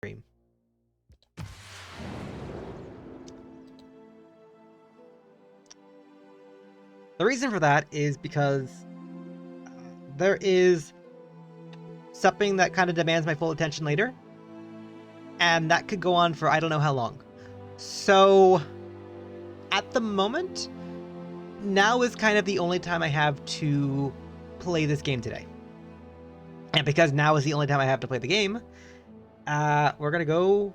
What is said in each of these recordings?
stream. The reason for that is because there is something that kind of demands my full attention later, and that could go on for I don't know how long. So at the moment, now is kind of the only time I have to play this game today. And because now is the only time I have to play the game, we're going to go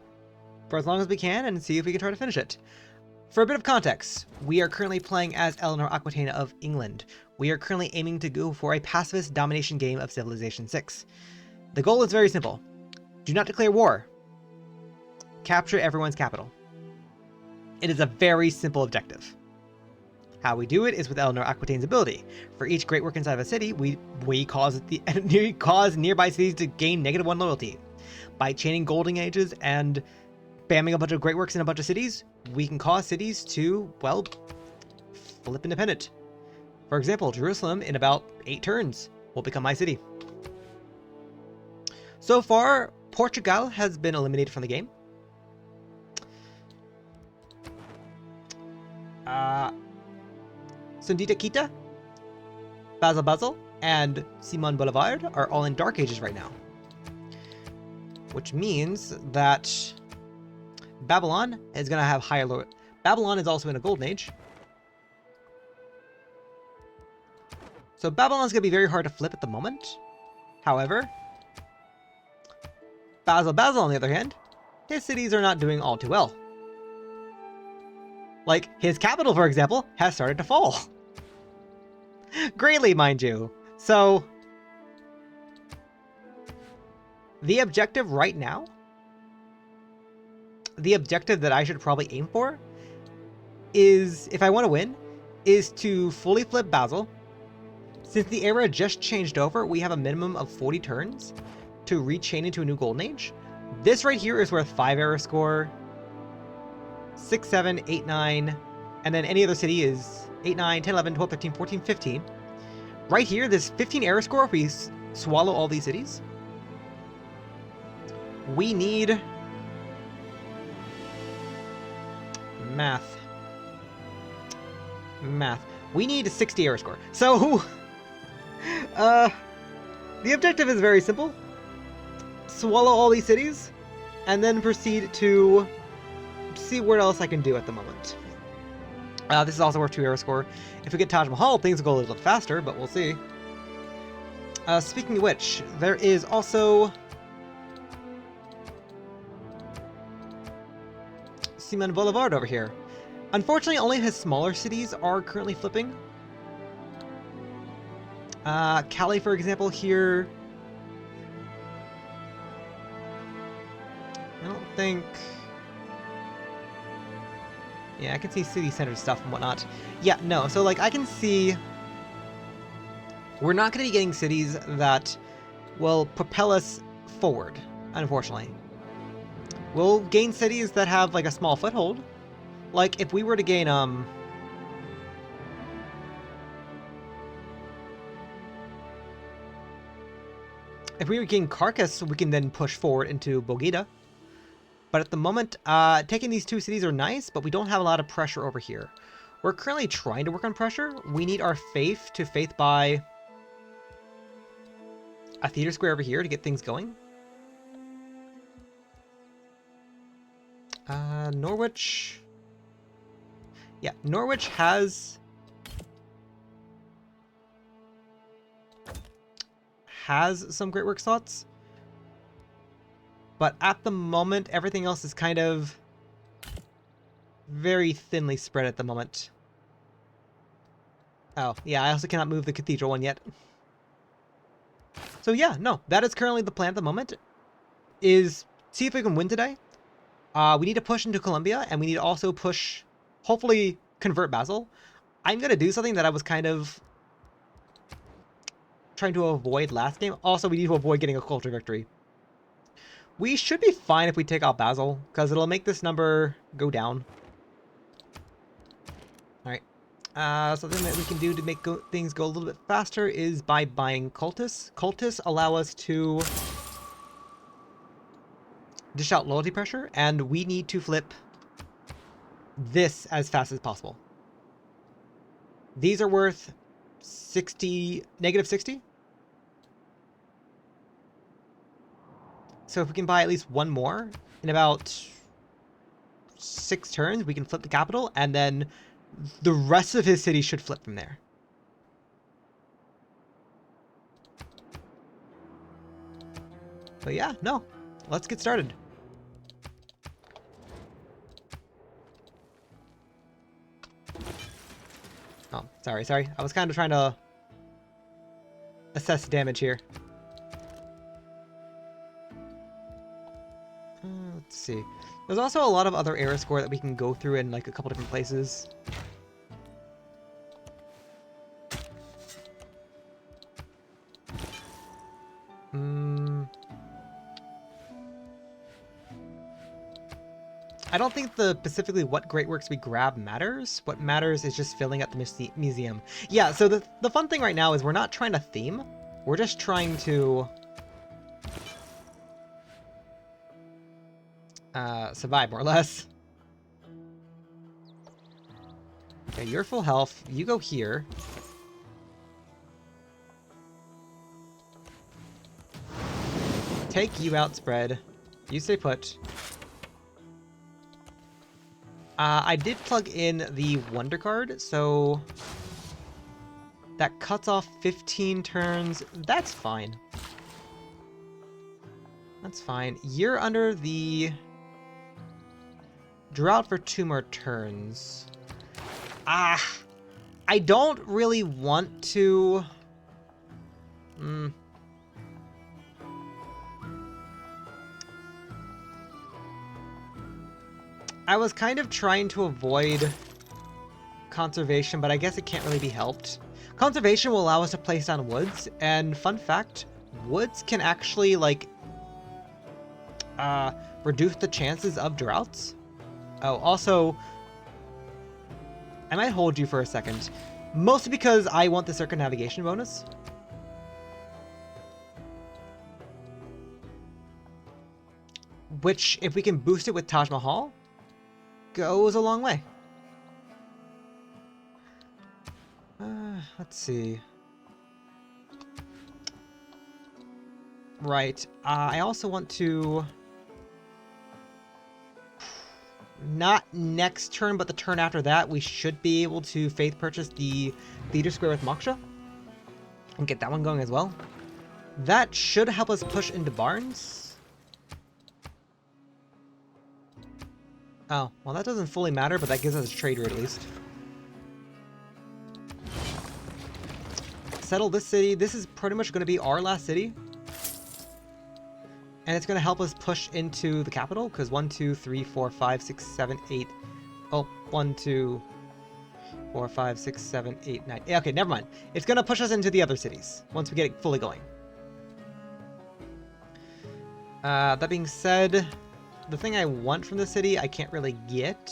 for as long as we can and see if we can try to finish it. For a bit of context, we are currently playing as Eleanor Aquitaina of England. We are currently aiming to go for a pacifist domination game of Civilization 6. The goal is very simple. Do not declare war. Capture everyone's capital. It is a very simple objective. How we do it is with Eleanor Aquitaina's ability. For each great work inside of a city, we cause nearby cities to gain -1 loyalty. By chaining golden ages and spamming a bunch of great works in a bunch of cities, we can cause cities to, well, flip independent. For example, Jerusalem, in about 8 turns, will become my city. So far, Portugal has been eliminated from the game. Sundita Kita, Basel, and Simon Boulevard are all in Dark Ages right now. Which means that Babylon is going to have higher loyalty. Babylon is also in a Golden Age. So Babylon's going to be very hard to flip at the moment. However, Basel, on the other hand, his cities are not doing all too well. Like, his capital, for example, has started to fall. Greatly, mind you. So, the objective right now, the objective that I should probably aim for is, if I want to win, is to fully flip Basel. Since the era just changed over, we have a minimum of 40 turns to rechain into a new Golden Age. This right here is worth 5 era score, 6, 7, 8, 9, and then any other city is 8, 9, 10, 11, 12, 13, 14, 15. Right here, this 15 era score, if we swallow all these cities, we need math. We need a 60 era score. So, the objective is very simple. Swallow all these cities, and then proceed to see what else I can do at the moment. This is also worth 2 era score. If we get Taj Mahal, things will go a little faster, but we'll see. Speaking of which, there is also Simon Boulevard over here. Unfortunately, only his smaller cities are currently flipping. Cali, for example, here. I don't think... Yeah, I can see city center stuff and whatnot. Yeah, no, so like I can see we're not going to be getting cities that will propel us forward, unfortunately. We'll gain cities that have like a small foothold. Like if we were to gain if we were to gain Carcass, we can then push forward into Bogota. But at the moment, taking these 2 cities are nice, but we don't have a lot of pressure over here. We're currently trying to work on pressure. We need our faith to faith buy a theater square over here to get things going. Norwich. Yeah, Norwich has some great work slots. But at the moment, everything else is kind of very thinly spread at the moment. Oh, yeah, I also cannot move the cathedral one yet. So yeah, no, that is currently the plan at the moment, is see if we can win today. We need to push into Colombia, and we need to also push, hopefully, convert Basel. I'm going to do something that I was kind of trying to avoid last game. Also, we need to avoid getting a culture victory. We should be fine if we take out Basel, because it'll make this number go down. Alright. Something that we can do to make things go a little bit faster is by buying Cultists. Cultists allow us to dish out loyalty pressure, and we need to flip this as fast as possible. These are worth 60, negative 60. So if we can buy at least one more in about 6 turns, we can flip the capital, and then the rest of his city should flip from there. But yeah, no, let's get started. Oh, sorry. I was kind of trying to assess damage here. Let's see. There's also a lot of other era score that we can go through in like a couple different places. I don't think specifically what great works we grab matters. What matters is just filling up the museum. Yeah, so the fun thing right now is we're not trying to theme. We're just trying to survive, more or less. Okay, you're full health. You go here. Take you out, spread. You stay put. I did plug in the Wonder card, so that cuts off 15 turns. That's fine. That's fine. You're under the drought for 2 more turns. I don't really want to... I was kind of trying to avoid conservation, but I guess it can't really be helped. Conservation will allow us to place down woods, and fun fact, woods can actually, like, reduce the chances of droughts. Oh, also, I might hold you for a second, mostly because I want the circumnavigation bonus. Which, if we can boost it with Taj Mahal, goes a long way. Let's see. Right. I also want to... Not next turn, but the turn after that, we should be able to faith purchase the Theater Square with Moksha. And get that one going as well. That should help us push into Barnes. Oh, well that doesn't fully matter, but that gives us a trade route at least. Settle this city. This is pretty much going to be our last city. And it's going to help us push into the capital, because 1, 2, 3, 4, 5, 6, 7, 8... Oh, 1, 2, 4, 5, 6, 7, 8, 9... Okay, never mind. It's going to push us into the other cities, once we get it fully going. That being said... The thing I want from the city, I can't really get.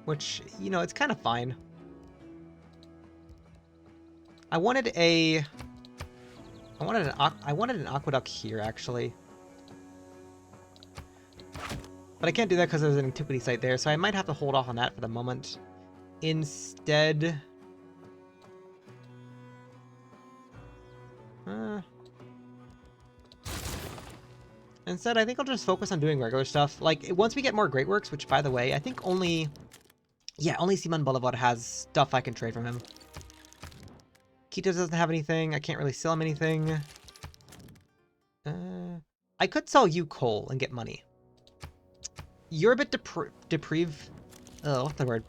Which, you know, it's kind of fine. I wanted an aqueduct here, actually. But I can't do that because there's an antiquity site there, so I might have to hold off on that for the moment. Instead... Instead, I think I'll just focus on doing regular stuff. Like, once we get more Great Works, which, by the way, I think only... Yeah, only Simon Boulevard has stuff I can trade from him. Quito doesn't have anything. I can't really sell him anything. I could sell you coal and get money. You're a bit deprived... Oh, what's the word?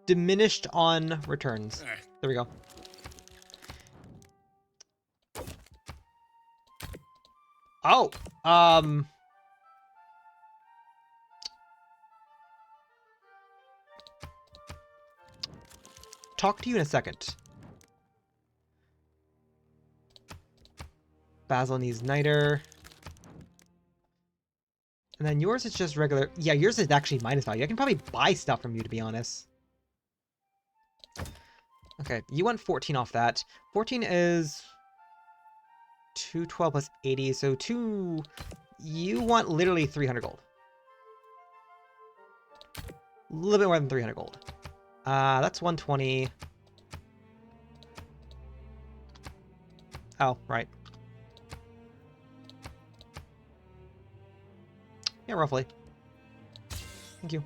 Diminished on returns. There we go. Oh, talk to you in a second. Basil needs Niter. And then yours is just regular. Yeah, yours is actually minus value. I can probably buy stuff from you, to be honest. Okay, you want 14 off that. 14 is 212 plus 80, so you want literally 300 gold. A little bit more than 300 gold. That's 120. Oh, right. Yeah, roughly. Thank you.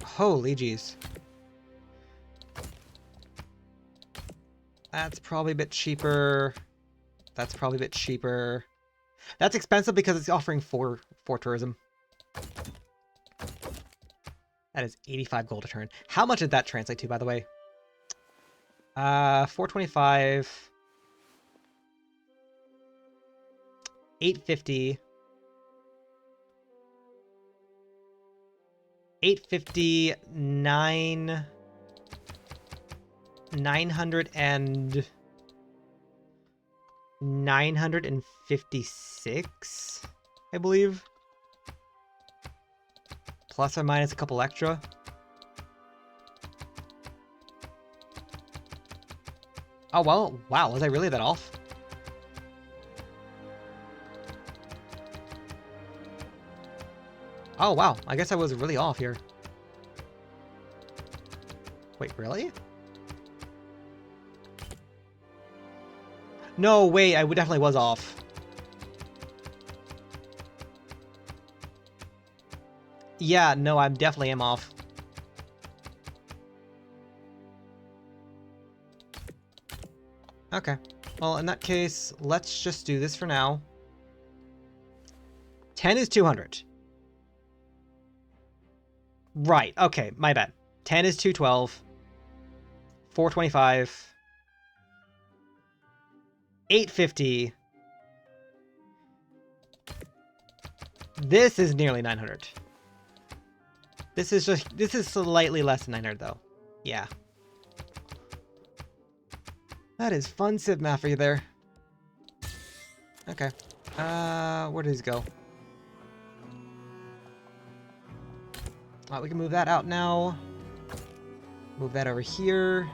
Holy jeez. That's probably a bit cheaper. That's probably a bit cheaper. That's expensive because it's offering for tourism. That is 85 gold a turn. How much did that translate to, by the way? 425. 850. 850. 900 and 956, I believe. Plus or minus a couple extra. Oh, well, wow, was I really that off? Oh, wow, I guess I was really off here. Wait, really? No, wait, I definitely was off. Yeah, no, I definitely am off. Okay. Well, in that case, let's just do this for now. 10 is 200. Right, okay, my bad. 10 is 212. 425. 850. This is nearly 900. This is slightly less than 900 though. Yeah. That is fun civ math for you there. Okay. Where does he go? We can move that out now. Move that over here.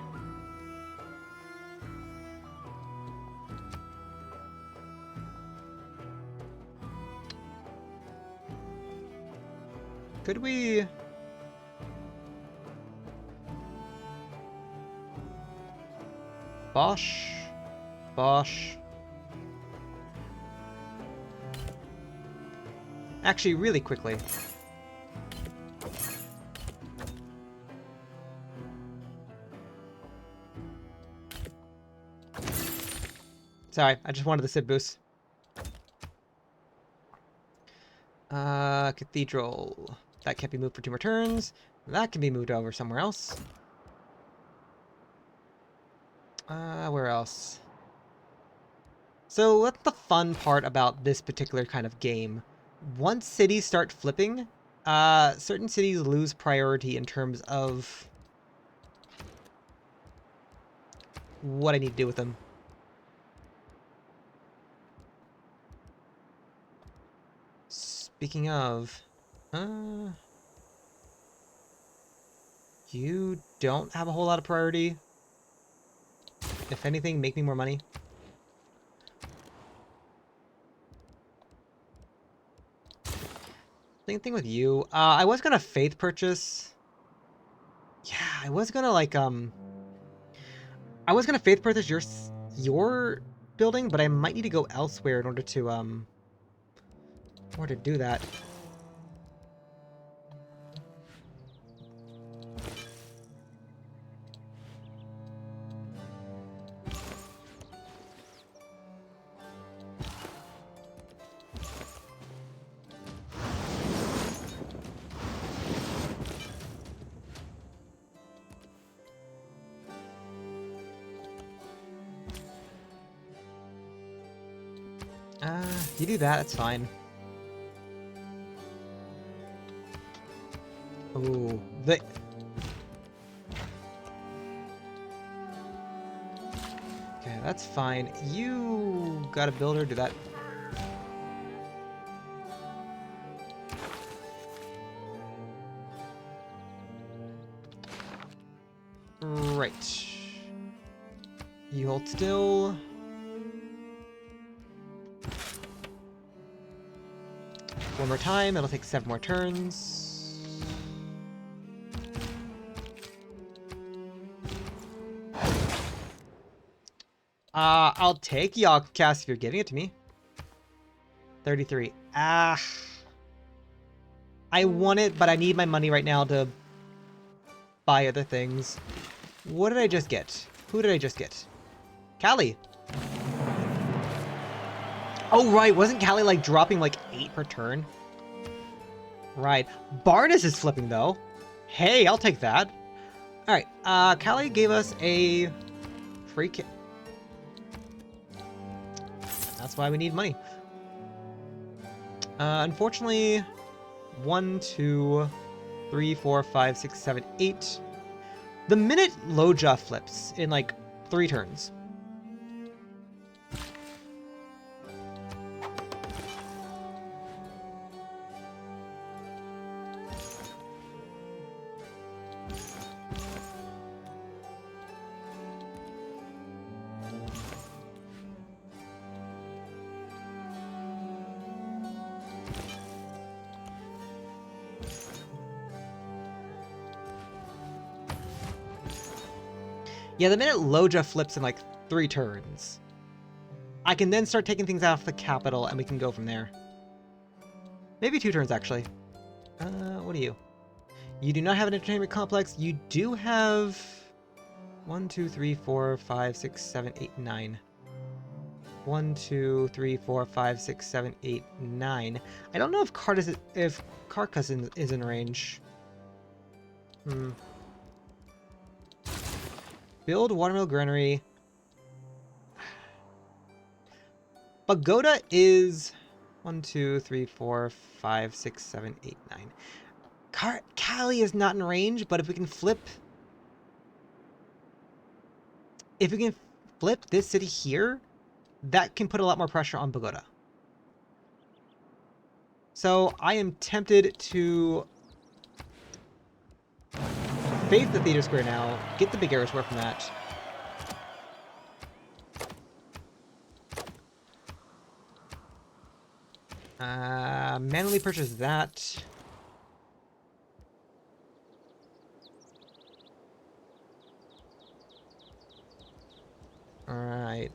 Could we... Bosch. Actually, really quickly. Sorry, I just wanted the civ boost. Cathedral. That can't be moved for 2 more turns. That can be moved over somewhere else. Where else? So that's the fun part about this particular kind of game. Once cities start flipping, certain cities lose priority in terms of what I need to do with them. Speaking of, you don't have a whole lot of priority. If anything, make me more money. Same thing with you. I was gonna faith purchase. Yeah, I was gonna like I was gonna faith purchase your building, but I might need to go elsewhere in order to do that. You do that, it's fine. Ooh, That's fine. You got a builder, do that. Right. You hold still. One more time, it'll take 7 more turns. I'll take Yogcast if you're giving it to me. 33. I want it, but I need my money right now to buy other things. What did I just get? Who did I just get? Callie. Oh, right. Wasn't Callie, like, dropping, like, 8 per turn? Right. Barnes is flipping, though. Hey, I'll take that. All right. Callie gave us a free kit. That's why we need money. Unfortunately, 1, 2, 3, 4, 5, 6, 7, 8. The minute Loja flips in, like, 3 turns. Yeah, the minute Loja flips in like 3 turns, I can then start taking things off the capital and we can go from there. Maybe 2 turns, actually. What are you? You do not have an entertainment complex. You do have 1, 2, 3, 4, 5, 6, 7, 8, 9. 1, 2, 3, 4, 5, 6, 7, 8, 9. I don't know if Carcass is in range. Build watermill granary. Pagoda is 1, 2, 3, 4, 5, 6, 7, 8, 9. Callie is not in range, but if we can flip this city here, that can put a lot more pressure on Pagoda. So I am tempted to Faith the Theater Square now, get the big arrow square from that. Manually purchase that. Alright,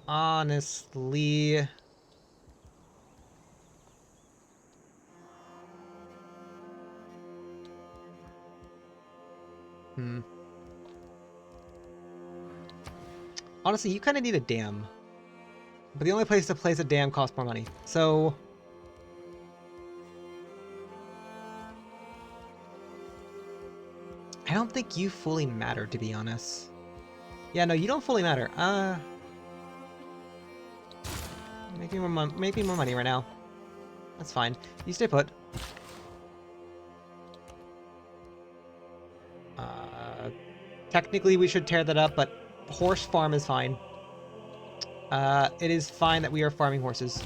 honestly... Honestly, you kind of need a dam. But the only place to place a dam costs more money. So... I don't think you fully matter, to be honest. Yeah, no, you don't fully matter. Make me more money right now. That's fine. You stay put. Technically, we should tear that up, but horse farm is fine. It is fine that we are farming horses.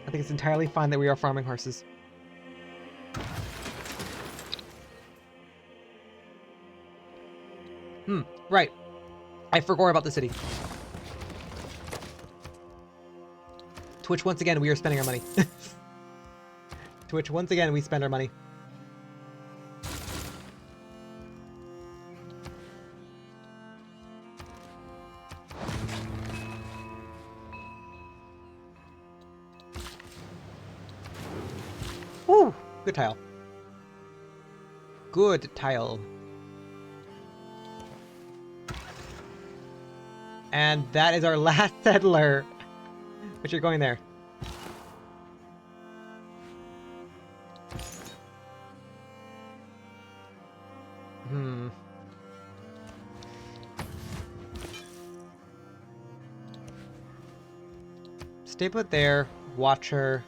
I think it's entirely fine that we are farming horses. Right. I forgot about the city. Twitch, once again, we are spending our money. Twitch, once again, we spend our money. Woo! Good tile. Good tile. And that is our last settler. But you're going there. Stay put there. Watch her.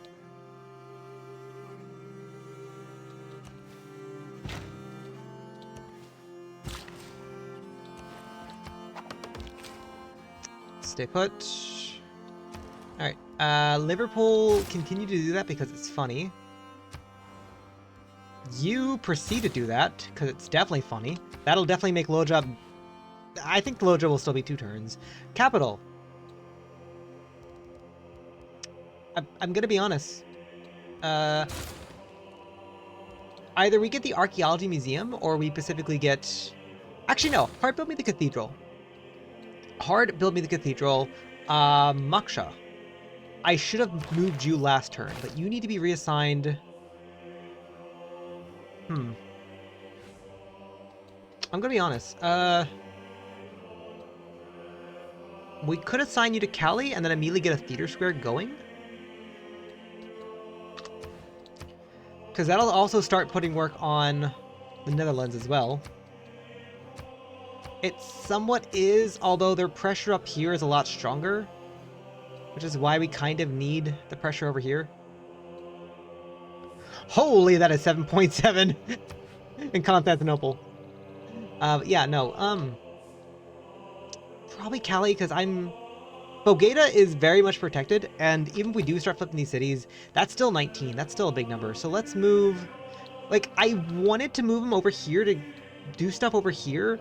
Stay put. Alright, Liverpool, continue to do that because it's funny. You proceed to do that, because it's definitely funny. That'll definitely make Loja... I think Loja will still be 2 turns. Capital. I'm gonna be honest. Either we get the Archaeology Museum, or we specifically get... Actually, no. Hard build me the Cathedral. Hard build me the Cathedral. Moksha. I should have moved you last turn, but you need to be reassigned... I'm gonna be honest. We could assign you to Cali and then immediately get a theater square going. Because that'll also start putting work on the Netherlands as well. It somewhat is, although their pressure up here is a lot stronger. Which is why we kind of need the pressure over here. Holy, that is 7.7 in Constantinople. Yeah, no, probably Cali, because Bogota is very much protected, and even if we do start flipping these cities, that's still 19. That's still a big number. So let's move... Like, I wanted to move them over here to do stuff over here,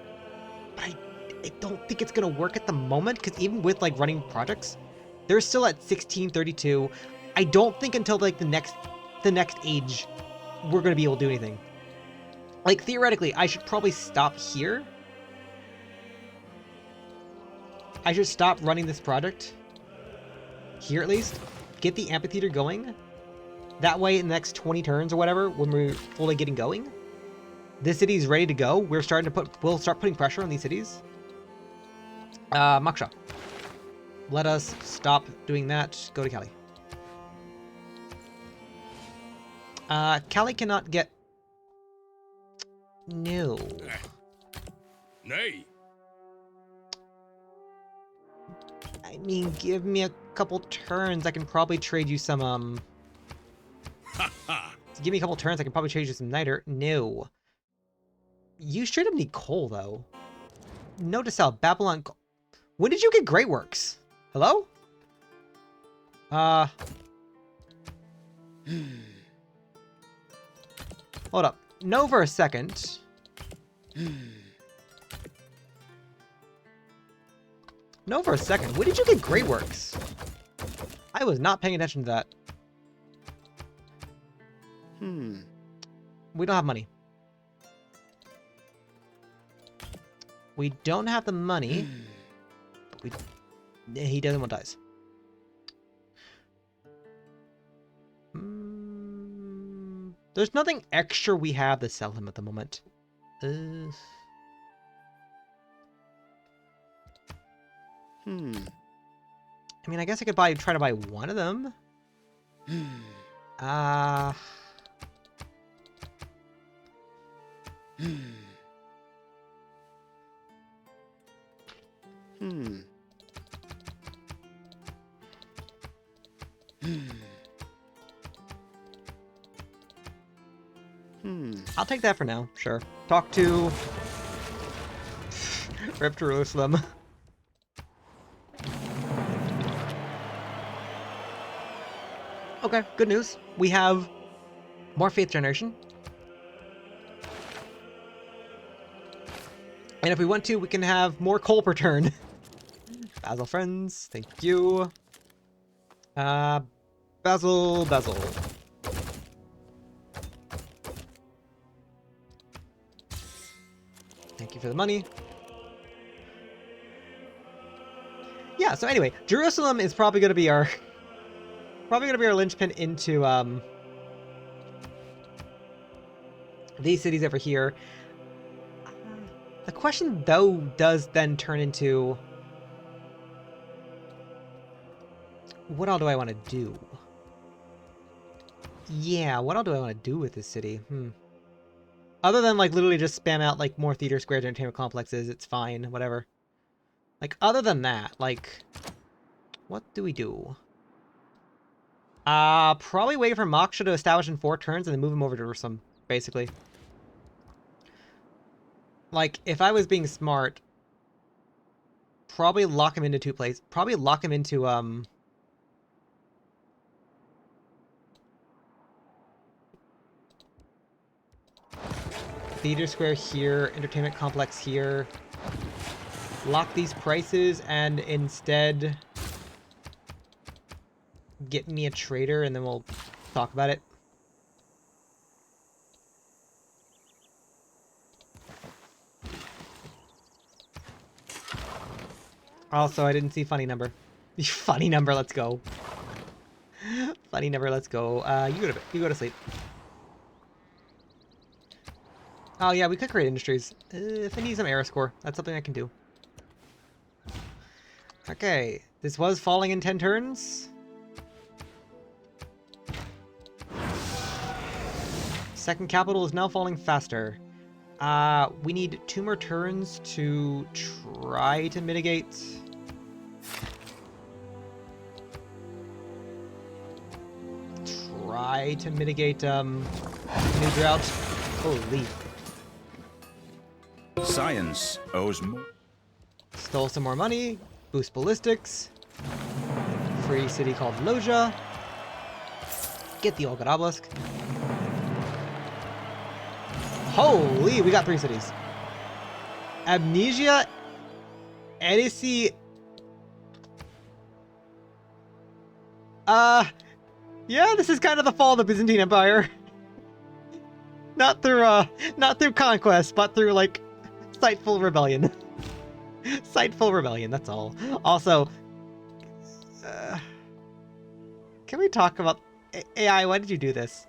but I don't think it's going to work at the moment, because even with, like, running projects, they're still at 1632. I don't think until, like, the next age, we're going to be able to do anything. Like, theoretically, I should probably stop here. I should stop running this project. Here, at least. Get the amphitheater going. That way, in the next 20 turns or whatever, when we're fully getting going, this city's ready to go. We'll start putting pressure on these cities. Moksha. Let us stop doing that. Go to Cali. Cali cannot get... No. Nay. I mean, give me a couple turns. I can probably trade you some, Give me a couple turns. I can probably trade you some niter. No. You straight up need coal, though. Note to self, Babylon... When did you get Great Works? Hello? Hold up. No for a second. No for a second. When did you get Great Works? I was not paying attention to that. We don't have money. We don't have the money. But he doesn't want dice. There's nothing extra we have to sell him at the moment. I mean, I guess I could try to buy one of them. I'll take that for now, sure. Talk to... Rip Jerusalem. Okay, good news. We have more faith generation. And if we want to, we can have more coal per turn. Basil friends, thank you. Basil. Thank you for the money. Yeah, so anyway, Jerusalem is probably going to be our... linchpin into, these cities over here. The question, though, does then turn into... What all do I want to do? Yeah, what all do I want to do with this city? Other than, like, literally just spam out, like, more theater squares and entertainment complexes, it's fine, whatever. Like, other than that, like... What do we do? Probably wait for Moksha to establish in 4 turns and then move him over to Jerusalem, basically. Like, if I was being smart, probably lock him into two places. Probably lock him into Theater Square here, Entertainment Complex here. Lock these prices and instead get me a trader and then we'll talk about it. Also, I didn't see funny number. Funny number, let's go. Funny number, let's go. You go to sleep. Oh yeah, we could create industries. If I need some error score, that's something I can do. Okay, this was falling in 10 turns. Second capital is now falling faster. We need 2 more turns to try to mitigate. New drought. Holy. Science owes more. Stole some more money. Boost ballistics. Free city called Loja. Get the Olga Obelisk. Holy, we got 3 cities. Amnesia, Edisi. Yeah, this is kind of the fall of the Byzantine Empire. Not through conquest, but through like spiteful rebellion. Spiteful rebellion, that's all. Also, can we talk about AI? Why did you do this?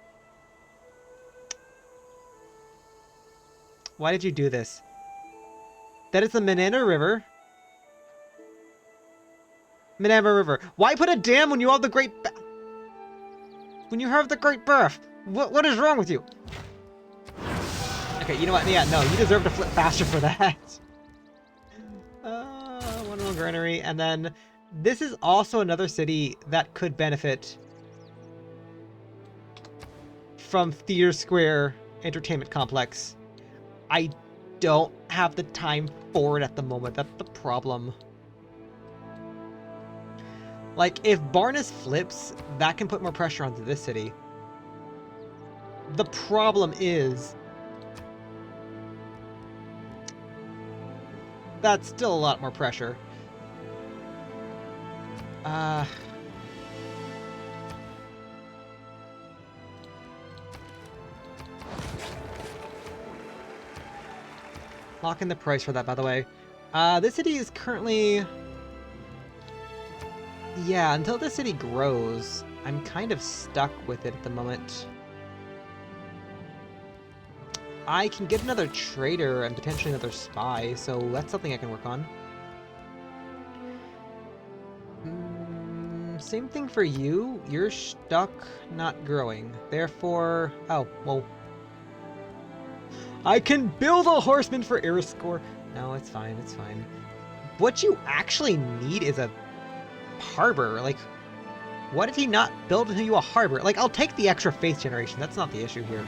Why did you do this? That is the Menana River. Menana River. Why put a dam when you have the Great when you have the Great Birth? What is wrong with you? Okay, you know what? Yeah, no, you deserve to flip faster for that. One more granary, and then this is also another city that could benefit from Theater Square Entertainment Complex. I don't have the time for it at the moment. That's the problem. Like, if Barnes flips, that can put more pressure onto this city. The problem is that's still a lot more pressure. Lock in the price for that, by the way. This city is currently... Yeah, until this city grows, I'm kind of stuck with it at the moment. I can get another trader and potentially another spy, so that's something I can work on. Same thing for you. You're stuck, not growing. Therefore... Oh, well... I can build a horseman for Iriscore. No, it's fine, it's fine. What you actually need is a harbor. Like, what did he not build you a harbor? Like, I'll take the extra faith generation. That's not the issue here.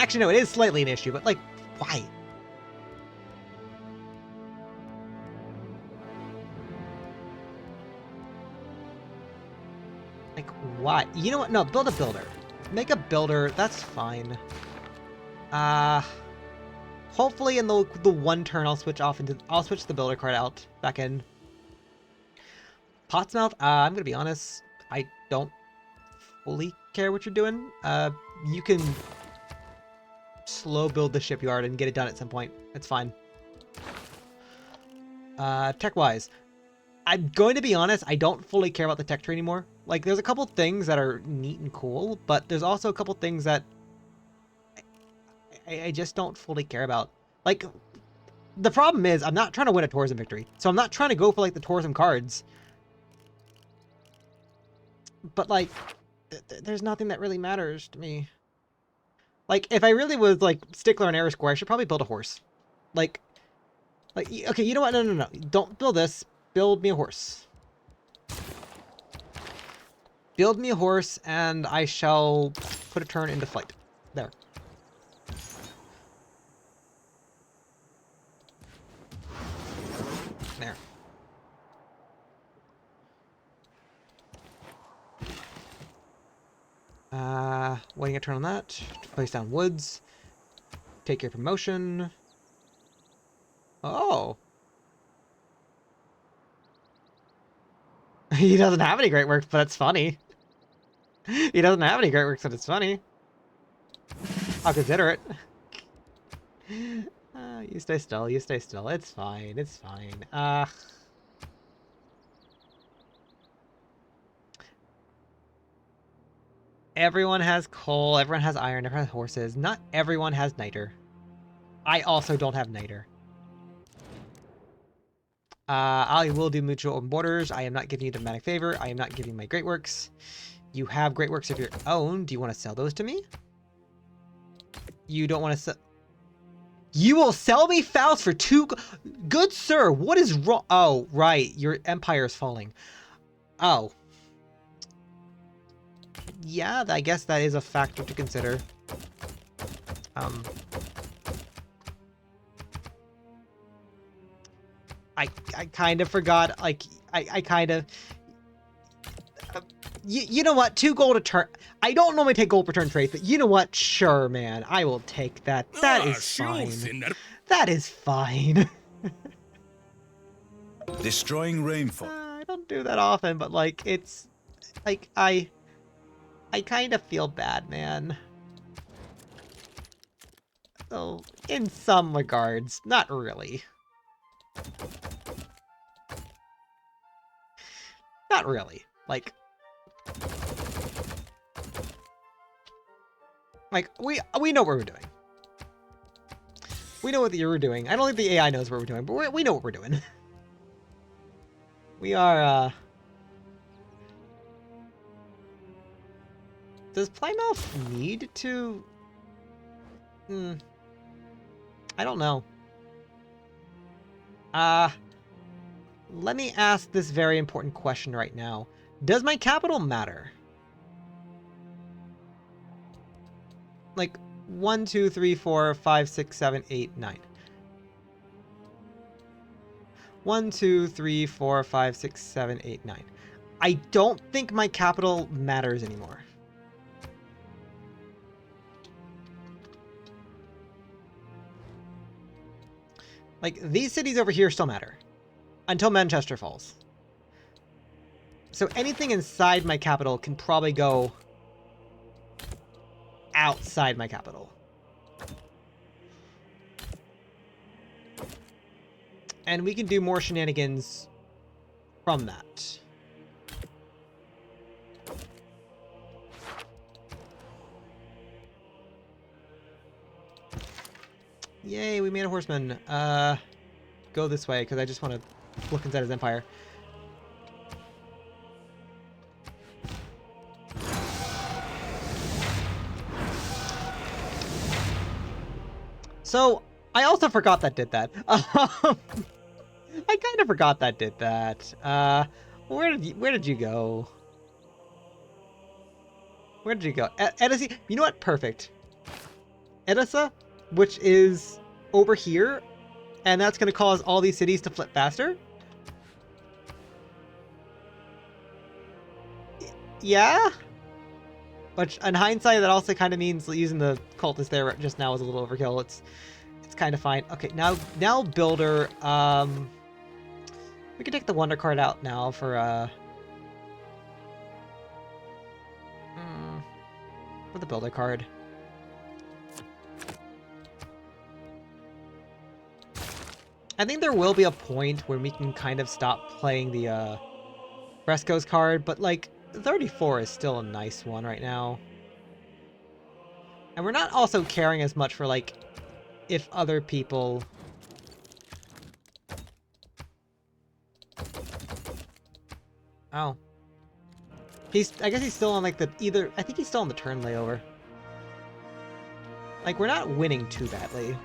Actually, no, it is slightly an issue, but, like, why? Like, why? You know what? No, build a builder. Make a builder. That's fine. Hopefully in the one turn I'll switch the builder card out back in. Pottsmouth, I'm gonna be honest, I don't fully care what you're doing. You can slow build the shipyard and get it done at some point. It's fine. Tech-wise, I'm going to be honest, I don't fully care about the tech tree anymore. Like, there's a couple things that are neat and cool, but there's also a couple things that I just don't fully care about. Like, the problem is, I'm not trying to win a tourism victory, so I'm not trying to go for, like, the tourism cards. But, like, there's nothing that really matters to me. Like, if I really was, like, stickler on error score, I should probably build a horse. Like, okay, you know what? No. Don't build this. Build me a horse. Build me a horse, and I shall put a turn into flight. There. Waiting a turn on that. Place down woods. Take your promotion. Oh. He doesn't have any great works, but it's funny. He doesn't have any great works, but it's funny. I'll consider it. You stay still, you stay still. It's fine, it's fine. Everyone has coal, everyone has iron, everyone has horses. Not everyone has niter. I also don't have niter. I will do mutual open borders. I am not giving you diplomatic favor. I am not giving my great works. You have great works of your own. Do you want to sell those to me? You don't want to sell... You will sell me fouls for 2... Good sir, what is wrong? Oh, right. Your empire is falling. Oh. Yeah, I guess that is a factor to consider. I kind of forgot, like, I kind of... you know what? 2 gold a turn. I don't normally take gold per turn trades, but you know what? Sure, man. I will take that. That is fine. That is fine. Destroying rainfall. I don't do that often, but, like, it's... Like, I kind of feel bad, man. So, in some regards, not really. Not really. Like, we know what we're doing. We know what you're doing. I don't think the AI knows what we're doing, but we know what we're doing. We are, Does Plymouth need to... I don't know. Let me ask this very important question right now. Does my capital matter? Like, 1, 2, 3, 4, 5, 6, 7, 8, 9. 1, 2, 3, 4, 5, 6, 7, 8, 9. I don't think my capital matters anymore. Like, these cities over here still matter. Until Manchester falls. So anything inside my capital can probably go outside my capital. And we can do more shenanigans from that. Yay, we made a horseman. Go this way, because I just want to look inside his empire. So, I also forgot that did that. I kind of forgot that did that. Where did you go? Where did you go? Edessa, you know what? Perfect. Edessa, which is over here, and that's going to cause all these cities to flip faster. Yeah? Which, in hindsight, that also kind of means using the cultist there just now is a little overkill. It's kind of fine. Okay, now builder. We can take the wonder card out now for the builder card. I think there will be a point where we can kind of stop playing the Frescoes card, but like 34 is still a nice one right now. And we're not also caring as much for like if other people... Oh. I guess he's still on like the I think he's still on the turn layover. Like, we're not winning too badly.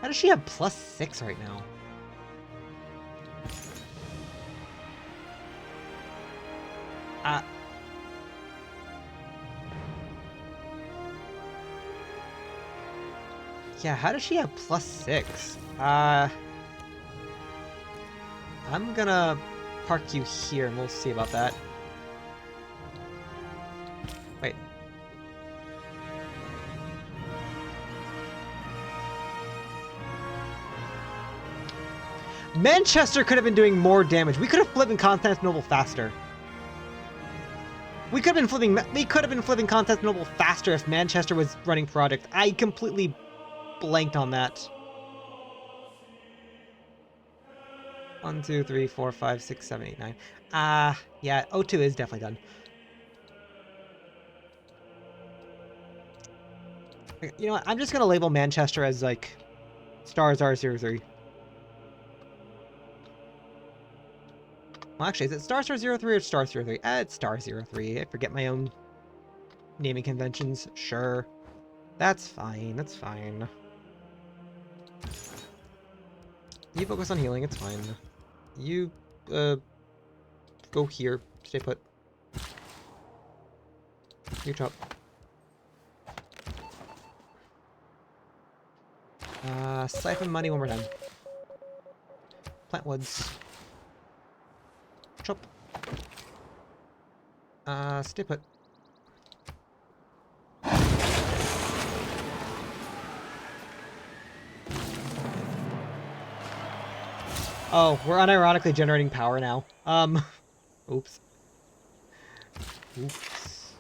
How does she have +6 right now? Yeah, how does she have +6? I'm gonna park you here, and we'll see about that. Wait. Manchester could have been doing more damage. We could have flipped Constantinople faster. We could have been flipping Constantinople faster if Manchester was running Project. I completely blanked on that. 1, 2, 3, 4, 5, 6, 7, 8, 9. Yeah, O2 is definitely done. You know what? I'm just gonna label Manchester as like stars R03. Well, actually, is it star 03 or star 03? It's star 03. I forget my own naming conventions. Sure. That's fine. That's fine. You focus on healing. It's fine. You, go here. Stay put. You chop. Siphon money one more time. Plant woods. Chop. Stay put. Oh, we're unironically generating power now. Oops. Oops.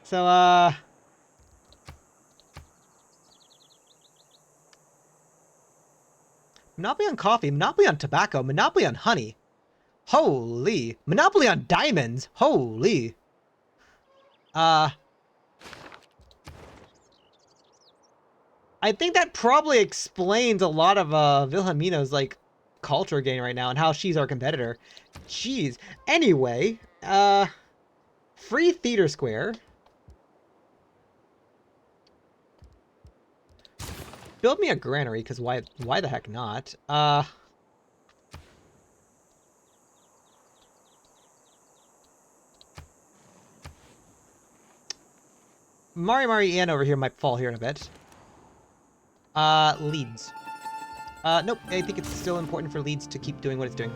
So, Monopoly on coffee, Monopoly on tobacco, Monopoly on honey. Holy. Monopoly on diamonds. Holy. I think that probably explains a lot of Wilhelmina's like culture gain right now and how she's our competitor. Jeez. Anyway, free theater square. Build me a granary, because why the heck not? Mari Ian over here might fall here in a bit. Leeds. Nope, I think it's still important for Leeds to keep doing what it's doing.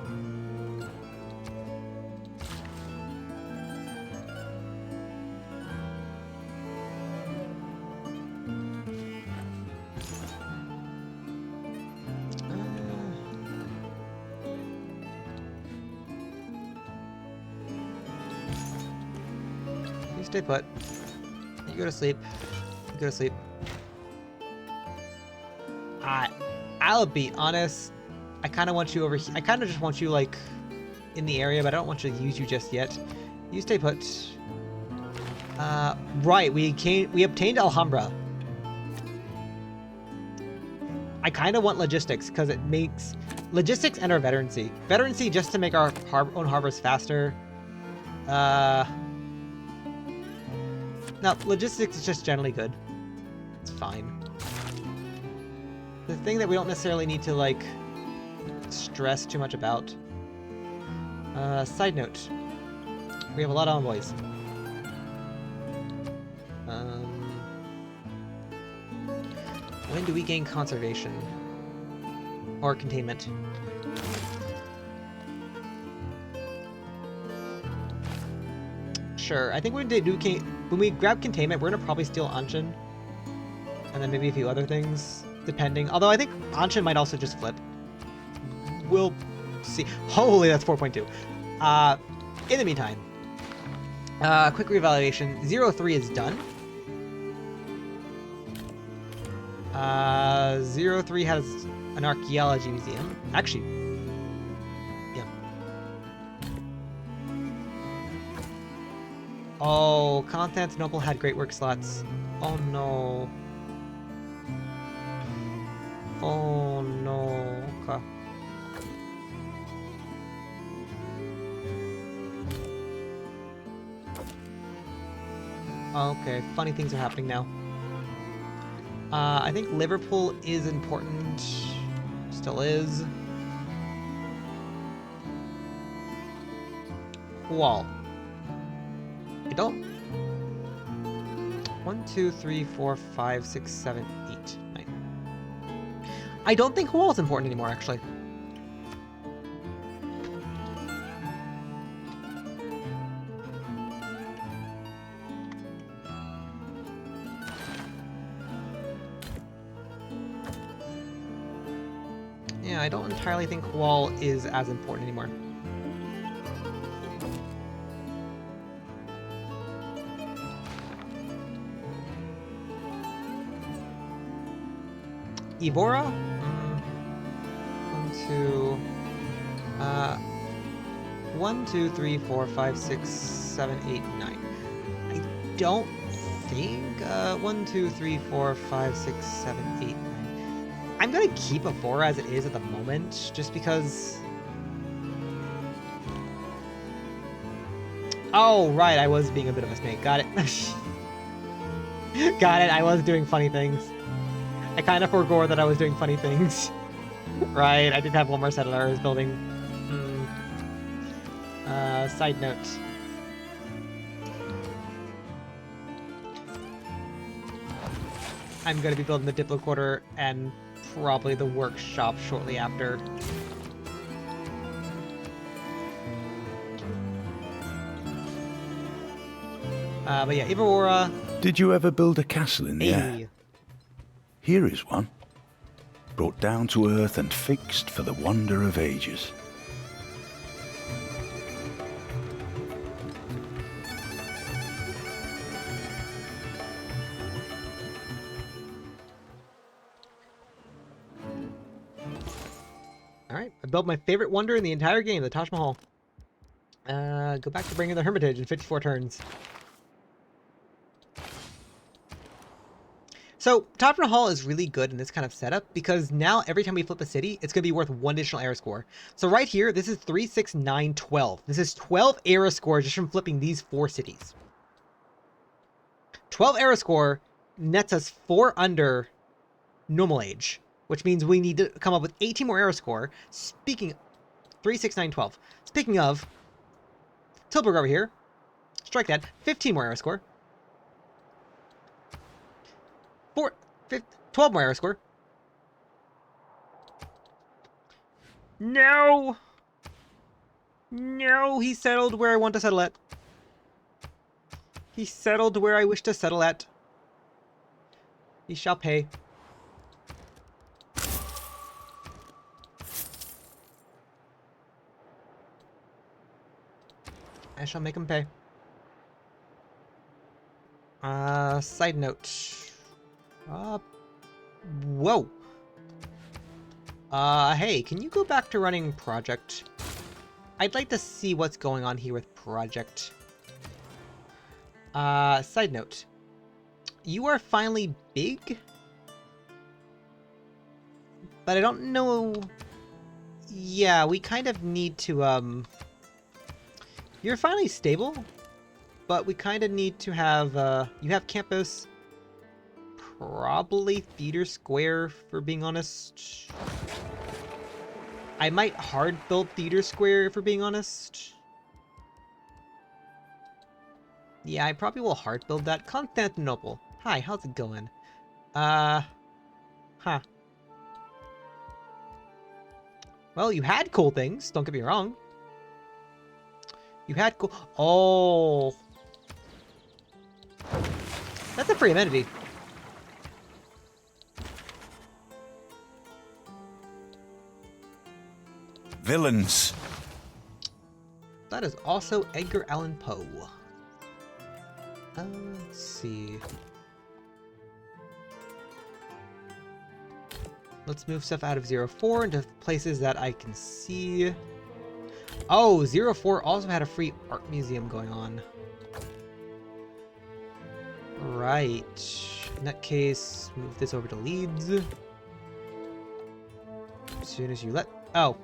You stay put. You go to sleep. You go to sleep. I'll be honest. I kind of want you over here. I kind of just want you, like, in the area, but I don't want to use you just yet. You stay put. Right, we obtained Alhambra. I kind of want logistics, because it makes... Logistics and our veterancy. Veterancy just to make our own harbors faster. No, logistics is just generally good. It's fine. The thing that we don't necessarily need to, like, stress too much about. Side note. We have a lot of envoys. When do we gain conservation? Or containment? Sure, I think when we grab containment, we're gonna probably steal Anshin. And then maybe a few other things, depending. Although I think Anshin might also just flip. We'll see. Holy, that's 4.2. In the meantime, quick reevaluation. 03 is done. 03 has an archaeology museum. Actually, yeah. Oh, Constantinople had great work slots. Oh no. Oh no. Okay. Okay, funny things are happening now. I think Liverpool is important. Still is. Wall. I don't. 1, 2, 3, 4, 5, 6, 7, 8, I don't think wall is important anymore, actually. Yeah, I don't entirely think wall is as important anymore. Evora? 1, 2, 3, 4, 5, 6, 7, 8, 9. I don't think, 1, 2, 3, 4, 5, 6, 7, 8, 9. I'm gonna keep Evora as it is at the moment, just because... Oh, right, I was being a bit of a snake. Got it. Got it, I was doing funny things. I kind of forgot that I was doing funny things. Right, I did have one more settler I was building. Side note. I'm going to be building the Diplo Quarter and probably the workshop shortly after. But yeah, Evora. Did you ever build a castle in the air? Hey. Here is one. Brought down to earth and fixed for the wonder of ages. Alright, I built my favorite wonder in the entire game, the Taj Mahal. Go back to bringing the Hermitage in 54 turns. So, Taj Mahal is really good in this kind of setup because now every time we flip a city, it's going to be worth 1 additional era score. So right here, this is 3, 6, 9, 12. This is 12 era score just from flipping these 4 cities. 12 era score nets us 4 under normal age, which means we need to come up with 18 more era score. Speaking 3, 6, 9, 12. Speaking of, Tilburg over here, strike that, 15 more era score. 12 more era score. No! No, he settled where I want to settle at. He settled where I wish to settle at. He shall pay. I shall make him pay. Side note. Whoa. Hey, can you go back to running project? I'd like to see what's going on here with project. Side note. You are finally big? But I don't know... Yeah, we kind of need to, You're finally stable, but we kind of need to have, you have campus... Probably Theater Square, for being honest. I might hard build Theater Square, if we're being honest. Yeah, I probably will hard build that. Constantinople. Hi, how's it going? Huh. Well, you had cool things, don't get me wrong. You had cool... Oh. That's a free amenity. Villains. That is also Edgar Allan Poe. Let's see. Let's move stuff out of 04 into places that I can see. Oh, 04 also had a free art museum going on. Right. In that case, move this over to Leeds. As soon as you let... Oh.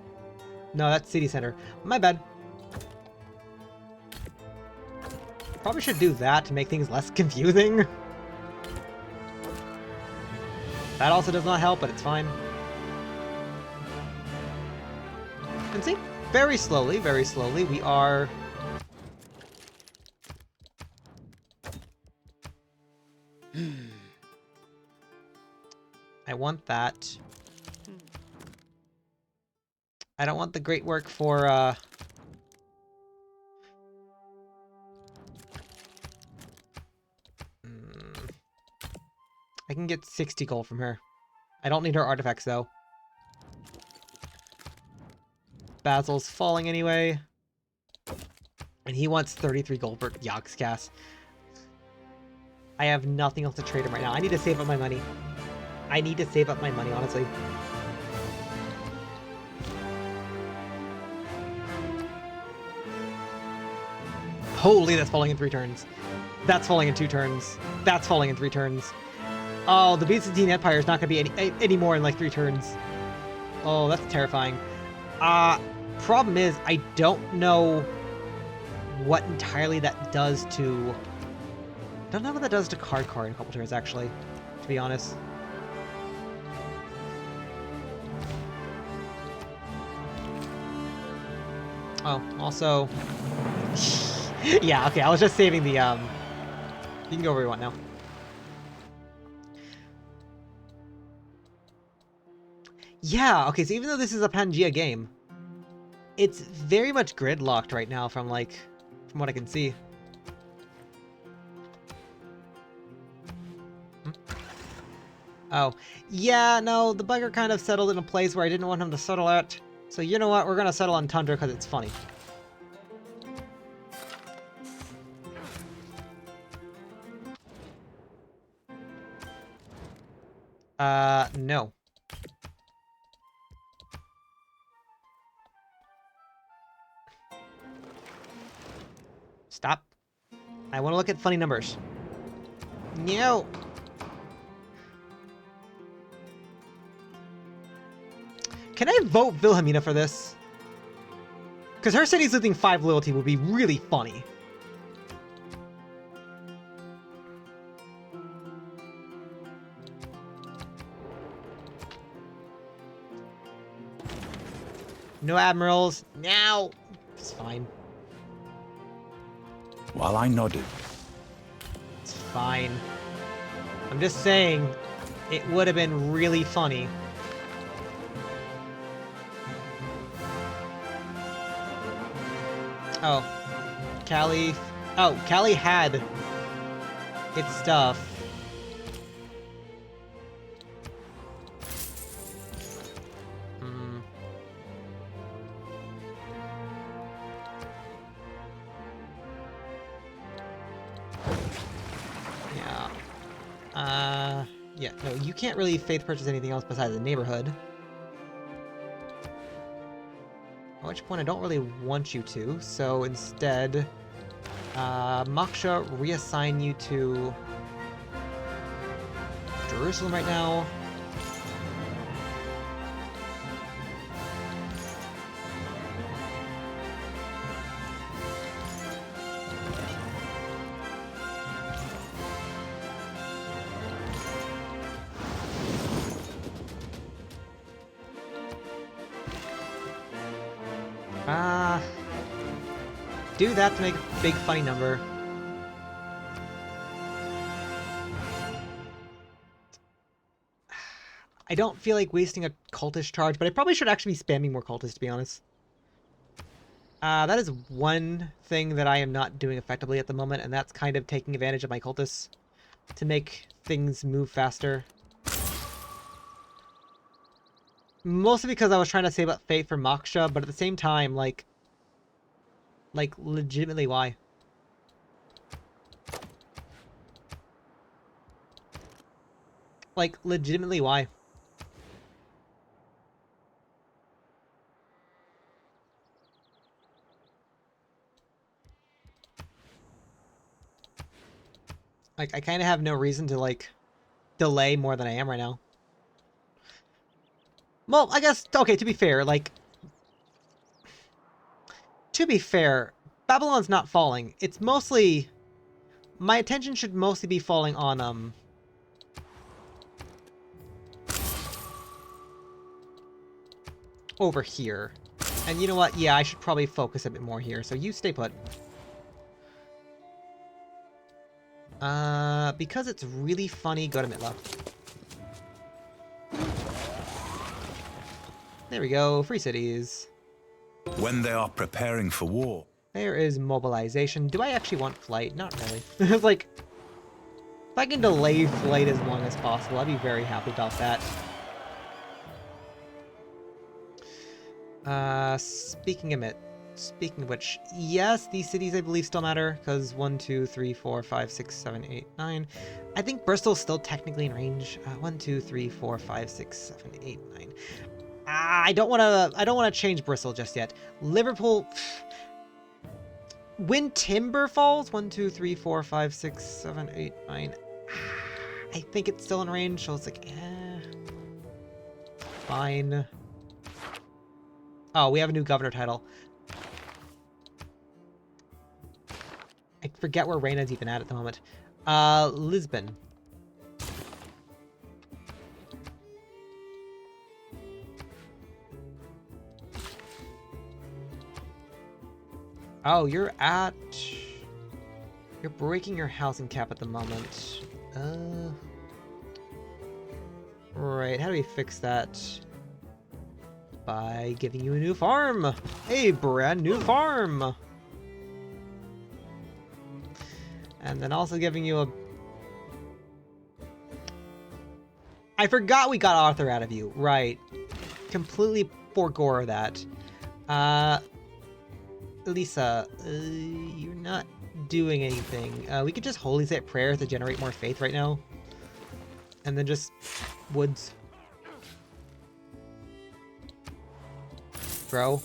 No, that's city center. My bad. Probably should do that to make things less confusing. That also does not help, but it's fine. You can see, very slowly, we are... I want that. I don't want the great work for, I can get 60 gold from her. I don't need her artifacts, though. Basil's falling anyway. And he wants 33 gold for Yogscast. I have nothing else to trade him right now. I need to save up my money. I need to save up my money, honestly. Holy, that's falling in 3 turns. That's falling in 2 turns. That's falling in 3 turns. Oh, the Byzantine Empire is not going to be any more in like 3 turns. Oh, that's terrifying. Problem is, I don't know what entirely that does to... I don't know what that does to card in a couple turns, actually, to be honest. Oh, also... yeah, okay, I was just saving the, You can go where you want now. Yeah, okay, so even though this is a Pangea game, it's very much gridlocked right now from what I can see. Oh, yeah, no, the bugger kind of settled in a place where I didn't want him to settle at. So you know what, we're gonna settle on Tundra because it's funny. No. Stop. I want to look at funny numbers. No. Can I vote Wilhelmina for this? Because her city's losing 5 loyalty would be really funny. No admirals. Now. It's fine. While I nodded. It's fine. I'm just saying, it would have been really funny. Oh. Cali... Oh, Cali had its stuff. Yeah, no, you can't really faith purchase anything else besides the neighborhood. At which point I don't really want you to, so instead, Moksha, reassign you to Jerusalem right now. Do that to make a big funny number. I don't feel like wasting a cultist charge, but I probably should actually be spamming more cultists, to be honest. That is one thing that I am not doing effectively at the moment, and that's kind of taking advantage of my cultists to make things move faster. Mostly because I was trying to save up faith for Moksha, but at the same time, like, legitimately, why? Like, legitimately, why? Like, I kind of have no reason to, like, delay more than I am right now. Well, I guess, okay, to be fair, like... To be fair, Babylon's not falling. It's mostly... My attention should mostly be falling on, over here. And you know what? Yeah, I should probably focus a bit more here, so you stay put. Because it's really funny, go to Mitla. There we go. Free cities. When they are preparing for war. There is mobilization. Do I actually want flight? Not really. It's like, if I can delay flight as long as possible, I'd be very happy about that. Speaking of which, yes, these cities I believe still matter, because 1, 2, 3, 4, 5, 6, 7, 8, 9. I think Bristol's still technically in range. 1, 2, 3, 4, 5, 6, 7, 8, 9. I don't wanna change Bristol just yet. Liverpool, when Timber falls, 1, 2, 3, 4, 5, 6, 7, 8, 9. I think it's still in range, so it's like, fine. Oh, we have a new governor title. I forget where Reina's even at the moment. Lisbon. Oh, you're breaking your housing cap at the moment. Right, how do we fix that? By giving you a new farm! A brand new farm! And then also giving you a... I forgot we got Arthur out of you. Right. Completely forgore that. Lisa, you're not doing anything. We could just holy say prayers to generate more faith right now. And then just woods. Grow.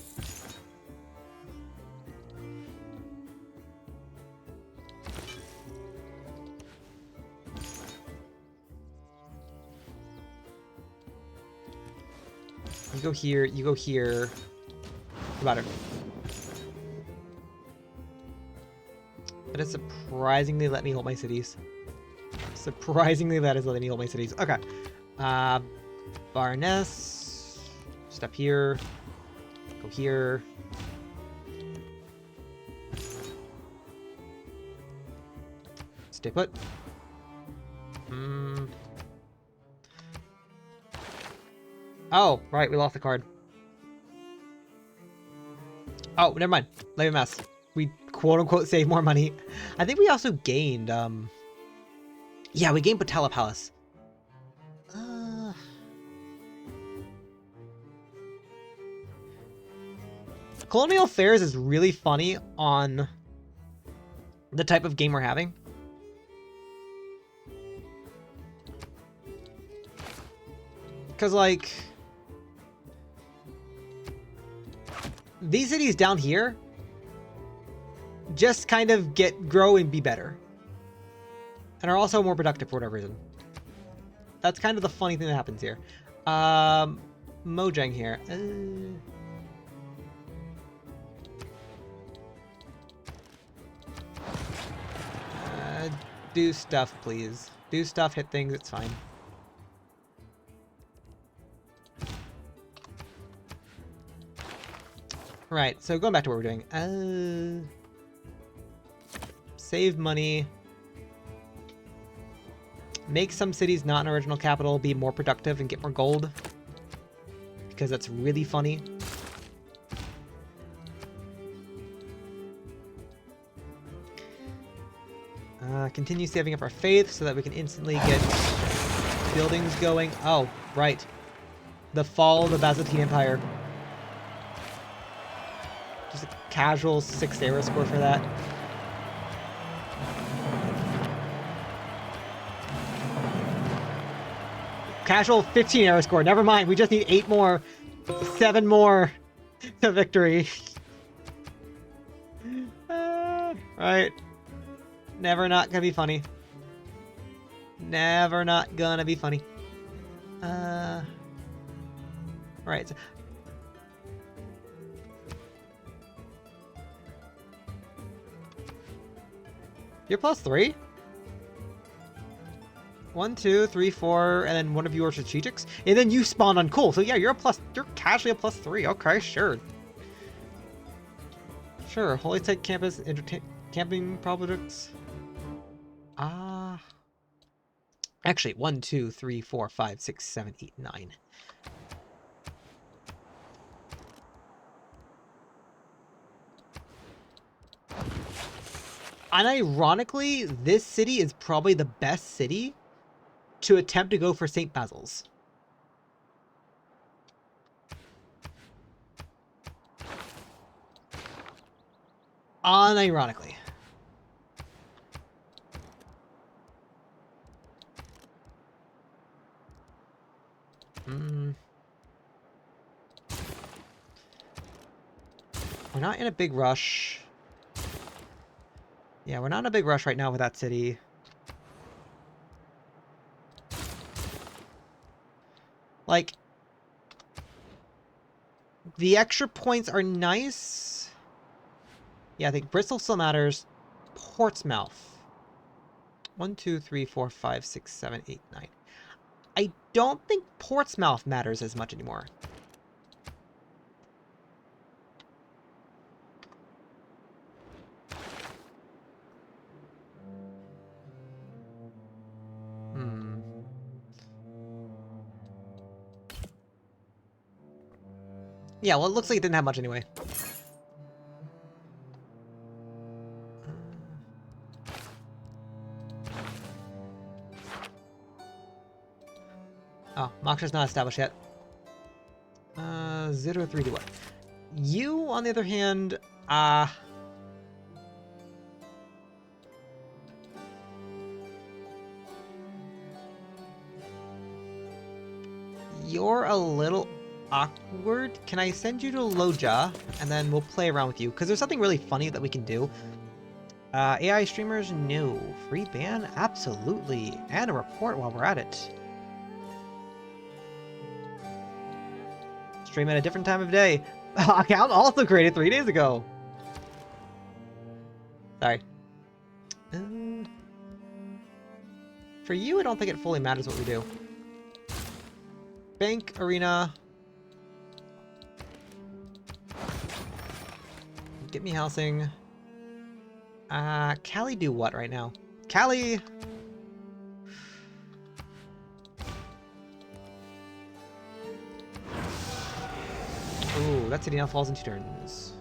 You go here, you go here. About it. But it's surprisingly let me hold my cities. Surprisingly, that is letting me hold my cities. Okay. Barnes. Step here. Go here. Stay put. Oh, right, we lost the card. Oh, never mind. Let me mess. We quote-unquote saved more money. I think we also gained, yeah, we gained Patella Palace. Colonial Affairs is really funny on the type of game we're having. Because, like, these cities down here just kind of grow and be better. And are also more productive for whatever reason. That's kind of the funny thing that happens here. Mojang here. Do stuff, please. Do stuff, hit things, it's fine. Right, so going back to what we're doing. Save money. Make some cities not an original capital be more productive and get more gold. Because that's really funny. Continue saving up our faith so that we can instantly get buildings going. Oh, right. The fall of the Byzantine Empire. Just a casual 6 era score for that. Casual 15 era score. Never mind. We just need 8 more. 7 more to victory. Right. Never not gonna be funny. Never not gonna be funny. Right. So you're +3? 1, 2, 3, 4, and then one of you are strategics, and then you spawn on cool. So yeah, you're casually a +3. Okay, sure. Sure. Holy Site Campus camping projects. Actually, 1, 2, 3, 4, 5, 6, 7, 8, 9. Unironically, this city is probably the best city to attempt to go for St. Basil's. Unironically. We're not in a big rush. Yeah, we're not in a big rush right now with that city. Like, the extra points are nice. Yeah, I think Bristol still matters. Portsmouth. 1, 2, 3, 4, 5, 6, 7, 8, 9. I don't think Portsmouth matters as much anymore. Yeah, well, it looks like it didn't have much anyway. Oh, Moksha's not established yet. 0, 3 to what? You, on the other hand, you're a little awkward. Can I send you to Loja, and then we'll play around with you? Because there's something really funny that we can do. AI streamers, no. Free ban? Absolutely. And a report while we're at it. Stream at a different time of day. Account also created 3 days ago. Sorry. For you, I don't think it fully matters what we do. Bank, arena. Get me housing. Callie do what right now? Callie! Ooh, that city now falls in 2 turns.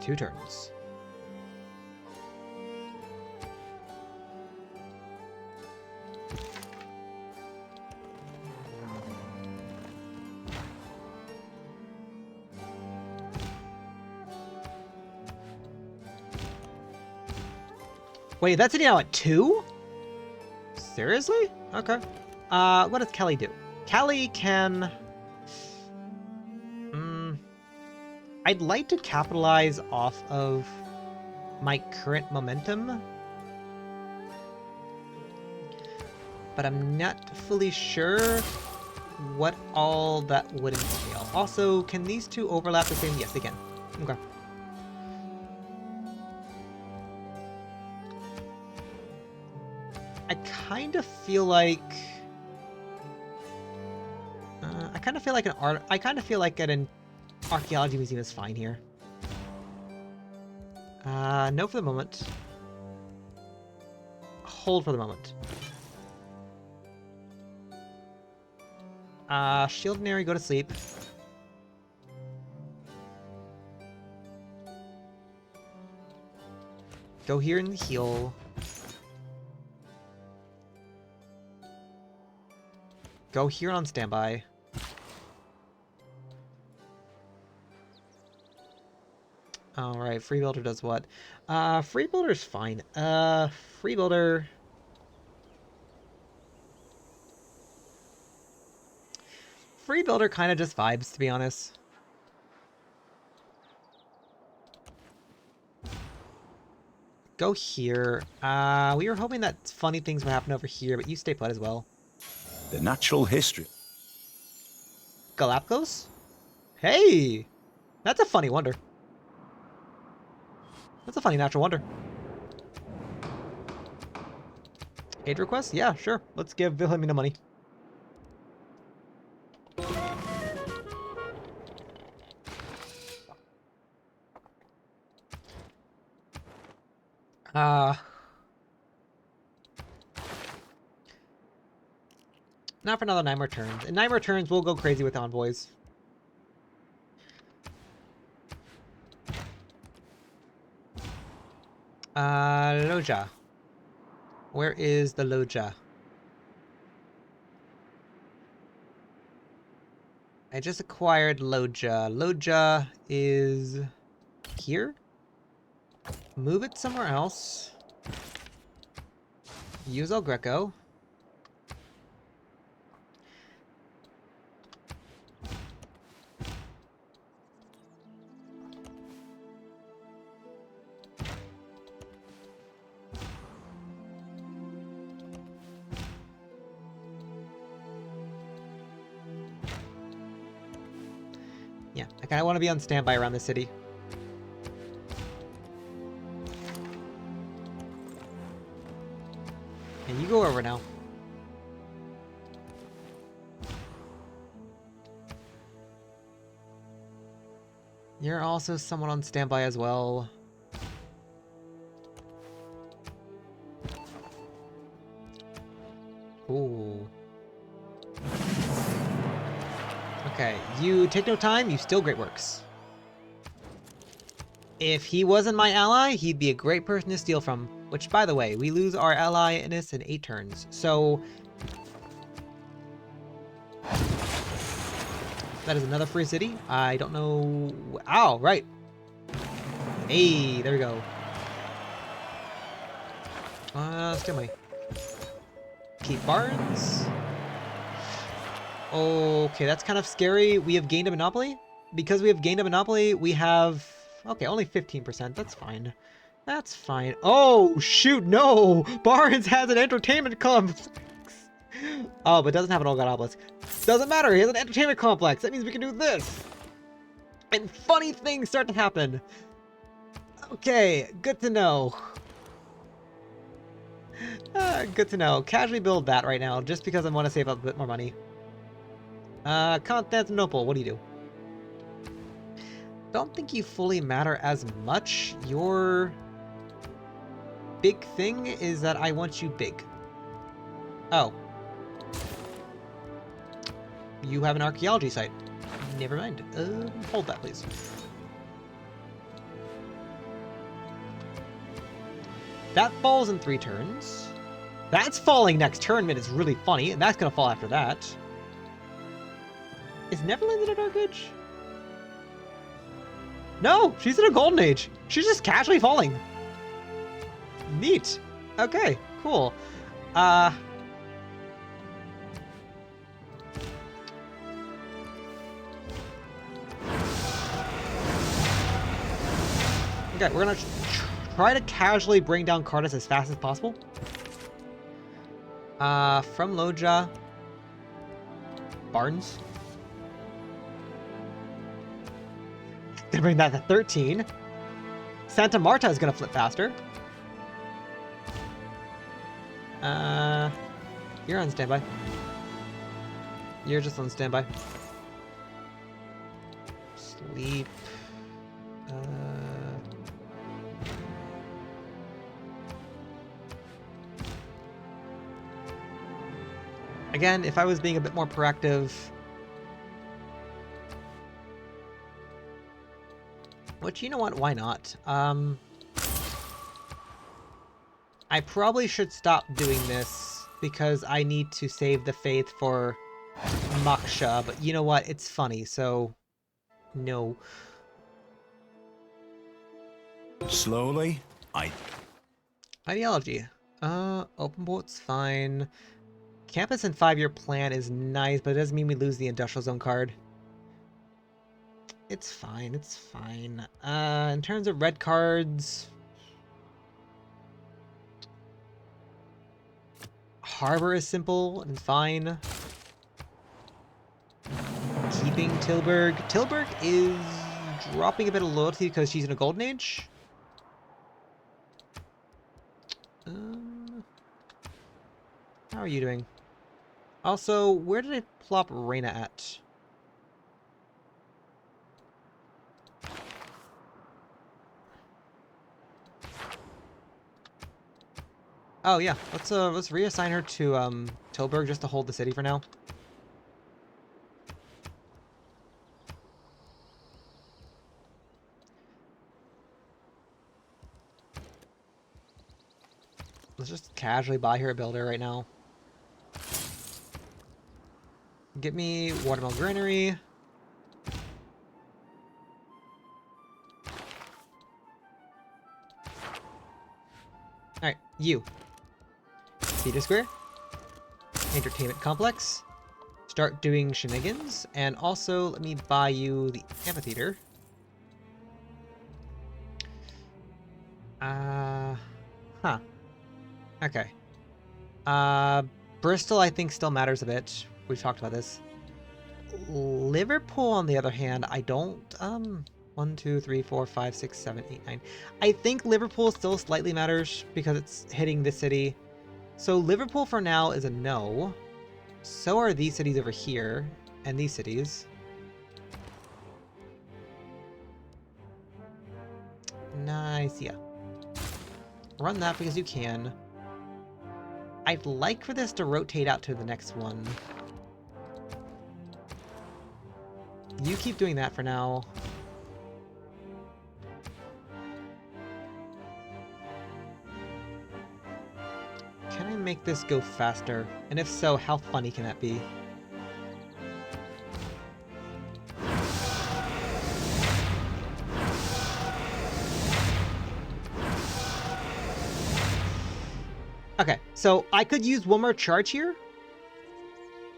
2 turns. Wait, that's now at 2? Seriously? Okay. What does Kelly do? Kelly can... I'd like to capitalize off of my current momentum. But I'm not fully sure what all that would entail. Also, can these two overlap the same? Yes, they can. Okay. I kind of feel like an archaeology museum is fine here. No for the moment. Hold for the moment. Shield and Airy, go to sleep. Go here and heal. Go here on standby. Alright, Freebuilder does what? Freebuilder's fine. Freebuilder... Freebuilder kind of just vibes, to be honest. Go here. We were hoping that funny things would happen over here, but you stay put as well. The natural history. Galapagos? Hey! That's a funny wonder. That's a funny natural wonder. Aid request? Yeah, sure. Let's give Wilhelmina money. Not for another 9 more turns. In 9 more turns, we'll go crazy with envoys. Loja. Where is the Loja? I just acquired Loja. Loja is here? Move it somewhere else. Use El Greco. Yeah, I kind of want to be on standby around the city. And you go over now. You're also someone on standby as well. Ooh. Okay, you take no time, you still great works. If he wasn't my ally, he'd be a great person to steal from. Which, by the way, we lose our ally in this in 8 turns. So that is another free city. I don't know. Ow, right. Hey, there we go. Steal money. Keep Barnes. Okay, that's kind of scary. We have gained a monopoly. Because we have gained a monopoly, we have... Okay, only 15%. That's fine. That's fine. Oh, shoot, no! Barnes has an entertainment complex! Oh, but doesn't have an Olga obelisk. Doesn't matter, he has an entertainment complex! That means we can do this! And funny things start to happen! Okay, good to know. Good to know. Casually build that right now, just because I want to save up a bit more money. Constantinople, what do you do? Don't think you fully matter as much. Your big thing is that I want you big. Oh. You have an archaeology site. Never mind. Hold that, please. That falls in 3 turns. That's falling next turn, but it's really funny, and that's gonna fall after that. Is Neverland in a Dark Age? No, she's in a Golden Age. She's just casually falling. Neat. Okay, cool. Okay, we're gonna try to casually bring down Cardis as fast as possible. From Loja. Barnes. Gonna bring that to 13. Santa Marta is gonna flip faster. You're on standby. You're just on standby. Sleep. Again, if I was being a bit more proactive... Which, you know what, why not? I probably should stop doing this, because I need to save the faith for Moksha, but you know what, it's funny, so... No. Slowly, Ideology. Open port's fine. Campus and 5-year plan is nice, but it doesn't mean we lose the industrial zone card. It's fine, it's fine. In terms of red cards... Harbor is simple and fine. Keeping Tilburg. Tilburg is dropping a bit of loyalty because she's in a golden age. How are you doing? Also, where did I plop Reina at? Oh yeah, let's reassign her to Tilburg just to hold the city for now. Let's just casually buy her a builder right now. Get me watermill granary. Alright, you. Theater Square. Entertainment Complex. Start doing shenanigans. And also, let me buy you the amphitheater. Huh. Okay. Bristol, I think, still matters a bit. We've talked about this. Liverpool, on the other hand, I don't, 1, 2, 3, 4, 5, 6, 7, 8, 9. I think Liverpool still slightly matters because it's hitting this city. So Liverpool for now is a no. So are these cities over here, and these cities. Nice, yeah. Run that because you can. I'd like for this to rotate out to the next one. You keep doing that for now. Can I make this go faster? And if so, how funny can that be? Okay, so I could use one more charge here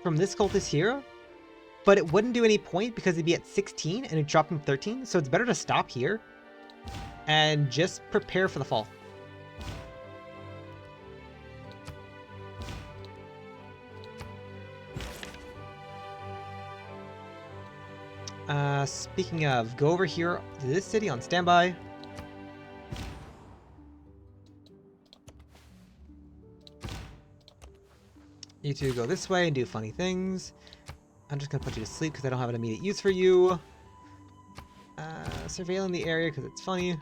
from this cultist here, but it wouldn't do any point because it'd be at 16 and it'd drop from 13, so it's better to stop here and just prepare for the fall. Speaking of, go over here to this city on standby. You two go this way and do funny things. I'm just gonna put you to sleep because I don't have an immediate use for you. Surveilling the area because it's funny.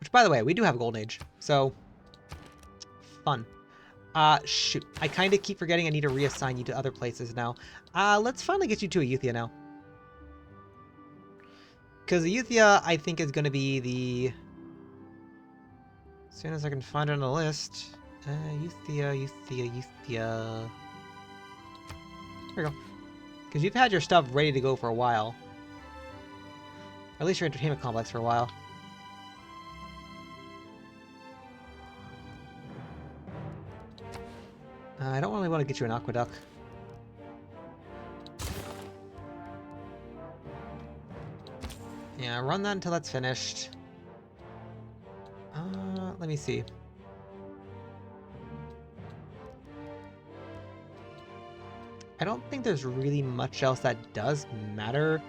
Which, by the way, we do have a Golden Age, so fun. Shoot. I kind of keep forgetting I need to reassign you to other places now. Let's finally get you to Ayuthia now. Because Ayuthia, I think, is going to be the... As soon as I can find it on the list. Ayuthia. There we go. Because you've had your stuff ready to go for a while. Or at least your entertainment complex for a while. I don't really want to get you an aqueduct. Yeah, run that until that's finished. Let me see. I don't think there's really much else that does matter.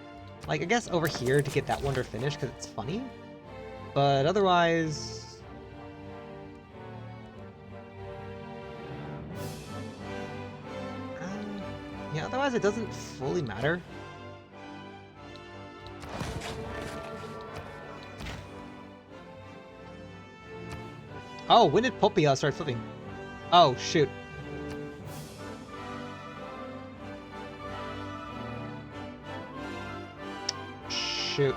Like, I guess over here to get that wonder finished because it's funny. But otherwise... yeah, otherwise it doesn't fully matter. Oh, when did Popia start flipping? Oh, shoot. Shoot.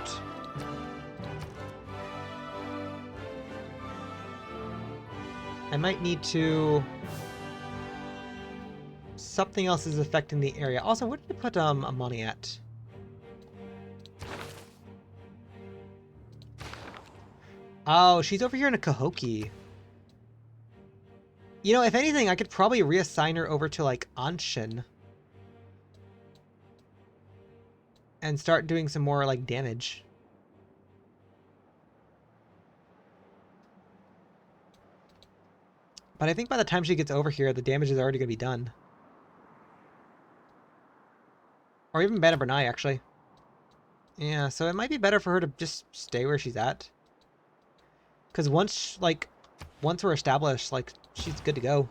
I might need to... Something else is affecting the area. Also, where did you put Amani at? Oh, she's over here in a Cahokia. You know, if anything, I could probably reassign her over to, like, Anshin. And start doing some more, like, damage. But I think by the time she gets over here, the damage is already going to be done. Or even Bana Bernai, actually. Yeah, so it might be better for her to just stay where she's at. Because once we're established, like, she's good to go.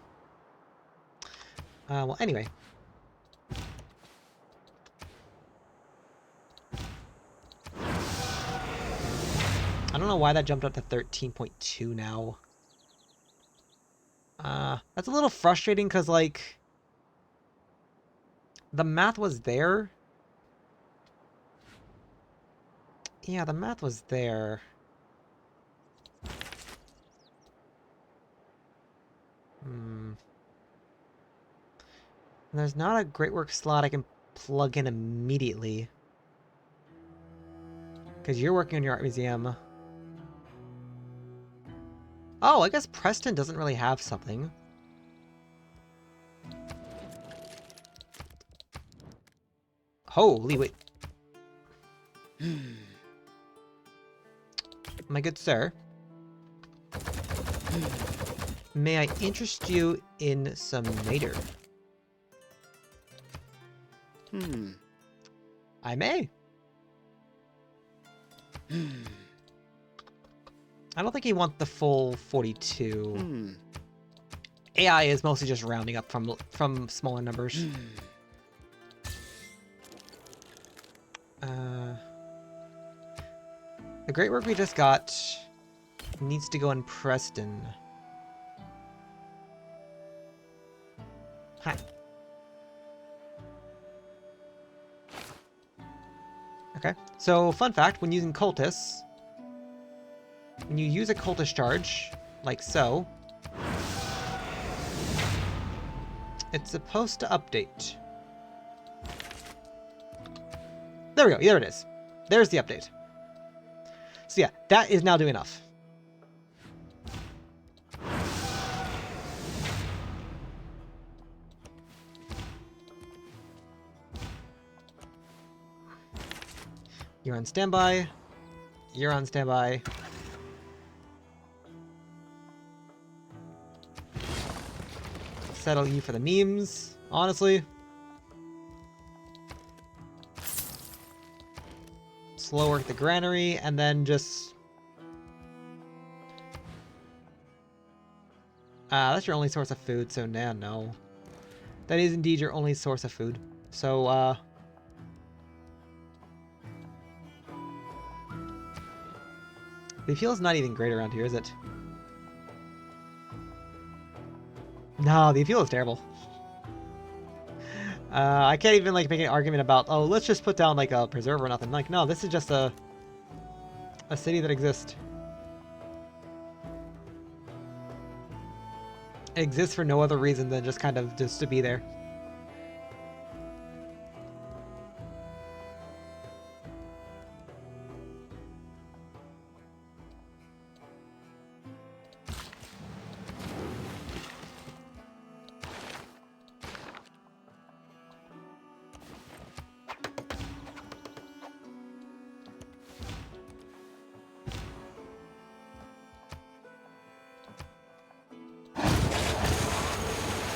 Well, anyway. I don't know why that jumped up to 13.2 now. That's a little frustrating because, like, the math was there. Yeah, the math was there. Hmm. And there's not a great work slot I can plug in immediately. Because you're working on your art museum. Oh, I guess Preston doesn't really have something. Holy wait. My good sir. May I interest you in some nader? I may. I don't think he wants the full 42. AI is mostly just rounding up from smaller numbers. The great work we just got needs to go in Preston. Hi. Okay, so fun fact, when using cultists, when you use a cultist charge, like so, it's supposed to update. There we go, there it is. There's the update. So yeah, that is now doing enough. You're on standby. You're on standby. Settle you for the memes, honestly. Slow work the granary, and then just... that's your only source of food, so nah, no. That is indeed your only source of food. So, the fuel's not even great around here, is it? No, the fuel is terrible. I can't even, like, make an argument about, oh, let's just put down, like, a preserve or nothing. Like, no, this is just a city that exists. It exists for no other reason than just kind of just to be there.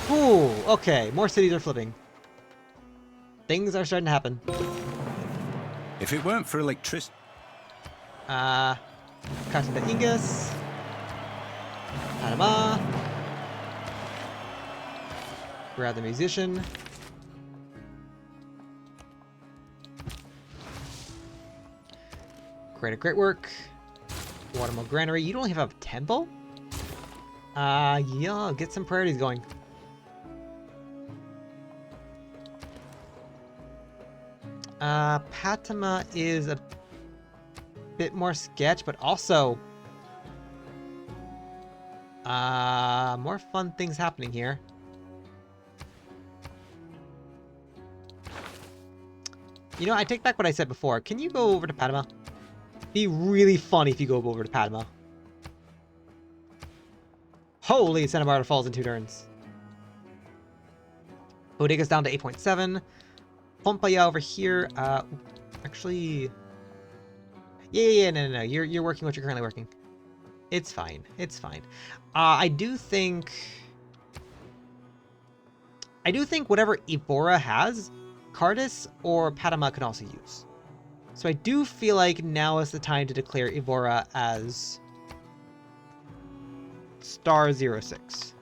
Ooh, okay, more cities are flipping. Things are starting to happen. If it weren't for electricity... Casa de Ingus. Panama. Grab the musician. Great work. Watermill Granary. You don't even have a temple? Yeah, get some priorities going. Patama is a bit more sketch, but also more fun things happening here. You know, I take back what I said before. Can you go over to Patama? Be really funny if you go over to Patama. Holy, Santa Barbara falls in 2 turns. Bodega's down to 8.7. Pompaya over here. Actually, yeah, no. You're working what you're currently working. It's fine. It's fine. I do think whatever Evora has, Cardis or Patama can also use. So I do feel like now is the time to declare Evora as Star 06.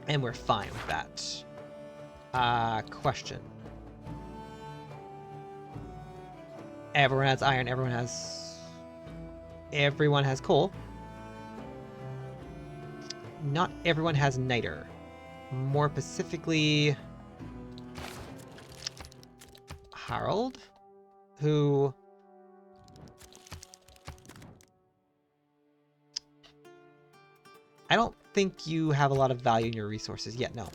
And we're fine with that. Question. Everyone has iron, everyone has coal. Not everyone has niter. More specifically, Harold, who I don't think you have a lot of value in your resources yet, no.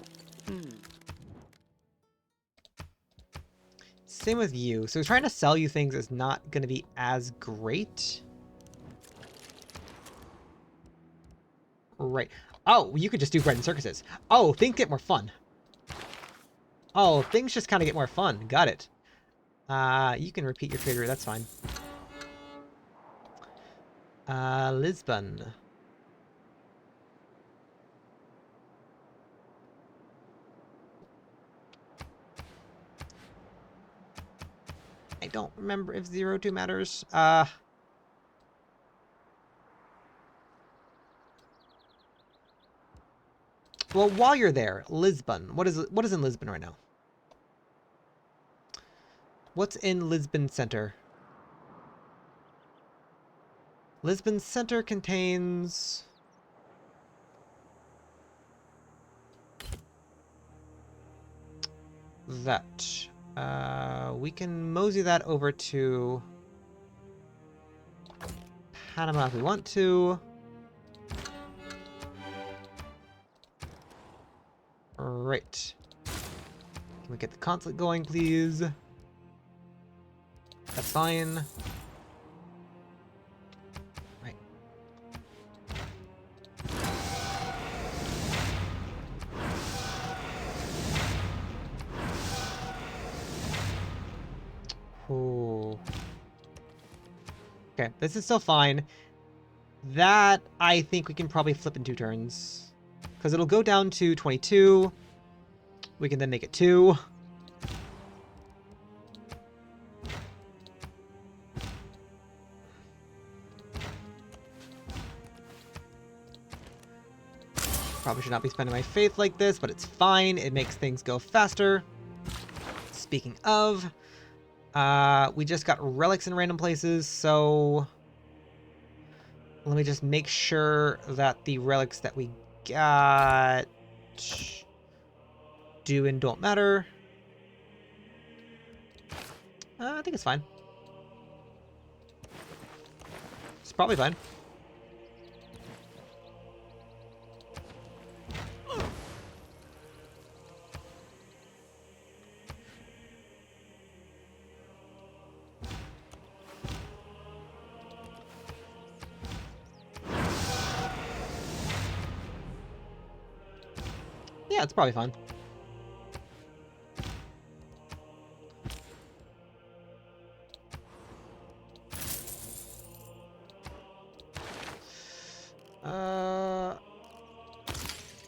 Same with you. So trying to sell you things is not going to be as great. Right. Oh, you could just do bread and circuses. Oh, things get more fun. Oh, things just kind of get more fun. Got it. You can repeat your trade route. That's fine. Lisbon. I don't remember if 02 matters. Well, while you're there, Lisbon. What is in Lisbon right now? What's in Lisbon Center? Lisbon Center contains that. We can mosey that over to Panama if we want to. Right. Can we get the consulate going, please? That's fine. Right. Ooh. Okay, this is still fine. That, I think we can probably flip in 2 turns. Because it'll go down to 22. We can then make it 2. Probably should not be spending my faith like this, but it's fine. It makes things go faster. Speaking of, we just got relics in random places, so let me just make sure that the relics that we got do and don't matter. I think it's fine. It's probably fine. Yeah, it's probably fine.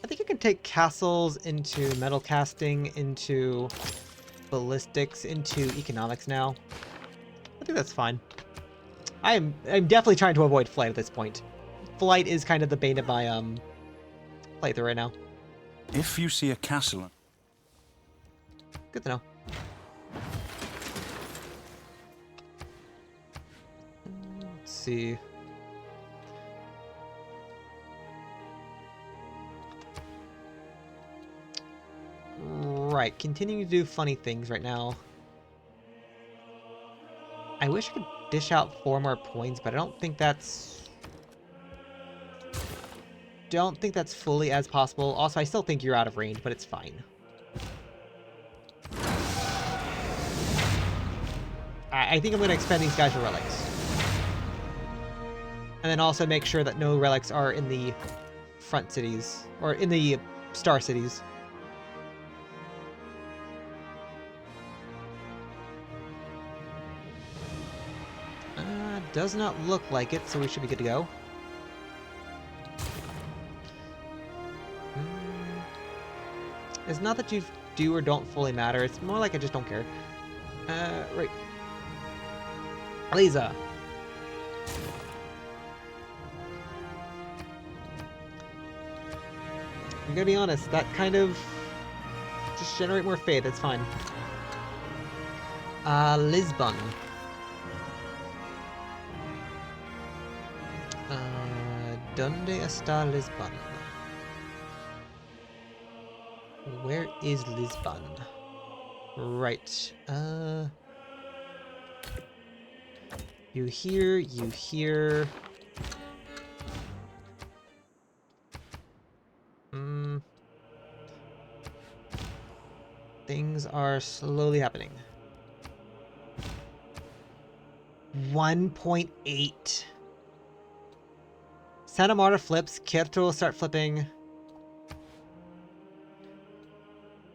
I think you can take castles into metal casting, into ballistics, into economics now. I think that's fine. I'm definitely trying to avoid flight at this point. Flight is kind of the bane of my playthrough right now. If you see a castle... Good to know. Let's see. Right, continuing to do funny things right now. I wish I could dish out 4 more points, but I don't think that's fully as possible. Also, I still think you're out of range, but it's fine. I think I'm going to expend these guys for relics. And then also make sure that no relics are in the front cities, or in the star cities. Does not look like it, so we should be good to go. It's not that you do or don't fully matter, it's more like I just don't care. Right. Lisa. I'm gonna be honest, that kind of just generate more faith, it's fine. Lisbon. ¿Dónde está Lisbon? Where is Lisbon? Right. You here, you here. Things are slowly happening. 1.8. Santa Marta flips, Kyoto will start flipping.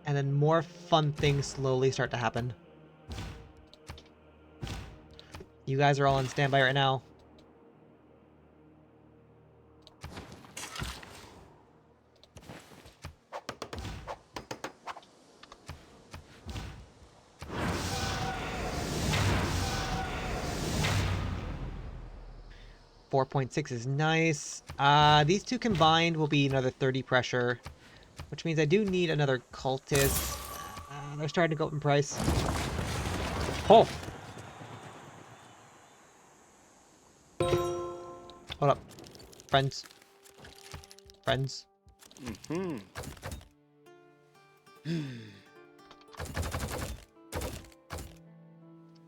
And then more fun things slowly start to happen. You guys are all on standby right now. .6 is nice. These two combined will be another 30 pressure, which means I do need another cultist. They're starting to go up in price. Oh! Hold up. Friends. Friends. Mm-hmm.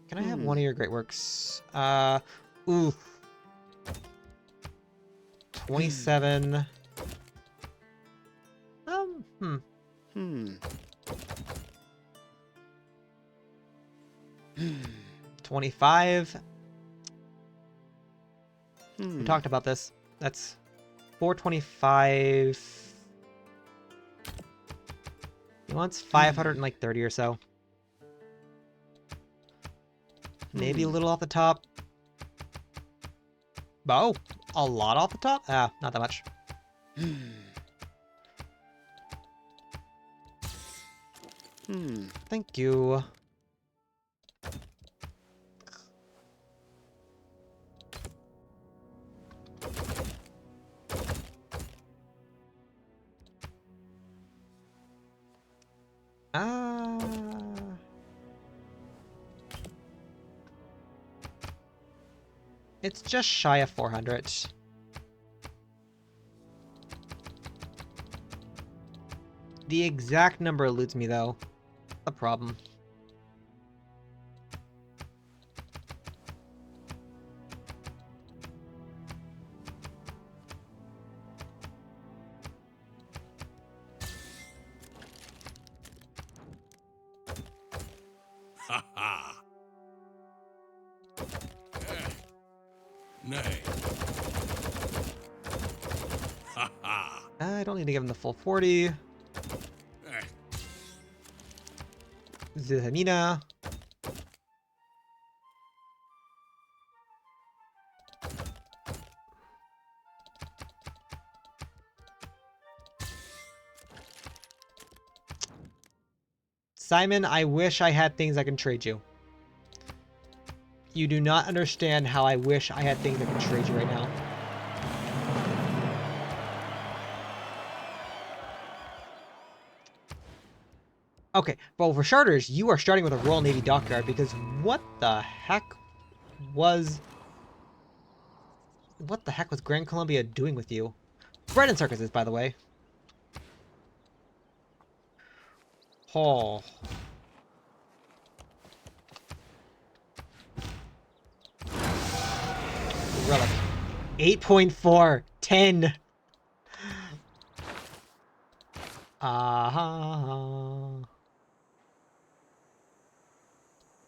Can I have one of your great works? Ooh. 27. 25. We talked about this. That's 425. He wants 530 or so. Maybe a little off the top. Oh, a lot off the top? Ah, not that much. Thank you. It's just shy of 400. The exact number eludes me, though. A problem. Ha ha. Nay. Ha ha. I don't need to give him the full 40. Zilhamina. Simon, I wish I had things I can trade you. You do not understand how I wish I had things I can trade you right now. Okay, well, for starters, you are starting with a Royal Navy dockyard because what the heck was Grand Columbia doing with you? Bread and circuses, by the way. Oh. Relic. 8.4. 10.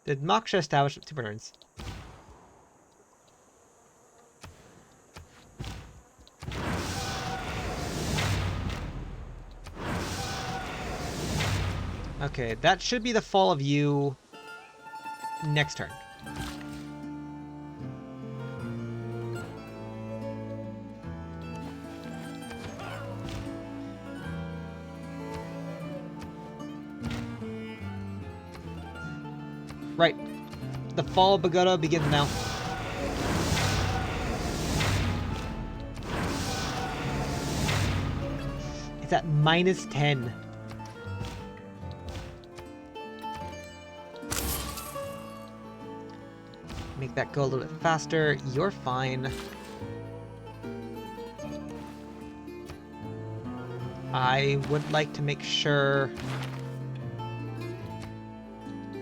Did Moksha establish 2 turns? Okay, that should be the fall of you next turn. Right. The fall of Bogota begins now. It's at -10. that go a little bit faster. You're fine. I would like to make sure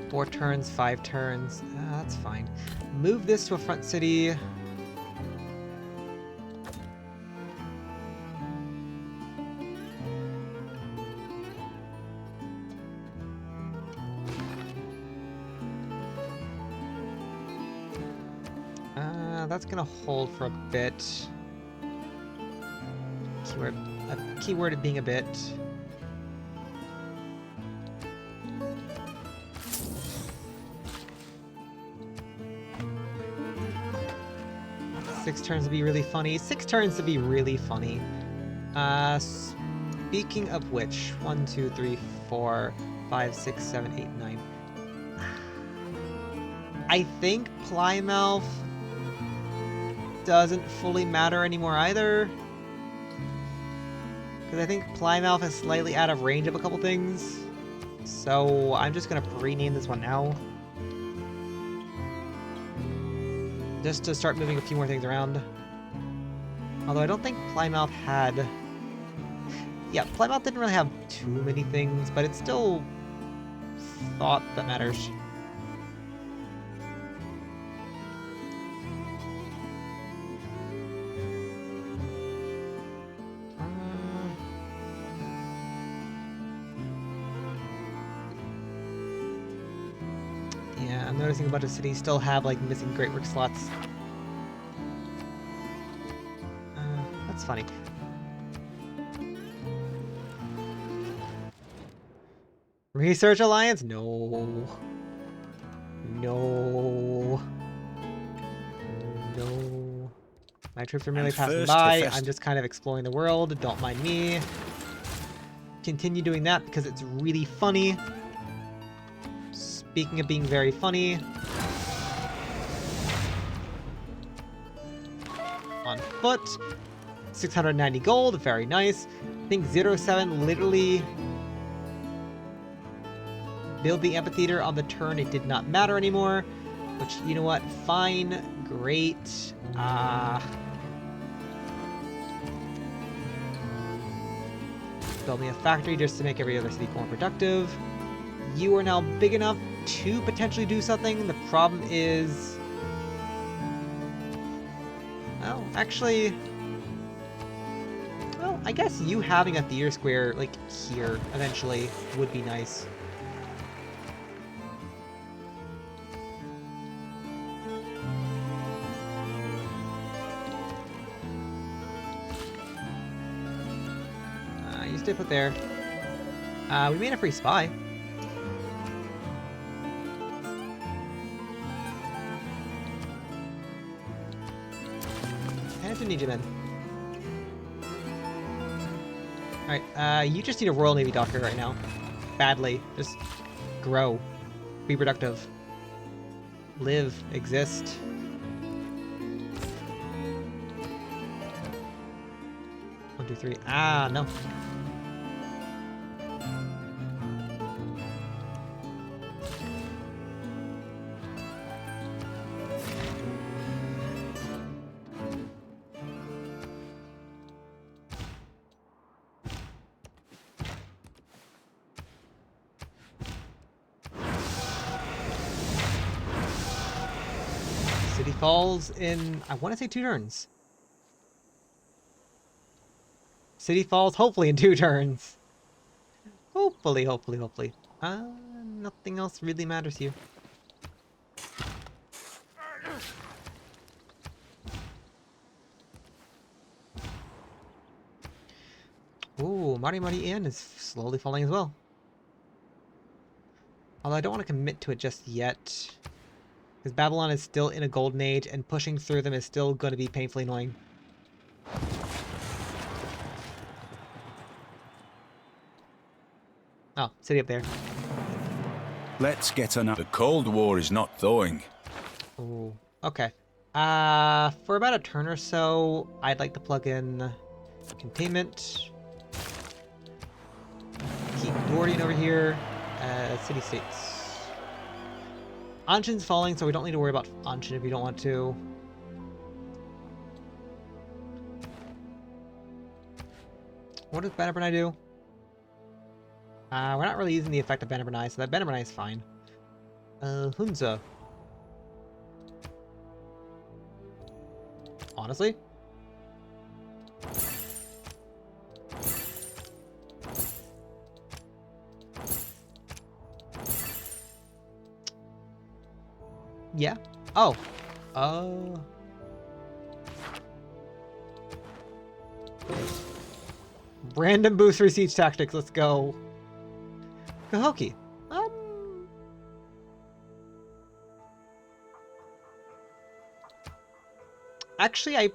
4 turns, 5 turns. That's fine. Move this to a front city. That's gonna hold for a bit. Keyword being a bit. Six turns to be really funny. 6 turns to be really funny. Speaking of which, 1, 2, 3, 4, 5, 6, 7, 8, 9. I think Plymouth doesn't fully matter anymore either. Because I think Plymouth is slightly out of range of a couple things. So I'm just going to rename this one now. Just to start moving a few more things around. Although I don't think Plymouth had... Yeah, Plymouth didn't really have too many things, but it's still thought that matters. Yeah, I'm noticing a bunch of cities still have like missing great work slots. That's funny. Research Alliance? No. No. No. My troops are merely passing by. I'm just kind of exploring the world. Don't mind me. Continue doing that because it's really funny. Speaking of being very funny. On foot. 690 gold. Very nice. I think 07 literally... build the amphitheater on the turn. It did not matter anymore. Which, you know what? Fine. Great. Build me a factory just to make every other city more productive. You are now big enough to potentially do something. The problem is... well, actually... well, I guess you having a theater square, like, here, eventually, would be nice. You stay put there. We made a free spy. I didn't need you then. Alright, you just need a Royal Navy docker right now. Badly. Just grow. Be productive. Live. Exist. One, two, three. Ah, no. City falls in, I want to say 2 turns. City falls hopefully in 2 turns. Hopefully. Nothing else really matters here. Ooh, Mari Inn is slowly falling as well. Although I don't want to commit to it just yet. Because Babylon is still in a golden age, and pushing through them is still going to be painfully annoying. Oh, city up there. Let's get another. The Cold War is not thawing. Ooh, okay. For about a turn or so, I'd like to plug in containment. Keep Gordian over here. City-states. Anshin's falling, so we don't need to worry about Anshin if we don't want to. What does Banner do? We're not really using the effect of Banner, so that Banner is fine. Hunza. Honestly? Yeah. Oh. Random booster siege tactics. Let's go. Kahoki. Actually,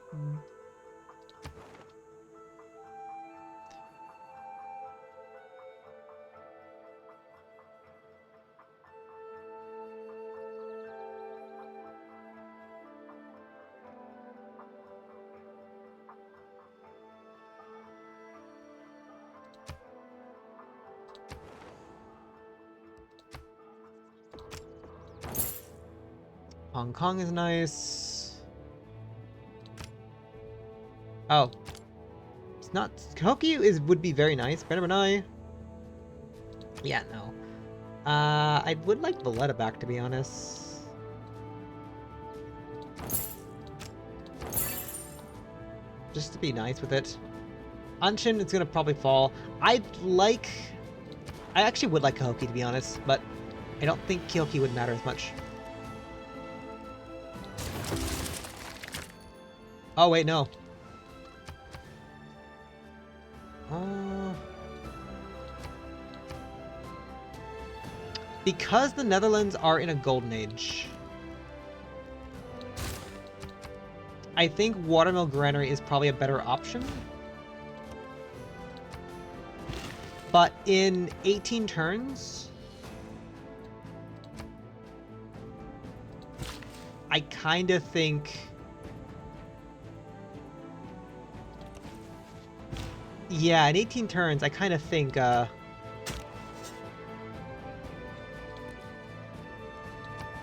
Hong Kong is nice. Oh. It's not... Kahoki would be very nice. Banner. Yeah, no. I would like Valletta back, to be honest. Just to be nice with it. Anshin is gonna probably fall. I actually would like Kahoki, to be honest, but I don't think Kahoki would matter as much. Oh, wait, no. Because the Netherlands are in a golden age, I think Watermill Granary is probably a better option. But in 18 turns, I kind of think... Yeah, in 18 turns, I kind of think,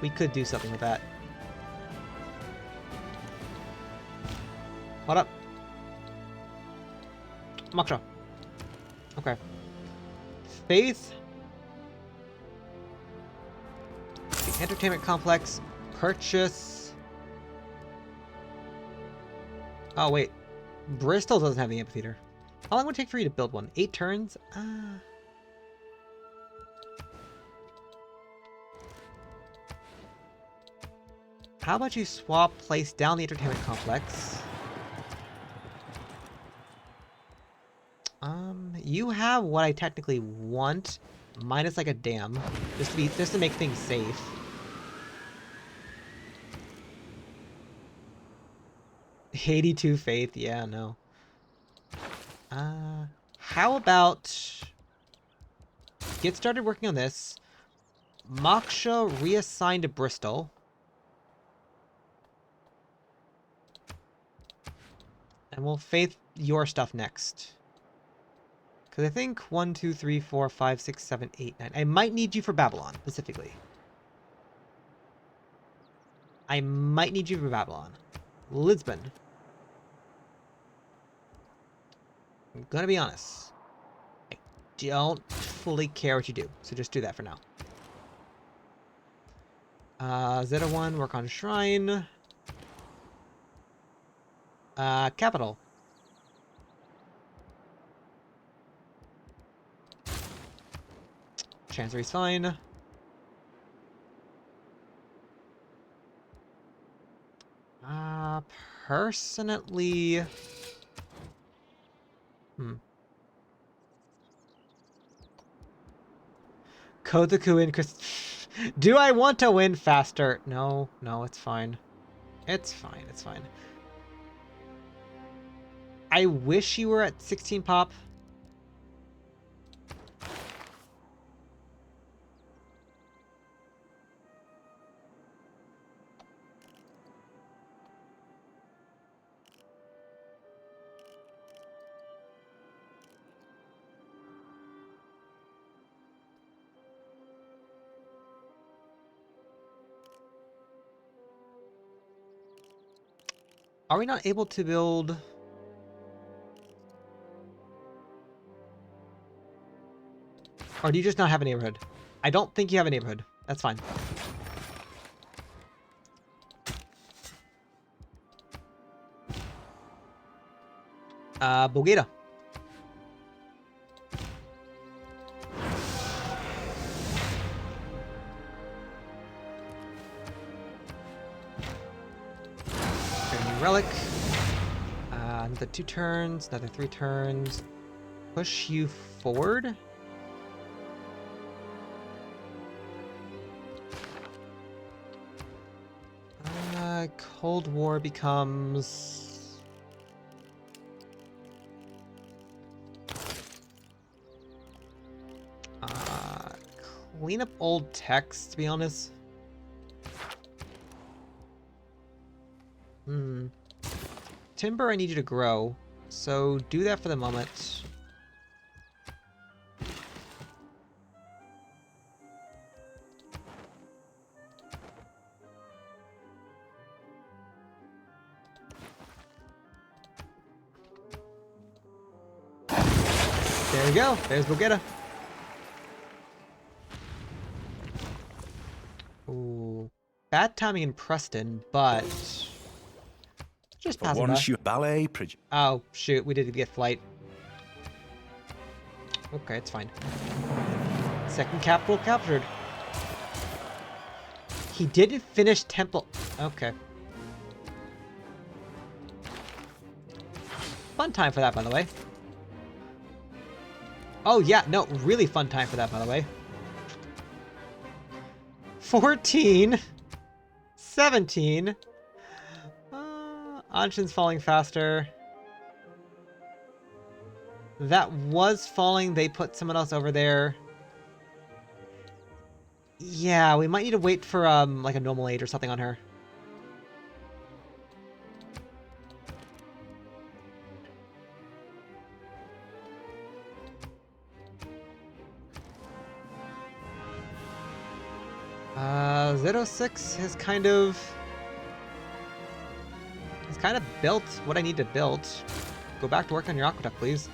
we could do something with that. What up? Moksha. Okay. Faith. The entertainment complex. Purchase. Oh, wait. Bristol doesn't have the amphitheater. How long would it take for you to build one? 8 turns? How about you swap place down the entertainment complex? You have what I technically want, minus like a dam, just to make things safe. $82 faith, yeah, no. How about get started working on this? Moksha reassigned to Bristol. And we'll faith your stuff next. Because I think 1, 2, 3, 4, 5, 6, 7, 8, 9. I might need you for Babylon, specifically. I might need you for Babylon. Lisbon. I'm gonna be honest. I don't fully care what you do, so just do that for now. Zeta1, work on Shrine. Capital. Chancery's fine. Personally... Kotaku in Chris... Do I want to win faster? No, it's fine. It's fine, it's fine. I wish you were at 16 pop. Are we not able to build... Or do you just not have a neighborhood? I don't think you have a neighborhood. That's fine. Bogota. New relic. Another 2 turns, another 3 turns. Push you forward. Cold War becomes... clean up old text, to be honest. Timber, I need you to grow. So do that for the moment. There we go. There's Bogota. Ooh. Bad timing in Preston, but... just passing by. Once you ballet... Oh, shoot. We did get flight. Okay, it's fine. Second capital captured. He didn't finish Temple... Okay. Fun time for that, by the way. Oh, yeah. No, really fun time for that, by the way. 14. 17. Anshin's falling faster. That was falling. They put someone else over there. Yeah, we might need to wait for, like a normal age or something on her. Z06 has kind of built what I need to build. Go back to work on your aqueduct, please.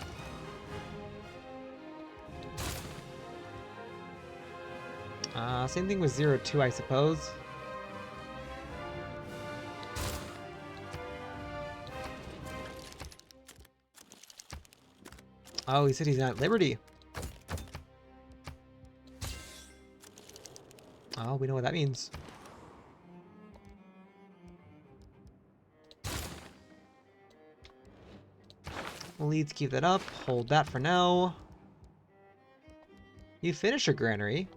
Same thing with 02, I suppose. Oh, he said he's at Liberty. Oh, we know what that means. Leads, keep that up. Hold that for now. You finish your granary.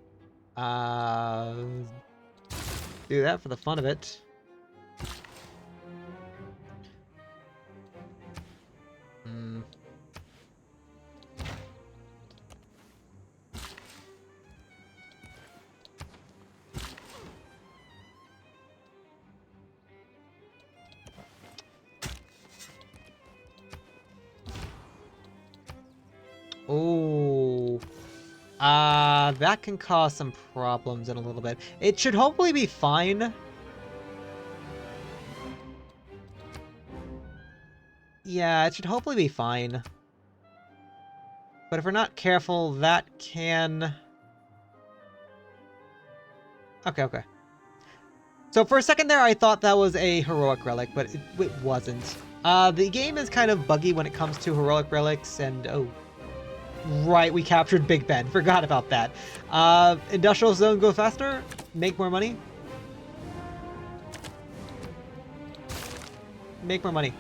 Do that for the fun of it. Oh, that can cause some problems in a little bit. It should hopefully be fine. Yeah, it should hopefully be fine. But if we're not careful, that can... Okay. So for a second there, I thought that was a heroic relic, but it wasn't. The game is kind of buggy when it comes to heroic relics, and oh... Right, we captured Big Ben. Forgot about that. Industrial zone, go faster. Make more money. Make more money.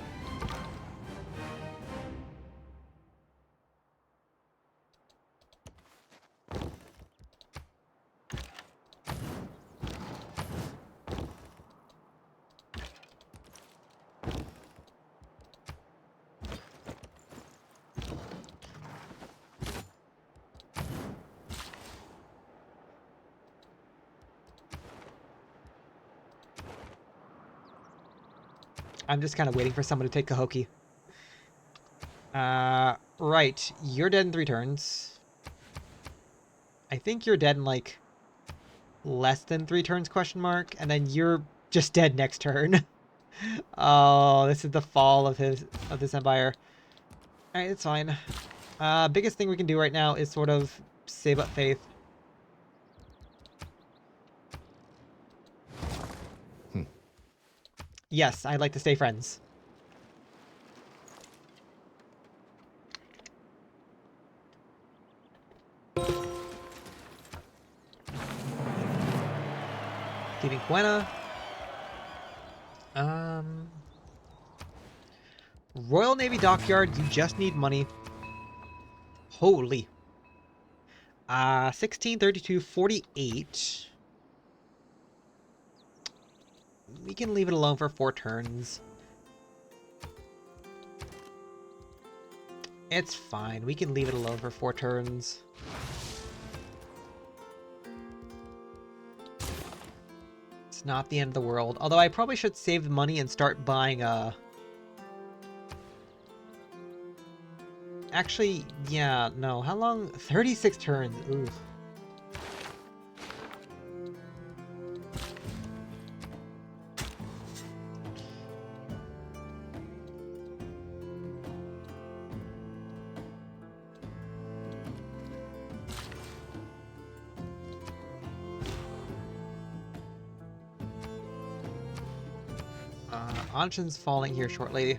I'm just kind of waiting for someone to take Cahokia. Right. You're dead in 3 turns. I think you're dead in, like, less than 3 turns, question mark. And then you're just dead next turn. Oh, this is the fall of this empire. All right, it's fine. Biggest thing we can do right now is sort of save up faith. Yes, I'd like to stay friends. Leaving Buena. Royal Navy Dockyard, you just need money. Holy. 16, 32, 48. We can leave it alone for 4 turns. It's fine. We can leave it alone for 4 turns. It's not the end of the world. Although I probably should save the money and start buying Actually, yeah, no. How long? 36 turns. Ooh. Anshan's falling here shortly.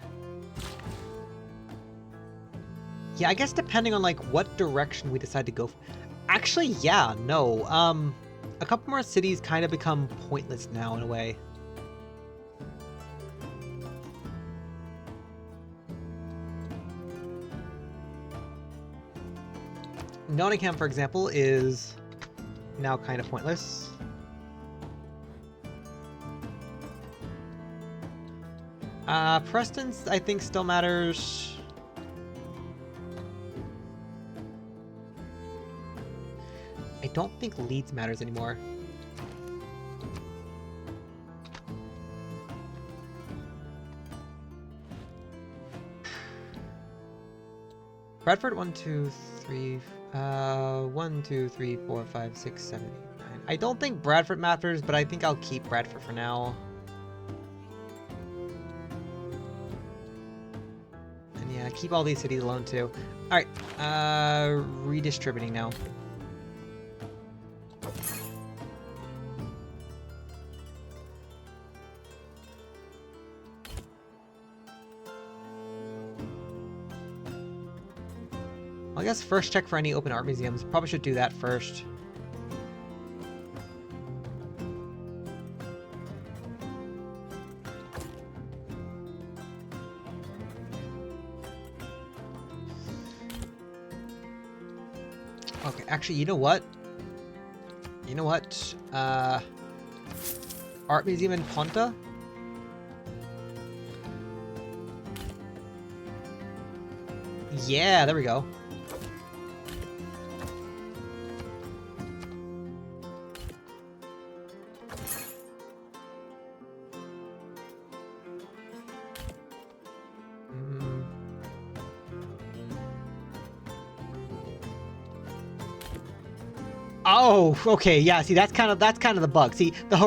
Yeah, I guess depending on, like, what direction we decide to go. Actually, yeah, no. A couple more cities kind of become pointless now, in a way. Nottingham, for example, is now kind of pointless. Preston's, I think, still matters. I don't think Leeds matters anymore. Bradford, 1, 2, 3, 1, 2, 3, 4, 5, 6, 7, 8, 9. I don't think Bradford matters, but I think I'll keep Bradford for now. And yeah, keep all these cities alone too. Alright, redistributing now. I guess first check for any open art museums. Probably should do that first. Okay, actually, you know what? You know what? Art museum in Ponta? Yeah, there we go. Oh, okay, yeah. See, that's kind of the bug. See, the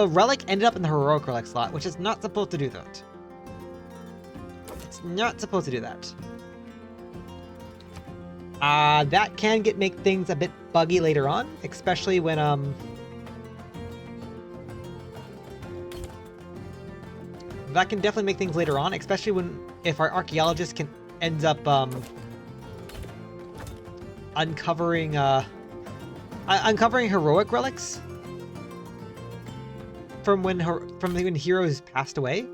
relic ended up in the heroic relic slot, which is not supposed to do that. It's not supposed to do that. That can make things a bit buggy later on, especially when that can definitely make things later on, especially if our archaeologist ends up uncovering heroic relics from when heroes passed away.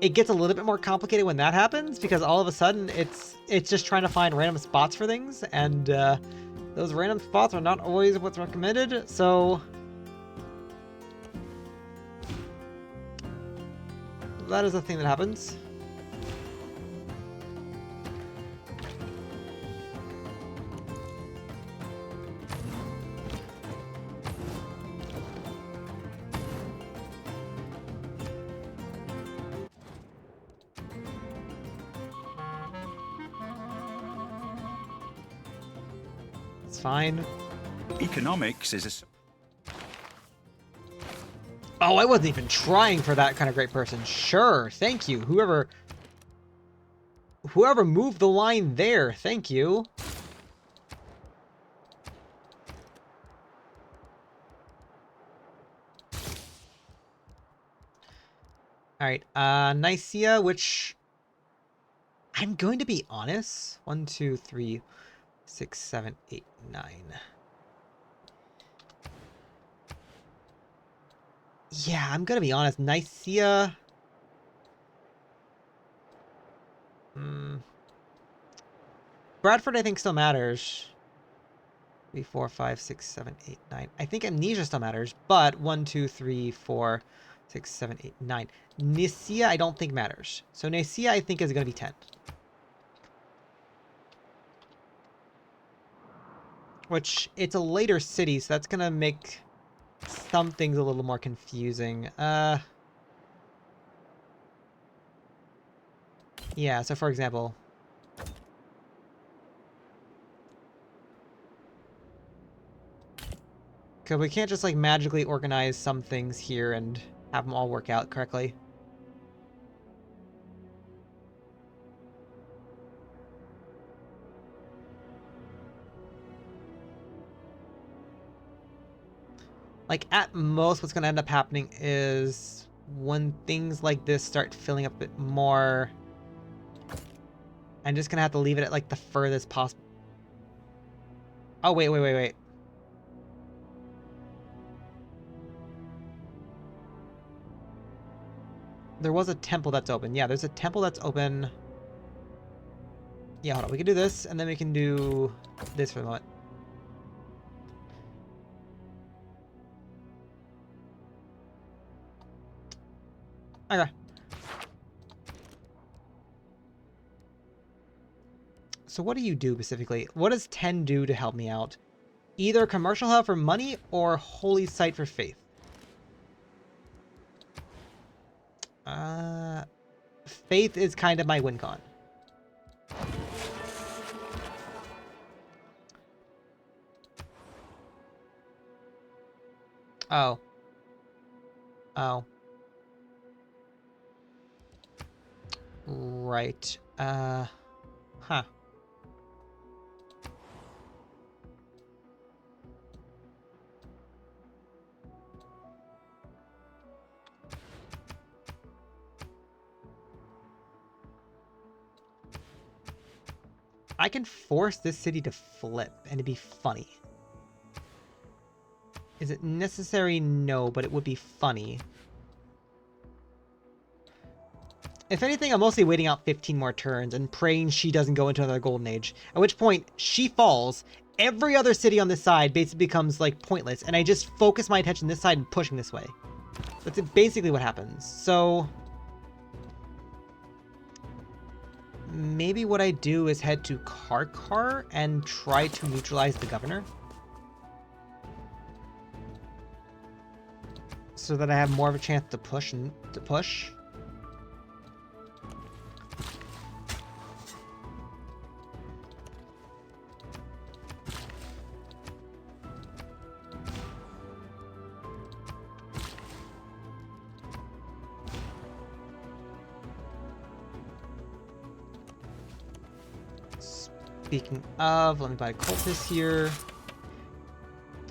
It gets a little bit more complicated when that happens, because all of a sudden it's just trying to find random spots for things, and those random spots are not always what's recommended, so that is a thing that happens. Fine. Economics is Oh, I wasn't even trying for that kind of great person. Sure, thank you. Whoever moved the line there, thank you. Alright, Nicaea, which I'm going to be honest. 1, 2, 3, 6, 7, 8, 9. Yeah, I'm gonna be honest. Nicaea. Bradford, I think, still matters. 3, 4, 5, 6, 7, 8, 9. I think Amnesia still matters, but 1, 2, 3, 4, 6, 7, 8, 9. Nicaea, I don't think matters. So Nicaea, I think, is gonna be 10. Which, it's a later city, so that's gonna make some things a little more confusing. Yeah, so for example... Because we can't just, like, magically organize some things here and have them all work out correctly. Like, at most, what's going to end up happening is when things like this start filling up a bit more, I'm just going to have to leave it at, like, the furthest possible. Oh, wait. There was a temple that's open. Yeah, there's a temple that's open. Yeah, hold on. We can do this, and then we can do this for the moment. Okay. So what do you do specifically? What does 10 do to help me out? Either commercial hub for money or holy site for faith. Faith is kind of my win con. Oh. Oh. Right. Huh. I can force this city to flip and it'd be funny. Is it necessary? No, but it would be funny. If anything, I'm mostly waiting out 15 more turns and praying she doesn't go into another golden age. At which point, she falls. Every other city on this side basically becomes, like, pointless. And I just focus my attention this side and pushing this way. That's basically what happens. So... maybe what I do is head to Karkar and try to neutralize the governor. So that I have more of a chance to push and to push. Speaking of, let me buy cultists here.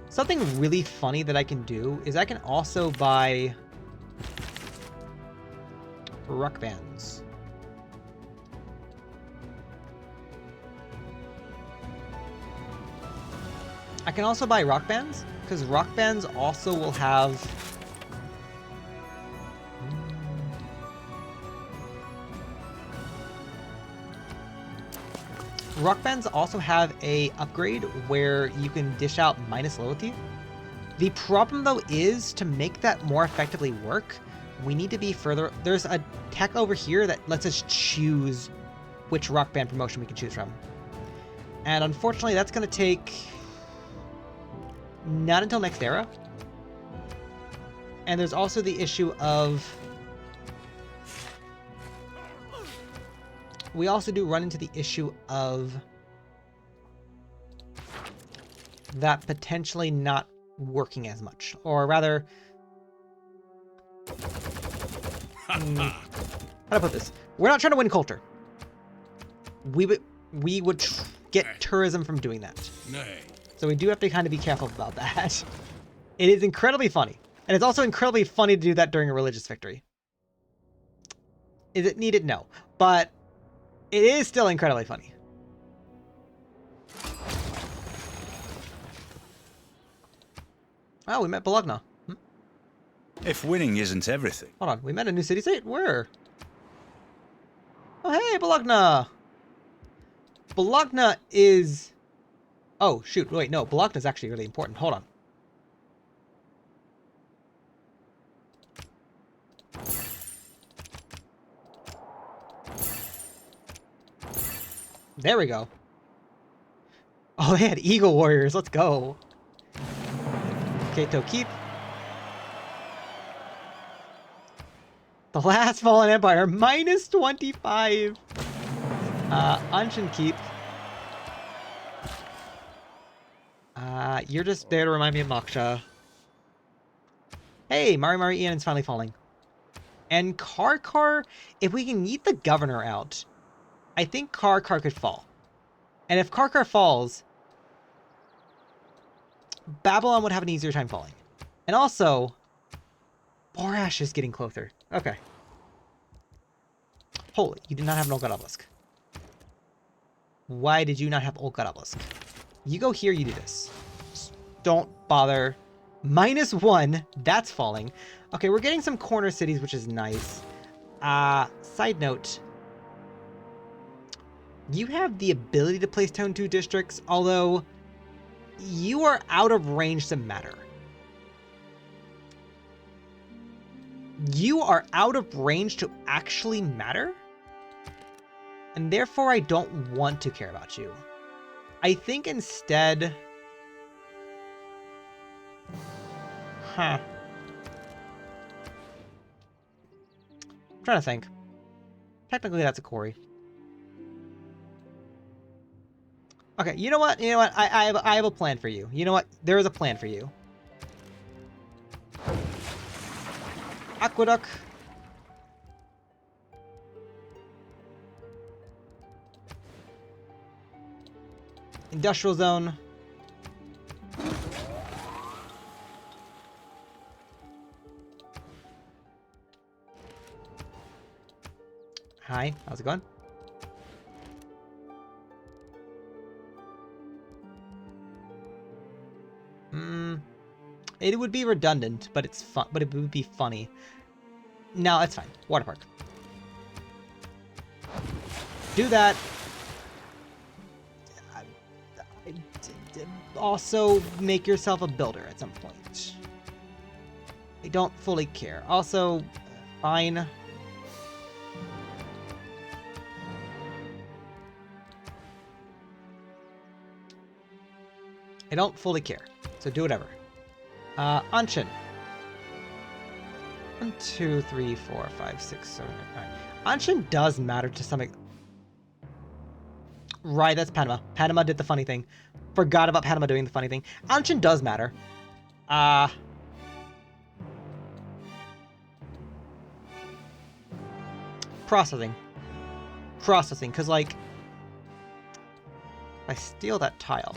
Something really funny that I can do is I can also buy ruck bands. I can also buy rock bands, because rock bands also will have... rock bands also have a upgrade where you can dish out minus loyalty. The problem, though, is to make that more effectively work, we need to be further... there's a tech over here that lets us choose which rock band promotion we can choose from. And unfortunately, that's going to take... not until next era. And there's also the issue of... we also do run into the issue of that potentially not working as much. Or rather, How do I put this? We're not trying to win culture. We would get tourism from doing that. Nay. So we do have to kind of be careful about that. It is incredibly funny. And it's also incredibly funny to do that during a religious victory. Is it needed? No. But it is still incredibly funny. Oh, we met Bologna. If winning isn't everything. Hold on, we met a new city state? Where? Oh, hey, Bologna! Bologna is... Oh, shoot, wait, no, Bologna is actually really important. Hold on. There we go. Oh, they had Eagle Warriors. Let's go. Kato Keep. The last fallen empire, minus 25. Anshan Keep. You're just there to remind me of Moksha. Hey, Mari Ian is finally falling. And Karkar, if we can yeet the governor out, I think Karkar could fall. And if Karkar falls, Babylon would have an easier time falling. And also, Borash is getting closer. Okay. Holy, you did not have an Olga Obelisk. Why did you not have Olga Obelisk? You go here, you do this. Just don't bother. -1, that's falling. Okay, we're getting some corner cities, which is nice. Side note. You have the ability to place Tone 2 districts, although you are out of range to matter. You are out of range to actually matter? And therefore I don't want to care about you. I think instead... Huh. I'm trying to think. Technically that's a quarry. Okay, you know what? I have a plan for you. You know what? There is a plan for you. Aqueduct. Industrial zone. Hi, how's it going? It would be redundant, but it's fun. But it would be funny. No, it's fine. Water park. Do that. Also, make yourself a builder at some point. I don't fully care. Also, fine. I don't fully care. So do whatever. Anshan. 1, 2, 3, 4, 5, 6, 7, 8, 9. Anshan does matter to some extent. Right, that's Panama. Panama did the funny thing. Forgot about Panama doing the funny thing. Anshan does matter. Processing. Processing, because, like, I steal that tile,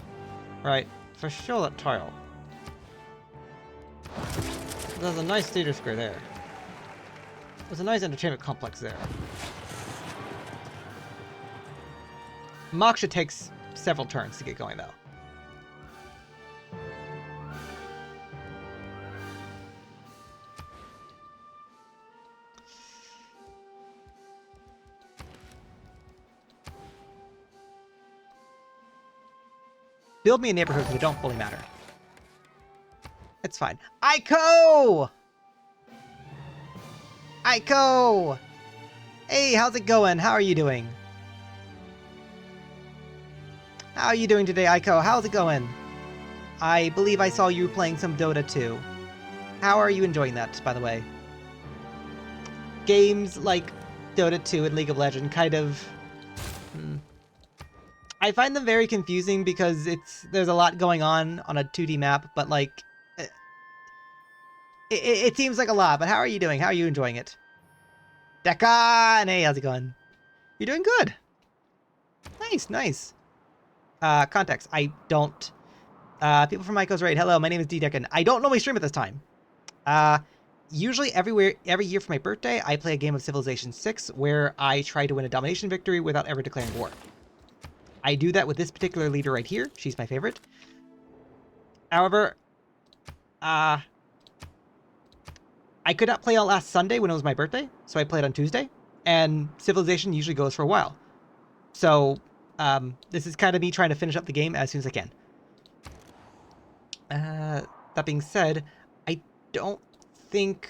right? If I steal that tile, there's a nice theater square there. There's a nice entertainment complex there. Moksha takes several turns to get going, though. Build me a neighborhood because they don't fully matter. It's fine. Aiko! Aiko! Hey, how's it going? How are you doing? How are you doing today, Aiko? How's it going? I believe I saw you playing some Dota 2. How are you enjoying that, by the way? Games like Dota 2 and League of Legends kind of... I find them very confusing because there's a lot going on a 2D map, but like... It seems like a lot, but how are you doing? How are you enjoying it? Deccan! Hey, how's it going? You're doing good. Nice, nice. Context. I don't... people from Michael's Raid. Hello, my name is D Deccan. I don't normally stream at this time. Usually every year for my birthday, I play a game of Civilization 6 where I try to win a domination victory without ever declaring war. I do that with this particular leader right here. She's my favorite. However, I could not play on last Sunday when it was my birthday, so I played on Tuesday, and Civilization usually goes for a while. So, this is kind of me trying to finish up the game as soon as I can. That being said, I don't think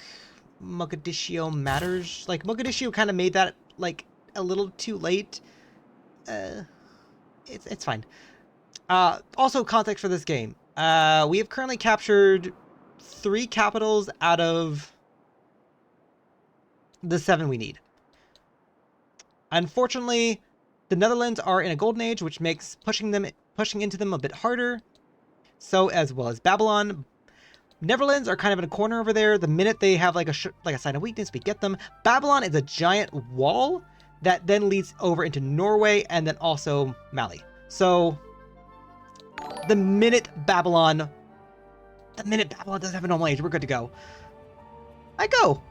Mogadiscio matters. Like, Mogadiscio kind of made that, like, a little too late. It's fine. Also, context for this game. We have currently captured 3 capitals out of the 7 we need. Unfortunately, the Netherlands are in a golden age, which makes pushing into them a bit harder. So as well as Babylon. Netherlands are kind of in a corner over there. The minute they have like a sign of weakness, we get them. Babylon is a giant wall that then leads over into Norway and then also Mali. So the minute Babylon doesn't have a normal age, we're good to go. I go.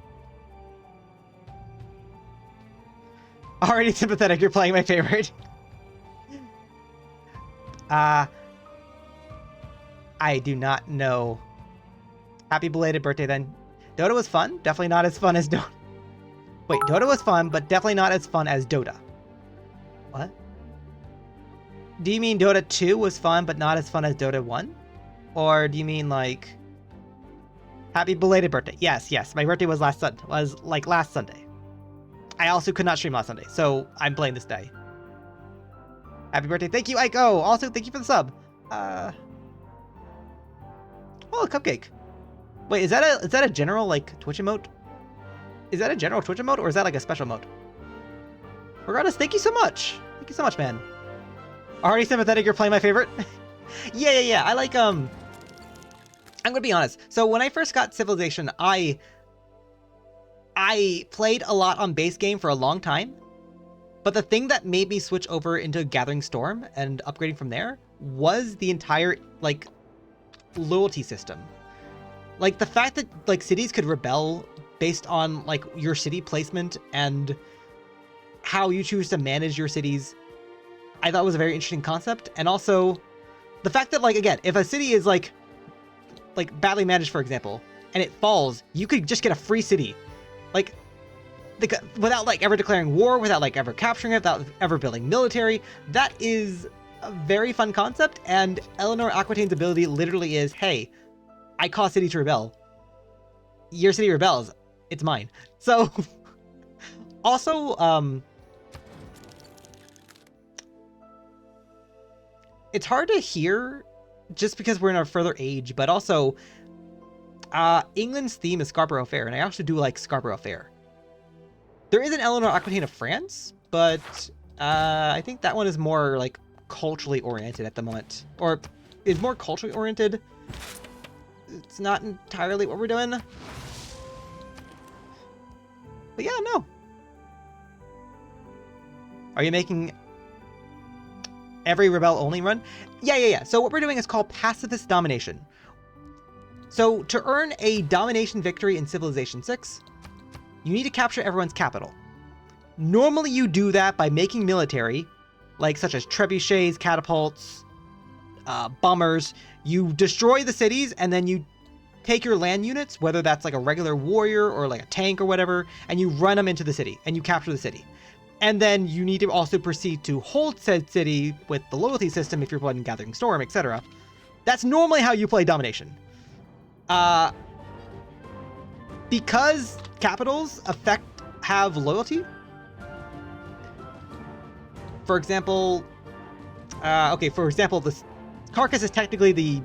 Already sympathetic, you're playing my favorite. I do not know. Happy belated birthday then. Dota was fun. Definitely not as fun as Dota. Wait, Dota was fun, but definitely not as fun as Dota. What? Do you mean Dota 2 was fun, but not as fun as Dota 1? Or do you mean like... Happy belated birthday. Yes, yes. My birthday was last Sunday. I also could not stream last Sunday, so I'm playing this day. Happy birthday. Thank you, Aiko. Also, thank you for the sub. Oh, a cupcake. Wait, is that a general, like, Twitch emote? Is that a general Twitch emote, or is that, like, a special emote? Regardless, thank you so much. Thank you so much, man. Already sympathetic, you're playing my favorite? Yeah. I like, I'm gonna be honest. So, when I first got Civilization, I played a lot on base game for a long time. But the thing that made me switch over into Gathering Storm and upgrading from there was the entire, like, loyalty system. Like, the fact that, like, cities could rebel based on, like, your city placement and how you choose to manage your cities, I thought was a very interesting concept. And also, the fact that, like, again, if a city is, like badly managed, for example, and it falls, you could just get a free city. Like, without, like, ever declaring war, without, like, ever capturing it, without ever building military. That is a very fun concept, and Eleanor Aquitaine's ability literally is, hey, I cause city to rebel. Your city rebels. It's mine. So, also, it's hard to hear just because we're in a further age, but also, England's theme is Scarborough Fair, and I actually do like Scarborough Fair. There is an Eleanor Aquitaine of France, but I think that one is more, like, culturally oriented at the moment. Or is more culturally oriented. It's not entirely what we're doing. But yeah, no. Are you making every rebel only run? Yeah. So what we're doing is called Pacifist Domination. So to earn a domination victory in Civilization 6, you need to capture everyone's capital. Normally you do that by making military, like such as trebuchets, catapults, bombers. You destroy the cities, and then you take your land units, whether that's like a regular warrior or like a tank or whatever, and you run them into the city, and you capture the city. And then you need to also proceed to hold said city with the loyalty system if you're playing Gathering Storm, etc. That's normally how you play Domination. Because capitals have loyalty. For example, the Carcass is technically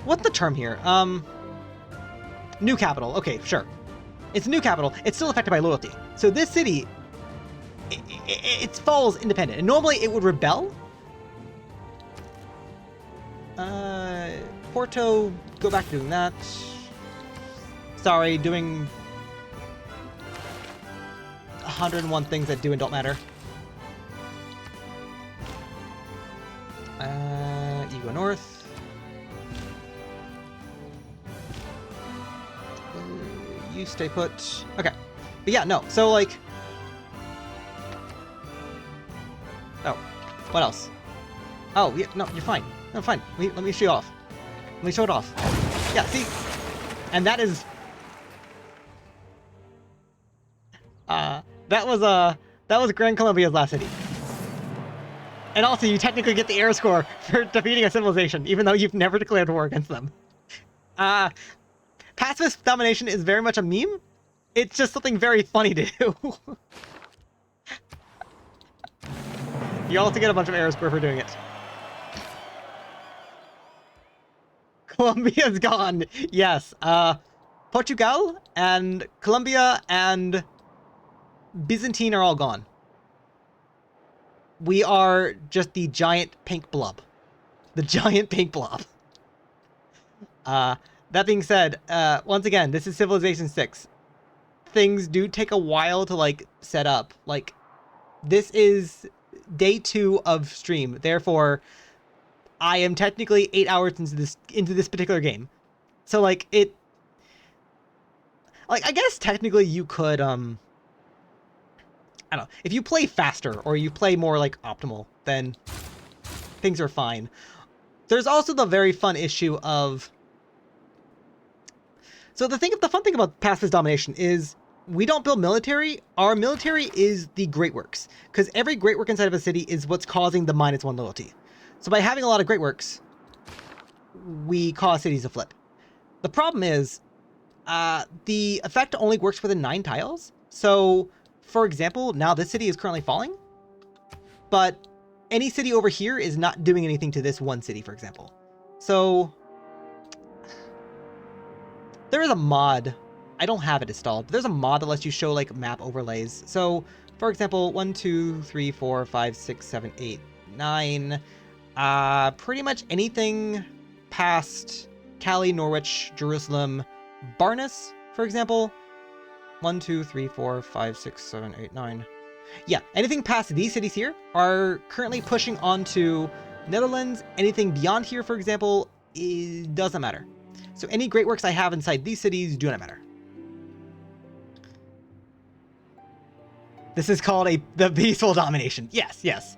what's the term here? New capital. Okay, sure. It's a new capital. It's still affected by loyalty. So this city, it falls independent. And normally it would rebel. Porto, go back to doing that. Sorry, doing 101 things that do and don't matter. You go north. You stay put. Okay. But yeah, no. So, like... Oh. What else? Oh, yeah, no, you're fine. No, fine. Let me show you off. Let me show it off. Yeah, see? And that is... that was Grand Columbia's last city. And also, you technically get the air score for defeating a civilization, even though you've never declared war against them. Pacifist Domination is very much a meme. It's just something very funny to do. You also get a bunch of air score for doing it. Colombia's gone. Yes. Portugal and Colombia and Byzantine are all gone. We are just the giant pink blob. The giant pink blob. That being said, once again, this is Civilization 6. Things do take a while to, like, set up. Like, this is day 2 of stream. Therefore, I am technically 8 hours into this particular game. So, like, it... Like, I guess technically you could, I don't know. If you play faster, or you play more, like, optimal, then things are fine. There's also the very fun issue of... So the fun thing about Pacifist Domination is we don't build military. Our military is the Great Works. Because every Great Work inside of a city is what's causing the -1 loyalty. So by having a lot of Great Works, we cause cities to flip. The problem is, the effect only works within 9 tiles. So, for example, now this city is currently falling. But any city over here is not doing anything to this one city, for example. So... There is a mod, I don't have it installed, but there's a mod that lets you show, like, map overlays. So, for example, 1, 2, 3, 4, 5, 6, 7, 8, 9, pretty much anything past Cali, Norwich, Jerusalem, Barnes, for example. 1, 2, 3, 4, 5, 6, 7, 8, 9. Yeah, anything past these cities here are currently pushing onto Netherlands. Anything beyond here, for example, doesn't matter. So any Great Works I have inside these cities do not matter. This is called the peaceful domination. Yes, yes.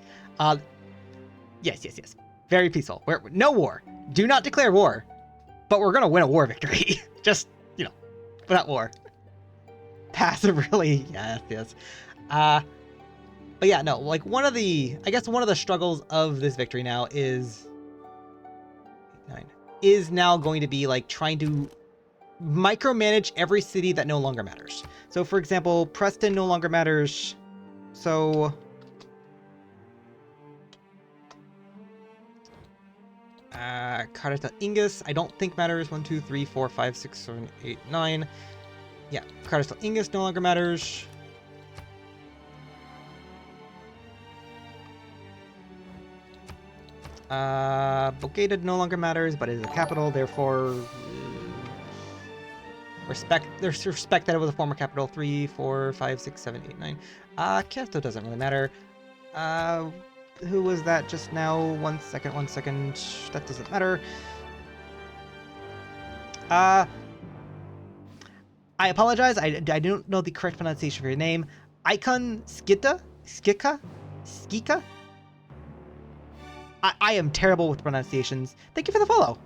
Yes. Very peaceful. No war. Do not declare war. But we're going to win a war victory. Just, you know, without war. Passive, really. Yes. But yeah, no, like I guess one of the struggles of this victory now is now going to be like trying to micromanage every city that no longer matters. So for example, Preston no longer matters. So Carta Ingus, I don't think matters. 1, 2, 3, 4, 5, 6, 7, 8, 9. Yeah, Carta Ingus no longer matters. Bocada no longer matters, but it is a capital, therefore there's respect that it was a former capital. 3, 4, 5, 6, 7, 8, 9. Kyoto doesn't really matter. Who was that just now? One second. That doesn't matter. I apologize. I don't know the correct pronunciation for your name. Icon Skika? I am terrible with pronunciations. Thank you for the follow.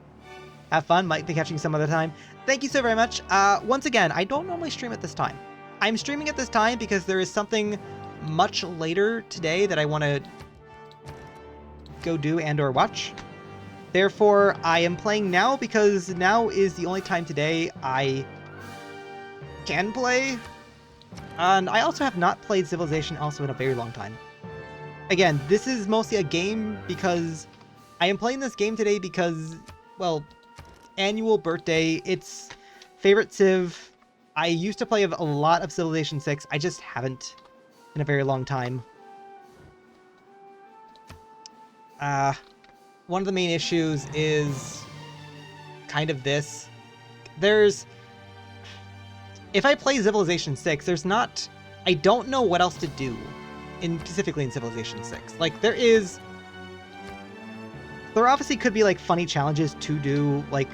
Have fun. Might be catching some other time. Thank you so very much. Once again, I don't normally stream at this time. I'm streaming at this time because there is something much later today that I want to go do and or watch. Therefore, I am playing now because now is the only time today I can play. And I also have not played Civilization also in a very long time. Again, this is mostly a game because I am playing this game today because, well, annual birthday, it's favorite Civ. I used to play a lot of Civilization 6. I just haven't in a very long time. One of the main issues is kind of this. If I play Civilization 6, there's not I don't know what else to do, specifically in Civilization 6. Like, there obviously could be, like, funny challenges to do, like,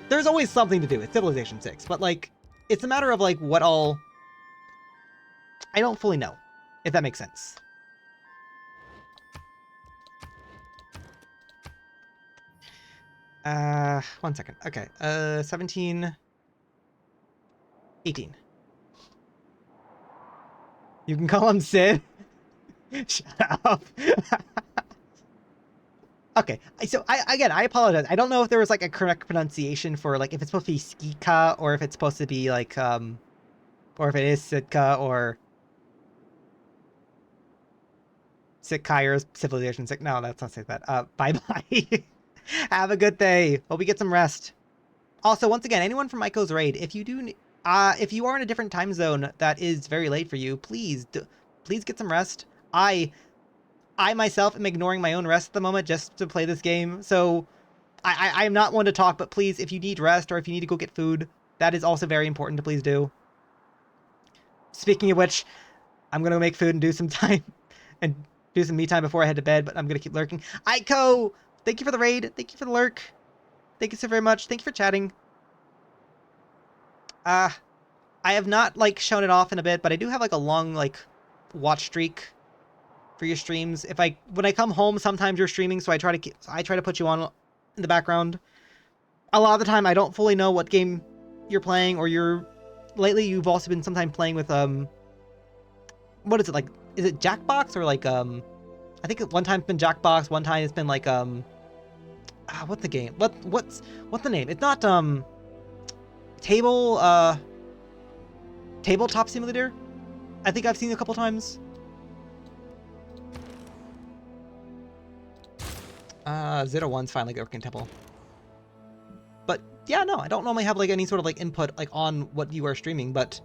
there's always something to do with Civilization 6, but, like, it's a matter of, like, what all... I don't fully know, if that makes sense. One second. Okay, 17... 18. You can call him Sid? Shut up. Okay, so I apologize. I don't know if there was like a correct pronunciation for like if it's supposed to be Skika or if it's supposed to be like or if it is Sitka or Sitkai or Civilization 6. No, that's not like that. Bye bye. Have a good day. Hope you get some rest. Also, once again, anyone from Maiko's raid, if you are in a different time zone that is very late for you, please get some rest. I myself am ignoring my own rest at the moment just to play this game, so I'm not one to talk, but please, if you need rest or if you need to go get food, that is also very important to please do. Speaking of which, I'm gonna go make food and do some time and do some me time before I head to bed, but I'm gonna keep lurking. Aiko, thank you for the raid. Thank you for the lurk. Thank you so very much. Thank you for chatting. I have not like shown it off in a bit, but I do have like a long like watch streak for your streams. When I come home, sometimes you're streaming, so I try to put you on in the background. A lot of the time, I don't fully know what game you're playing, or lately you've also been sometimes playing with what is it like? Is it Jackbox or like I think one time it's been Jackbox, one time it's been like what's the game? What's the name? It's not Tabletop Simulator. I think I've seen it a couple times. 01's finally working Temple. But yeah, no, I don't normally have like any sort of like input like on what you are streaming, but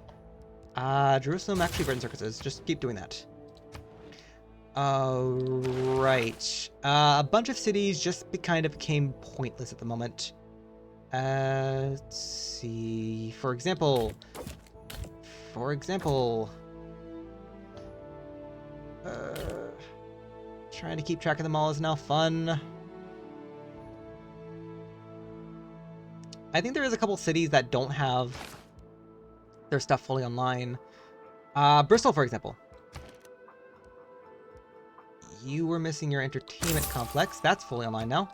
Jerusalem actually bread and circuses. Just keep doing that. Right. A bunch of cities just kind of became pointless at the moment. Let's see. For example, trying to keep track of them all is now fun. I think there is a couple cities that don't have their stuff fully online. Bristol, for example. You were missing your entertainment complex. That's fully online now.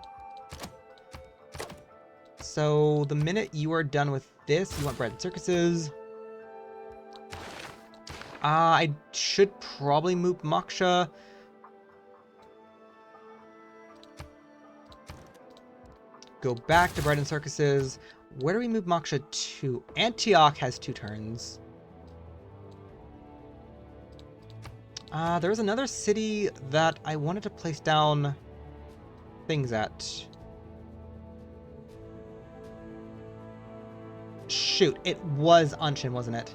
So the minute you are done with this, you want bread and circuses. I should probably move Moksha. Go back to bread and circuses. Where do we move Moksha to? Antioch has 2 turns. There's another city that I wanted to place down things at. Shoot, it was Anshin, wasn't it?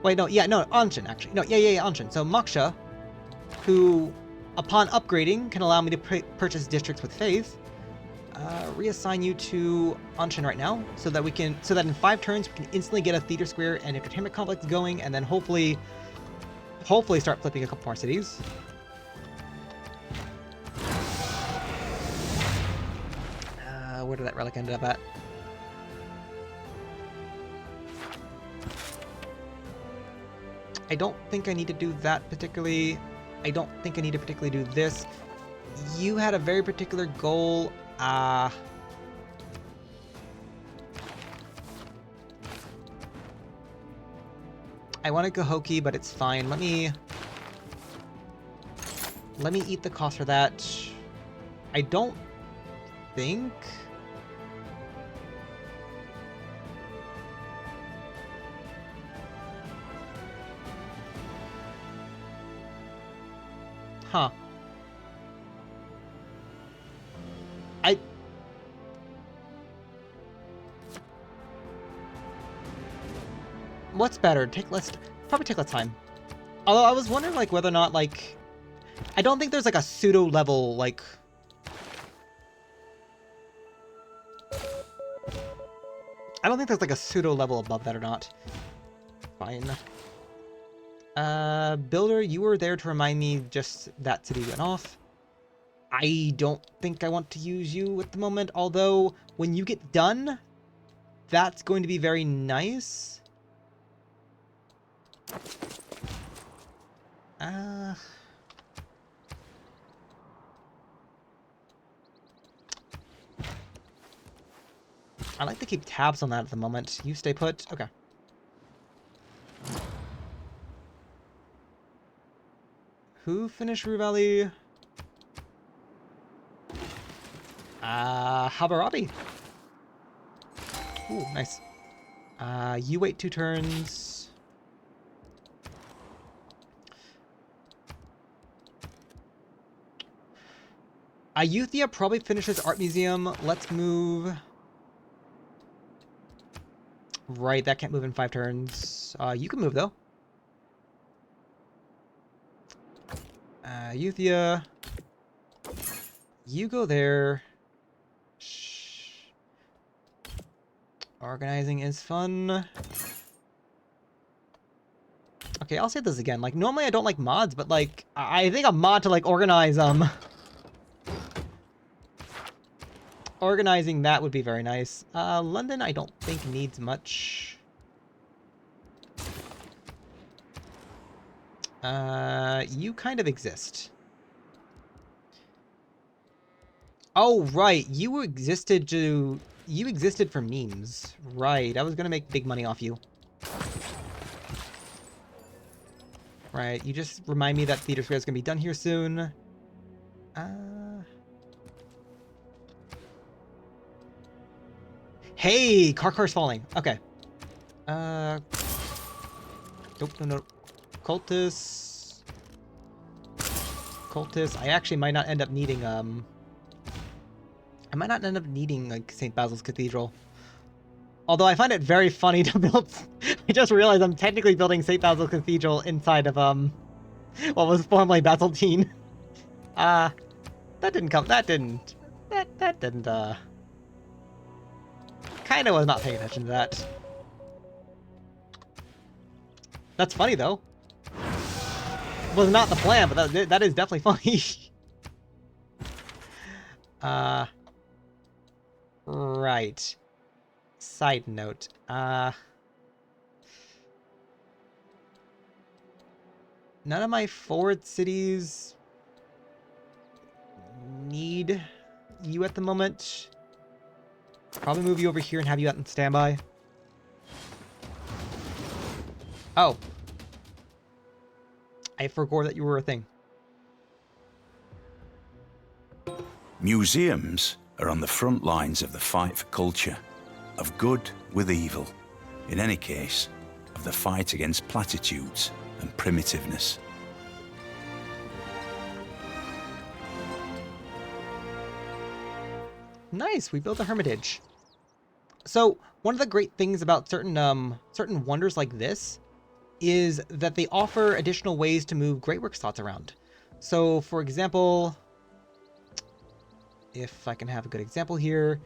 Wait, no, Anshin, actually. No, yeah, Anshin. So Moksha, who, upon upgrading, can allow me to purchase districts with faith, reassign you to Anshin right now, so that in 5 turns we can instantly get a theater square and entertainment complex going, and then hopefully start flipping a couple more cities. Where did that relic end up at? I don't think I need to do that particularly. I don't think I need to particularly do this. You had a very particular goal. I want to go Hoki, but it's fine. Let me eat the cost for that. I don't think... Huh. What's better? Probably take less time. Although I was wondering, like, whether or not, like... I don't think there's, like, a pseudo-level, like... I don't think there's, like, a pseudo-level above that or not. Fine. Builder, you were there to remind me just that city went off. I don't think I want to use you at the moment, although when you get done, that's going to be very nice. I like to keep tabs on that at the moment. You stay put. Okay. Who finished Rue Valley? Habarabi. Ooh, nice. You wait 2 turns. Ayuthia probably finishes Art Museum. Let's move. Right, that can't move in 5 turns. You can move, though. Ayuthia. You go there. Shh. Organizing is fun. Okay, I'll say this again. Like, normally I don't like mods, but, like, I think a mod to, like, organize, organizing that would be very nice. London, I don't think needs much. You kind of exist. Oh, right. You existed for memes. Right. I was gonna make big money off you. Right. You just remind me that Theater Square is gonna be done here soon. Hey! Car's falling. Okay. Nope, no. Cultists. I actually might not end up needing, I might not end up needing, like, St. Basil's Cathedral. Although I find it very funny to build... I just realized I'm technically building St. Basil's Cathedral inside of, what was formerly Basiltine. That didn't... Kinda was not paying attention to that. That's funny, though. Was not the plan, but that is definitely funny. Right. Side note. None of my forward cities need you at the moment. Probably move you over here and have you out in standby. Oh. I forgot that you were a thing. Museums are on the front lines of the fight for culture, of good with evil. In any case, of the fight against platitudes and primitiveness. Nice, we built a hermitage. So one of the great things about certain wonders like this is that they offer additional ways to move great work slots around. So for example, if I can have a good example here,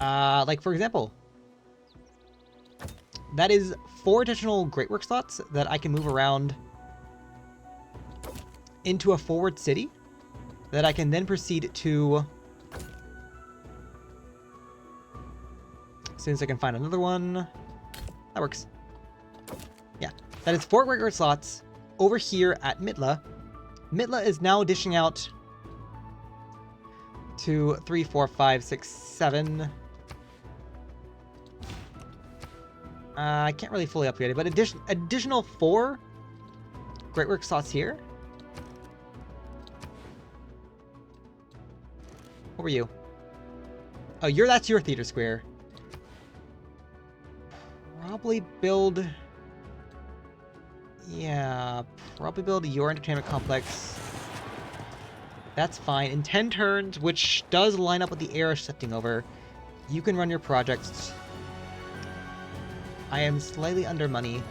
like for example, that is 4 additional great work slots that I can move around into a forward city that I can then proceed to. As soon as I can find another one. That works. Yeah. That is 4 great work slots over here at Mitla. Mitla is now dishing out 2, 3, 4, 5, 6, 7. I can't really fully upgrade it, but additional 4 great work slots here. What were you? Oh, that's your theater square. Probably build... Yeah, probably build your entertainment complex. That's fine. In 10 turns, which does line up with the era shifting over, you can run your projects. I am slightly under money.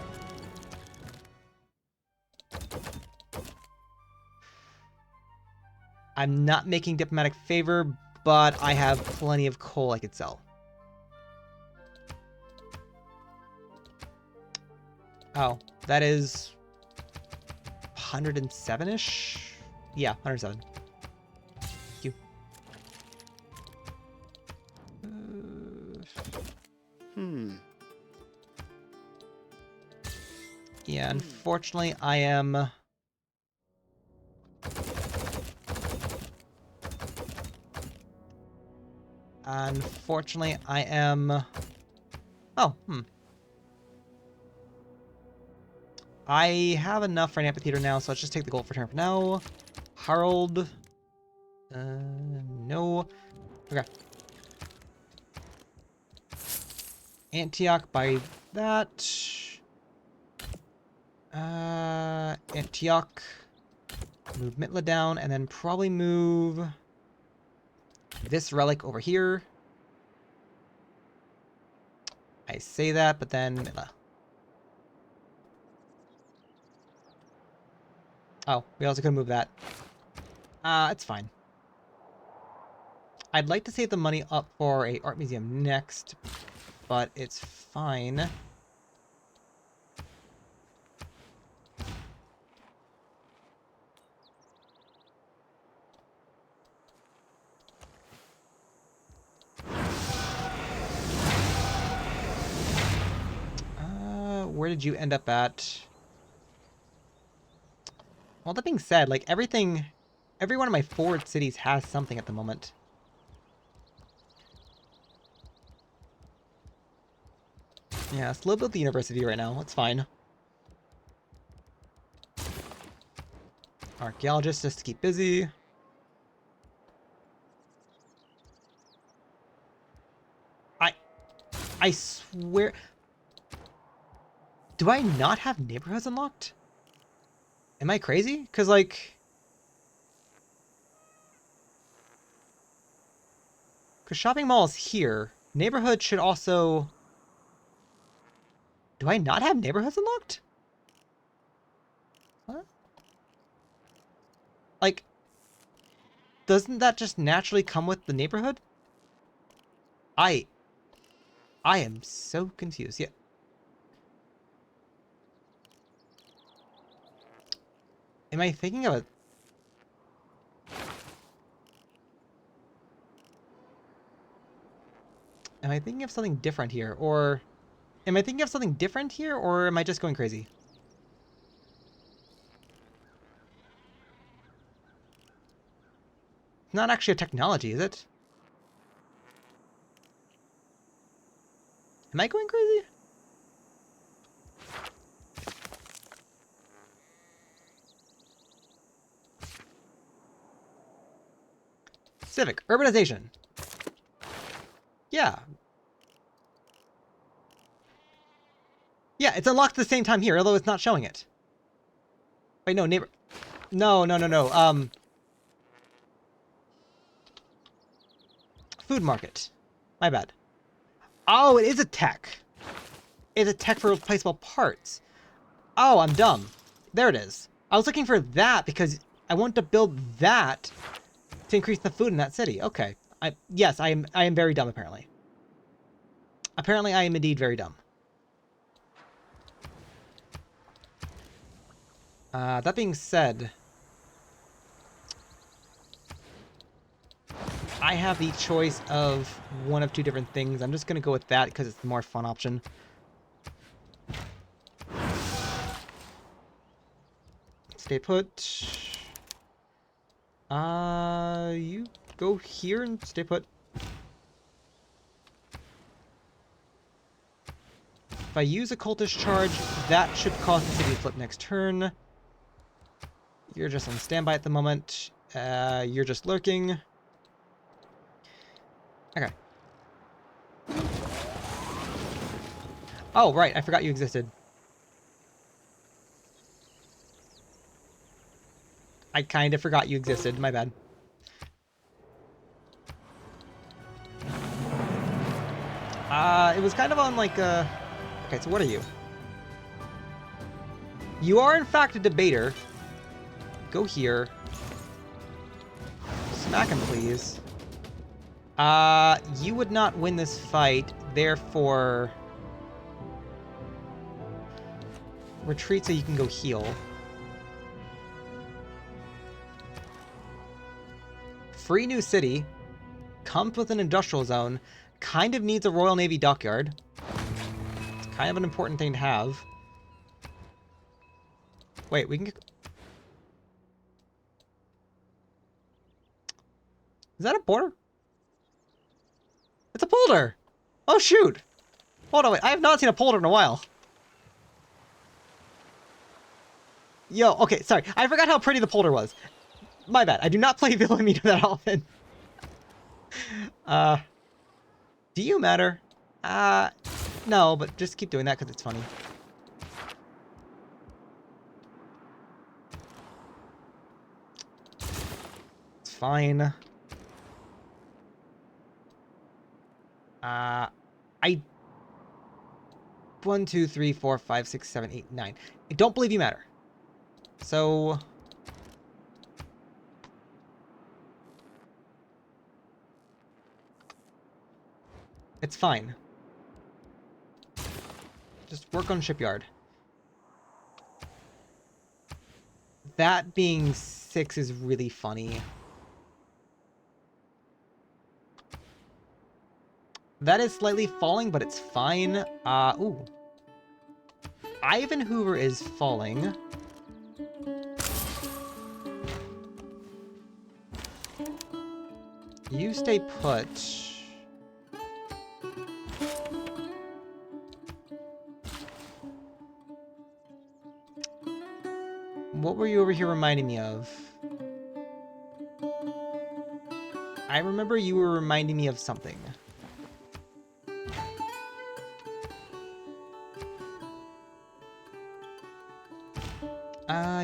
I'm not making diplomatic favor, but I have plenty of coal I could sell. Oh, that is 107-ish? Yeah, 107. Thank you. Yeah, unfortunately, I am... Unfortunately, I am... Oh, I have enough for an amphitheater now, so let's just take the gold for turn for now. Harold... no. Okay. Antioch by that. Antioch. Move Mitla down, and then probably move this relic over here. I say that, but then Mitla. Oh, we also could move that. It's fine. I'd like to save the money up for a art museum next, but it's fine. Where did you end up at? Well, that being said, like every one of my forward cities has something at the moment. Yeah, slow build the university right now. That's fine. Archaeologist just to keep busy. I swear... Do I not have neighborhoods unlocked? Am I crazy? Because, like... Because shopping mall is here. Neighborhood should also... Do I not have neighborhoods unlocked? What? Like... Doesn't that just naturally come with the neighborhood? I am so confused. Yeah. Am I thinking of a... Am I thinking of something different here? Or... Am I thinking of something different here? Or am I just going crazy? It's not actually a technology, is it? Am I going crazy? Civic. Urbanization. Yeah. Yeah, it's unlocked at the same time here, although it's not showing it. Wait, no, neighbor... No. Food market. My bad. Oh, it is a tech. It's a tech for replaceable parts. Oh, I'm dumb. There it is. I was looking for that because I want to build that to increase the food in that city. Okay. Yes, I am very dumb, apparently. Apparently, I am indeed very dumb. That being said, I have the choice of one of two different things. I'm just going to go with that because it's the more fun option. Stay put. You go here and stay put. If I use a cultist charge, that should cause the city to flip next turn. You're just on standby at the moment. You're just lurking. Okay. Oh, right. I forgot you existed. I kind of forgot you existed. My bad. It was kind of on like Okay, so what are you? You are in fact a debater. Go here. Smack him, please. You would not win this fight, therefore... retreat so you can go heal. Free new city. Comes with an industrial zone. Kind of needs a Royal Navy dockyard. It's kind of an important thing to have. Wait, we can get... Is that a border? It's a polder! Oh shoot! Hold on, wait, I have not seen a polder in a while. Yo, okay, sorry. I forgot how pretty the polder was. My bad. I do not play Villamita that often. Do you matter? No, but just keep doing that because it's funny. It's fine. I 1, 2, 3, 4, 5, 6, 7, 8, 9. I don't believe you matter. So it's fine. Just work on shipyard. That being 6 is really funny. That is slightly falling, but it's fine. Ooh. Ivan Hoover is falling. You stay put. What were you over here reminding me of? I remember you were reminding me of something.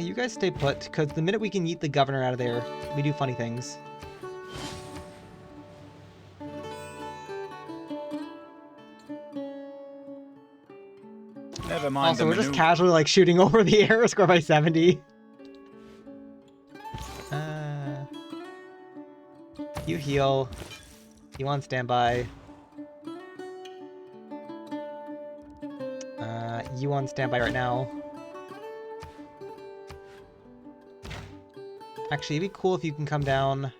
You guys stay put, because the minute we can yeet the governor out of there, we do funny things. Never mind. Also, we're just casually like shooting over the air, score by 70. You heal. You on standby. You on standby right now. Actually, it'd be cool if you can come down.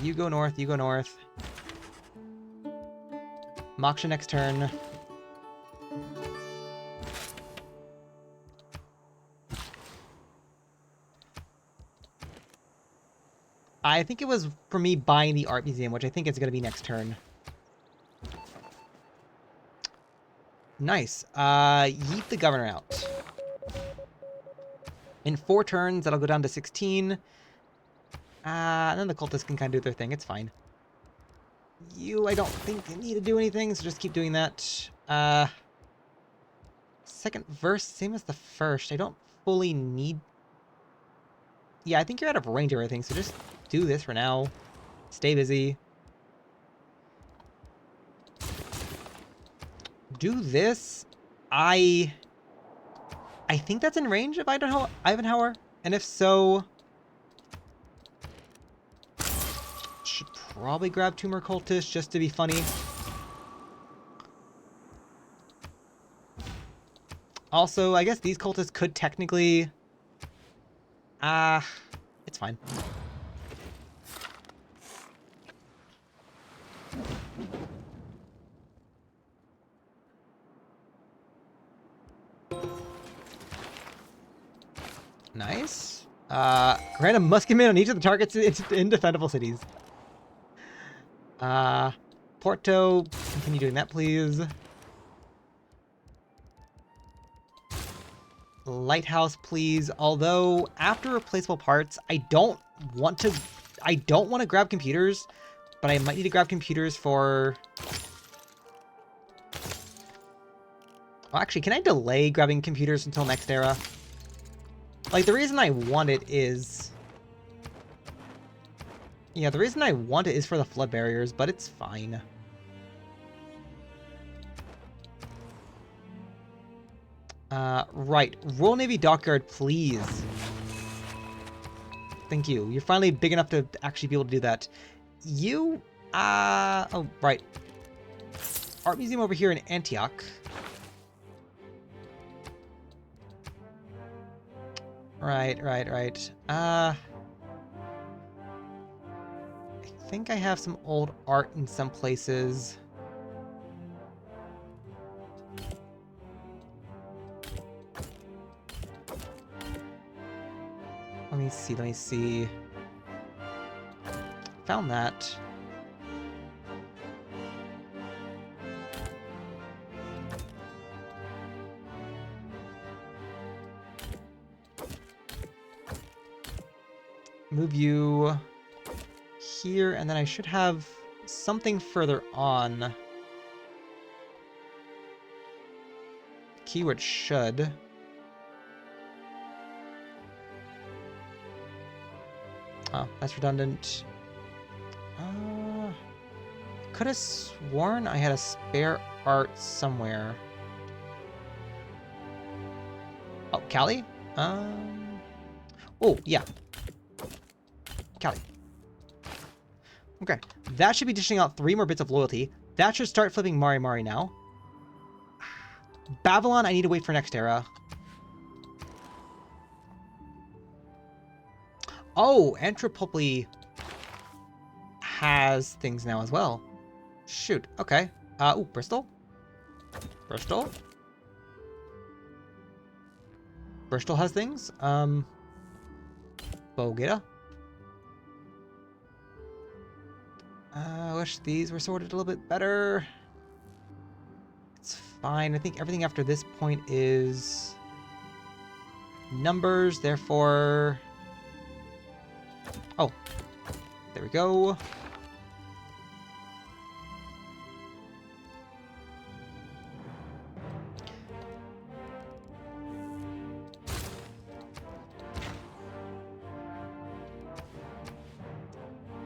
You go north, you go north. Moksha next turn. I think it was for me buying the art museum, which I think is going to be next turn. Nice. Yeet the governor out. In 4 turns, that'll go down to 16. And then the cultists can kind of do their thing. It's fine. You, I don't think they need to do anything, so just keep doing that. Second verse, same as the first. I don't fully need... Yeah, I think you're out of range of everything, so just do this for now. Stay busy. Do this. I think that's in range of Ivanhoe, and if so, should probably grab 2 more cultists just to be funny. Also, I guess these cultists could technically... it's fine. Nice. Grant a musketman on each of the targets in indefendable cities. Porto, continue doing that, please. Lighthouse, please. Although, after replaceable parts, I don't want to grab computers, but I might need to grab computers for... Well, actually, can I delay grabbing computers until next era? Like, the reason I want it is... Yeah, the reason I want it is for the flood barriers, but it's fine. Right. Royal Navy Dockyard, please. Thank you. You're finally big enough to actually be able to do that. You... Oh, right. Art Museum over here in Antioch. Right. I think I have some old art in some places. Let me see. Found that. Move you here, and then I should have something further on. Keyword should. Oh, that's redundant. Could have sworn I had a spare art somewhere. Oh, Callie? Oh, yeah. Callie. Okay. That should be dishing out 3 more bits of loyalty. That should start flipping Mari now. Babylon, I need to wait for next era. Oh, Anthropopoli has things now as well. Shoot. Okay. Ooh, Bristol? Bristol? Bristol has things. Bogeta? I wish these were sorted a little bit better. It's fine. I think everything after this point is numbers, therefore... Oh. There we go.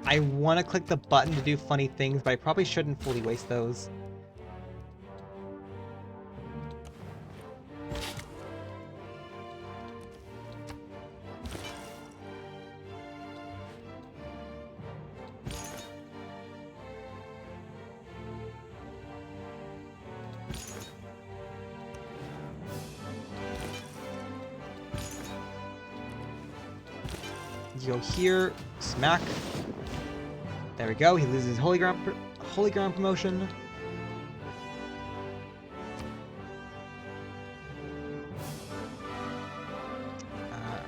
I want to click the button to do funny things, but I probably shouldn't fully waste those. You go here, smack. There we go. He loses Holy Ground promotion.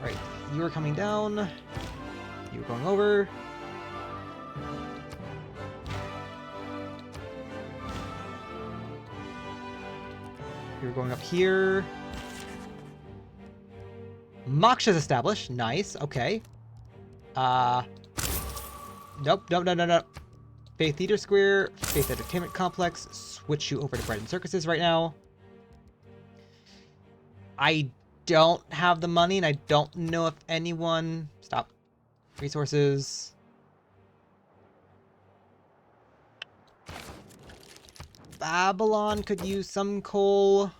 Right, you are coming down. You're going over. You're going up here. Moksha's established. Nice. Okay. Nope. Faith Theater Square, Faith Entertainment Complex, switch you over to Bread and Circuses right now. I don't have the money, and I don't know if anyone... Stop. Resources. Babylon could use some coal.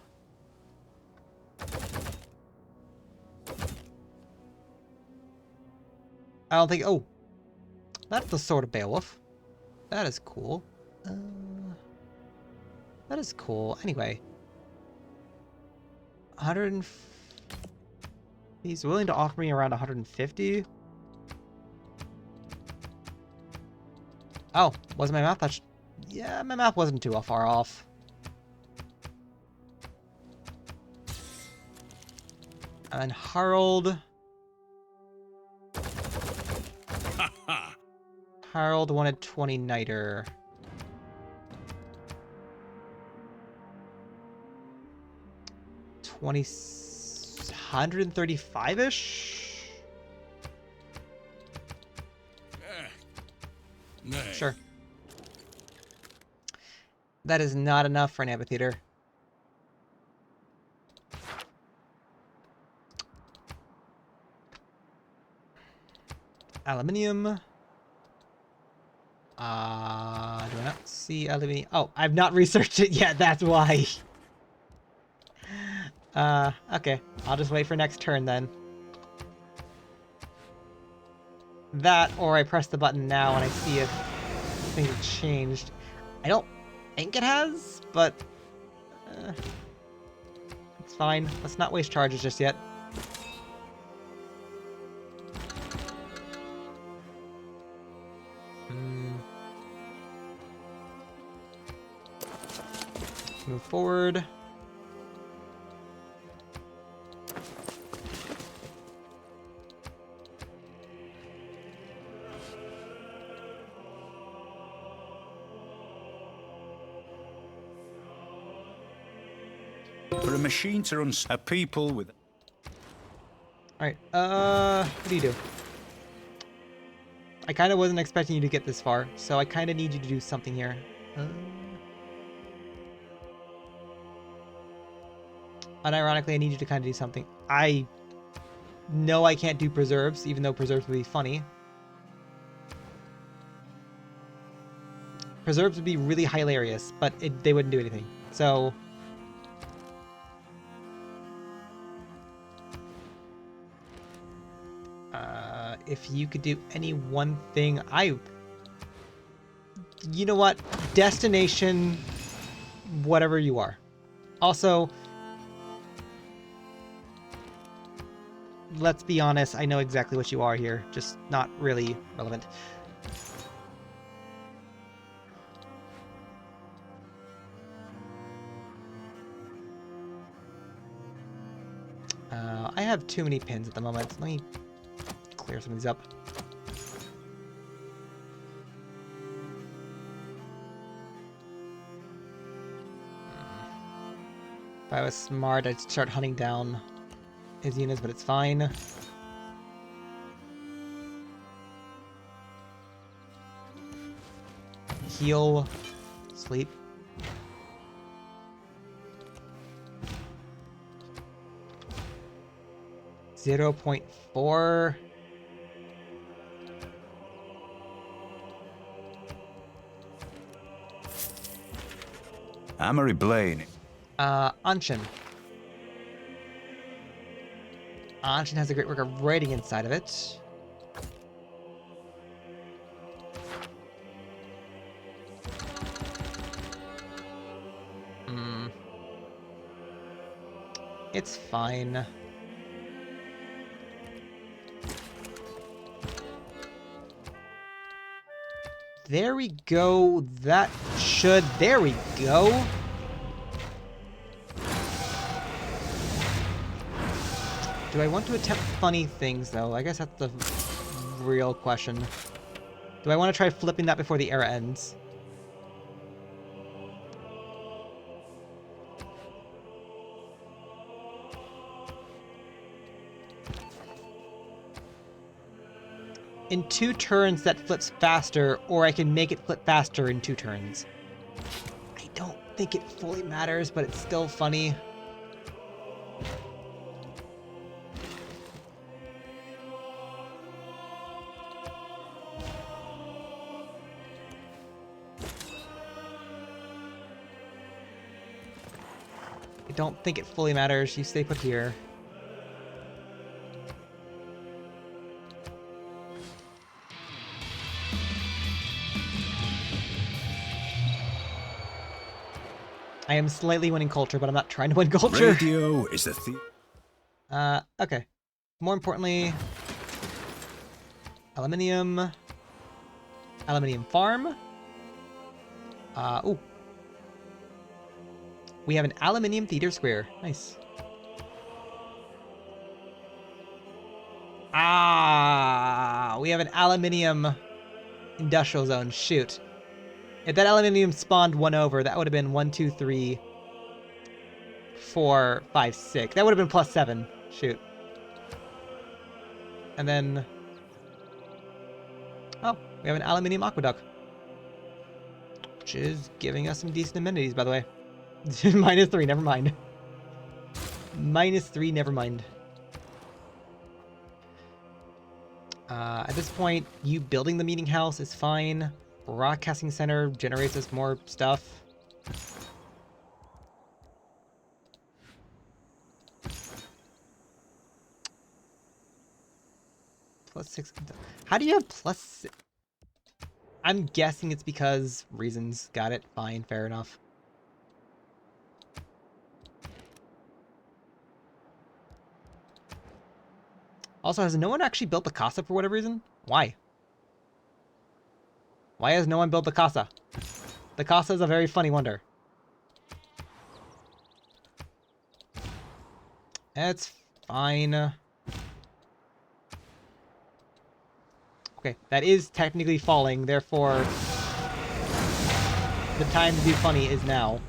I don't think... Oh. That's the Sword of Beowulf. That is cool. That is cool. Anyway. 100... He's willing to offer me around 150. Oh, wasn't my math that... Yeah, my math wasn't too far off. And then Harold... Harold wanted 20 Niter. 135-ish? Sure. That is not enough for an amphitheater. Aluminium. Do I not see aluminium? Oh, I've not researched it yet, that's why. Okay. I'll just wait for next turn then. That, or I press the button now and I see if things have changed. I don't think it has, but... it's fine. Let's not waste charges just yet. move forward. For a machine to run a people with... Alright, what do you do? I kind of wasn't expecting you to get this far, so I kind of need you to do something here. Unironically, I need you to kind of do something. I know I can't do preserves, even though preserves would be funny. Preserves would be really hilarious, but they wouldn't do anything. So... if you could do any one thing, you know what? Destination, whatever you are. Also, let's be honest, I know exactly what you are here, just not really relevant. I have too many pins at the moment. Let me clear some of these up. If I was smart, I'd start hunting down his units, but it's fine. Heal. Sleep. .4. Amory Blaine. Anshin. Anshin has a great work of writing inside of it. It's fine. There we go. That should... There we go. Do I want to attempt funny things, though? I guess that's the real question. Do I want to try flipping that before the era ends? In 2 turns, that flips faster, or I can make it flip faster in 2 turns. I don't think it fully matters, but it's still funny. I don't think it fully matters. You stay put here. I am slightly winning culture, but I'm not trying to win culture. Radio is the thing. Okay. More importantly, aluminium. Aluminium farm. Ooh. We have an aluminium theater square. Nice. Ah, we have an aluminium industrial zone. Shoot. If that aluminium spawned 1 over, that would have been 1, 2, 3, 4, 5, 6. That would have been +7. Shoot. And then... oh, we have an aluminium aqueduct. Which is giving us some decent amenities, by the way. -3, never mind. -3, never mind. At this point, you building the meeting house is fine. Broadcasting center generates us more stuff. +6. How do you have +6? I'm guessing it's because reasons. Got it. Fine. Fair enough. Also, has no one actually built the casa for whatever reason? Why? Why has no one built the casa? The casa is a very funny wonder. That's fine. Okay, that is technically falling, therefore the time to do funny is now.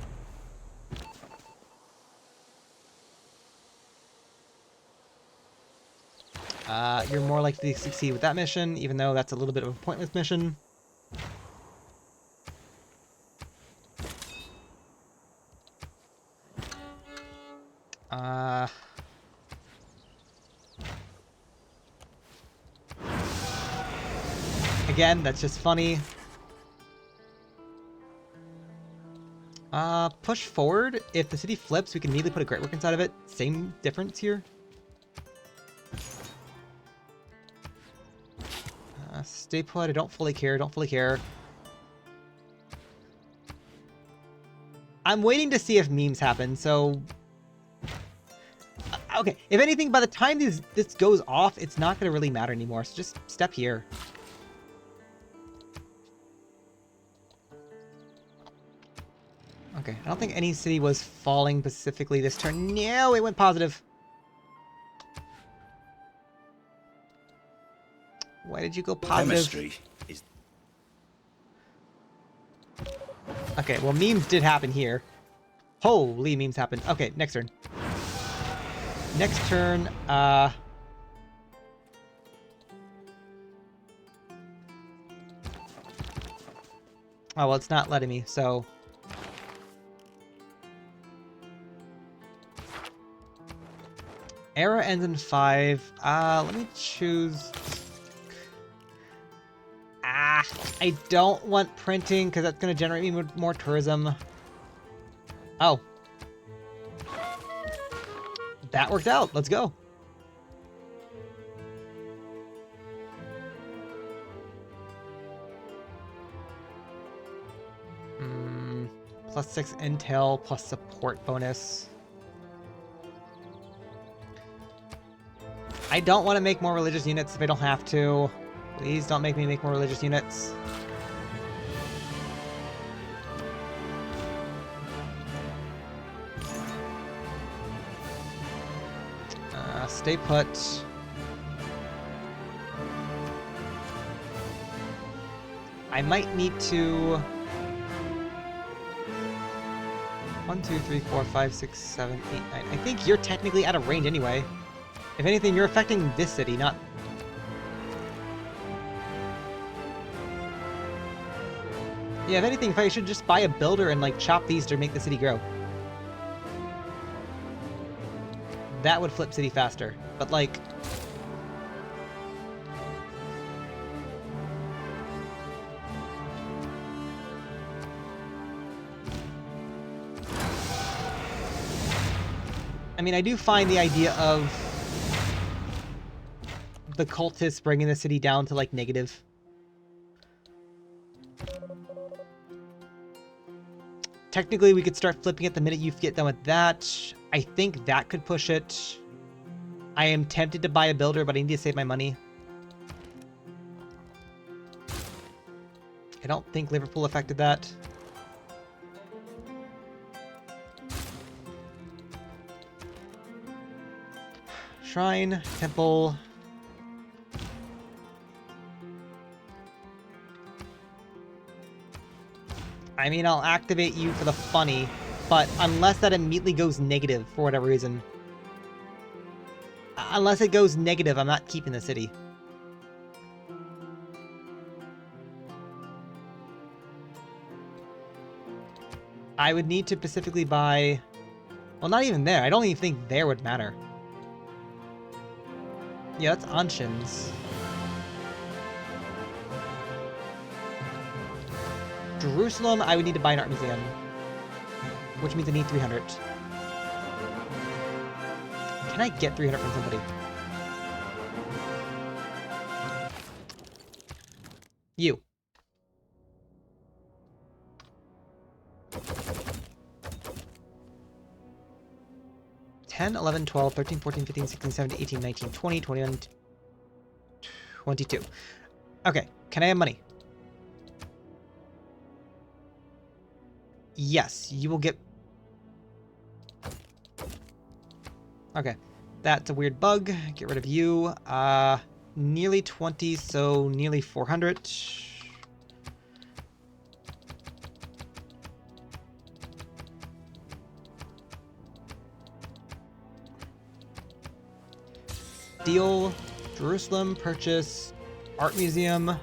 You're more likely to succeed with that mission, even though that's a little bit of a pointless mission. Again, that's just funny. Push forward. If the city flips, we can immediately put a great work inside of it. Same difference here. Stay put. I don't fully care. Don't fully care. I'm waiting to see if memes happen, so... Okay, if anything, by the time this goes off, it's not going to really matter anymore, so just step here. Okay, I don't think any city was falling specifically this turn. No, it went positive. Why did you go positive? Chemistry is... Okay, well, memes did happen here. Holy memes happened. Okay, next turn. Next turn, oh, well, it's not letting me, so... Era ends in 5. Let me choose... I don't want printing, because that's going to generate me more tourism. Oh. That worked out. Let's go. +6 intel, plus support bonus. I don't want to make more religious units if I don't have to. Please don't make me make more religious units. Stay put. I might need to... 1, 2, 3, 4, 5, 6, 7, 8, 9. I think you're technically out of range anyway. If anything, you're affecting this city, not... Yeah, if anything, if I should just buy a builder and, like, chop these to make the city grow. That would flip city faster, but, like... I mean, I do find the idea of the cultists bringing the city down to, like, negative. Technically, we could start flipping it the minute you get done with that. I think that could push it. I am tempted to buy a builder, but I need to save my money. I don't think Liverpool affected that. Shrine, temple. I mean, I'll activate you for the funny, but unless that immediately goes negative for whatever reason. Unless it goes negative, I'm not keeping the city. I would need to specifically buy... Well, not even there. I don't even think there would matter. Yeah, that's Anshin's. Jerusalem, I would need to buy an art museum. Which means I need 300. Can I get 300 from somebody? You. 10, 11, 12, 13, 14, 15, 16, 17, 18, 19, 20, 21, 22. Okay, can I have money? Yes, you will get... Okay, That's a weird bug. Get rid of you. Nearly 20, so nearly 400. Deal, Jerusalem, purchase, art museum.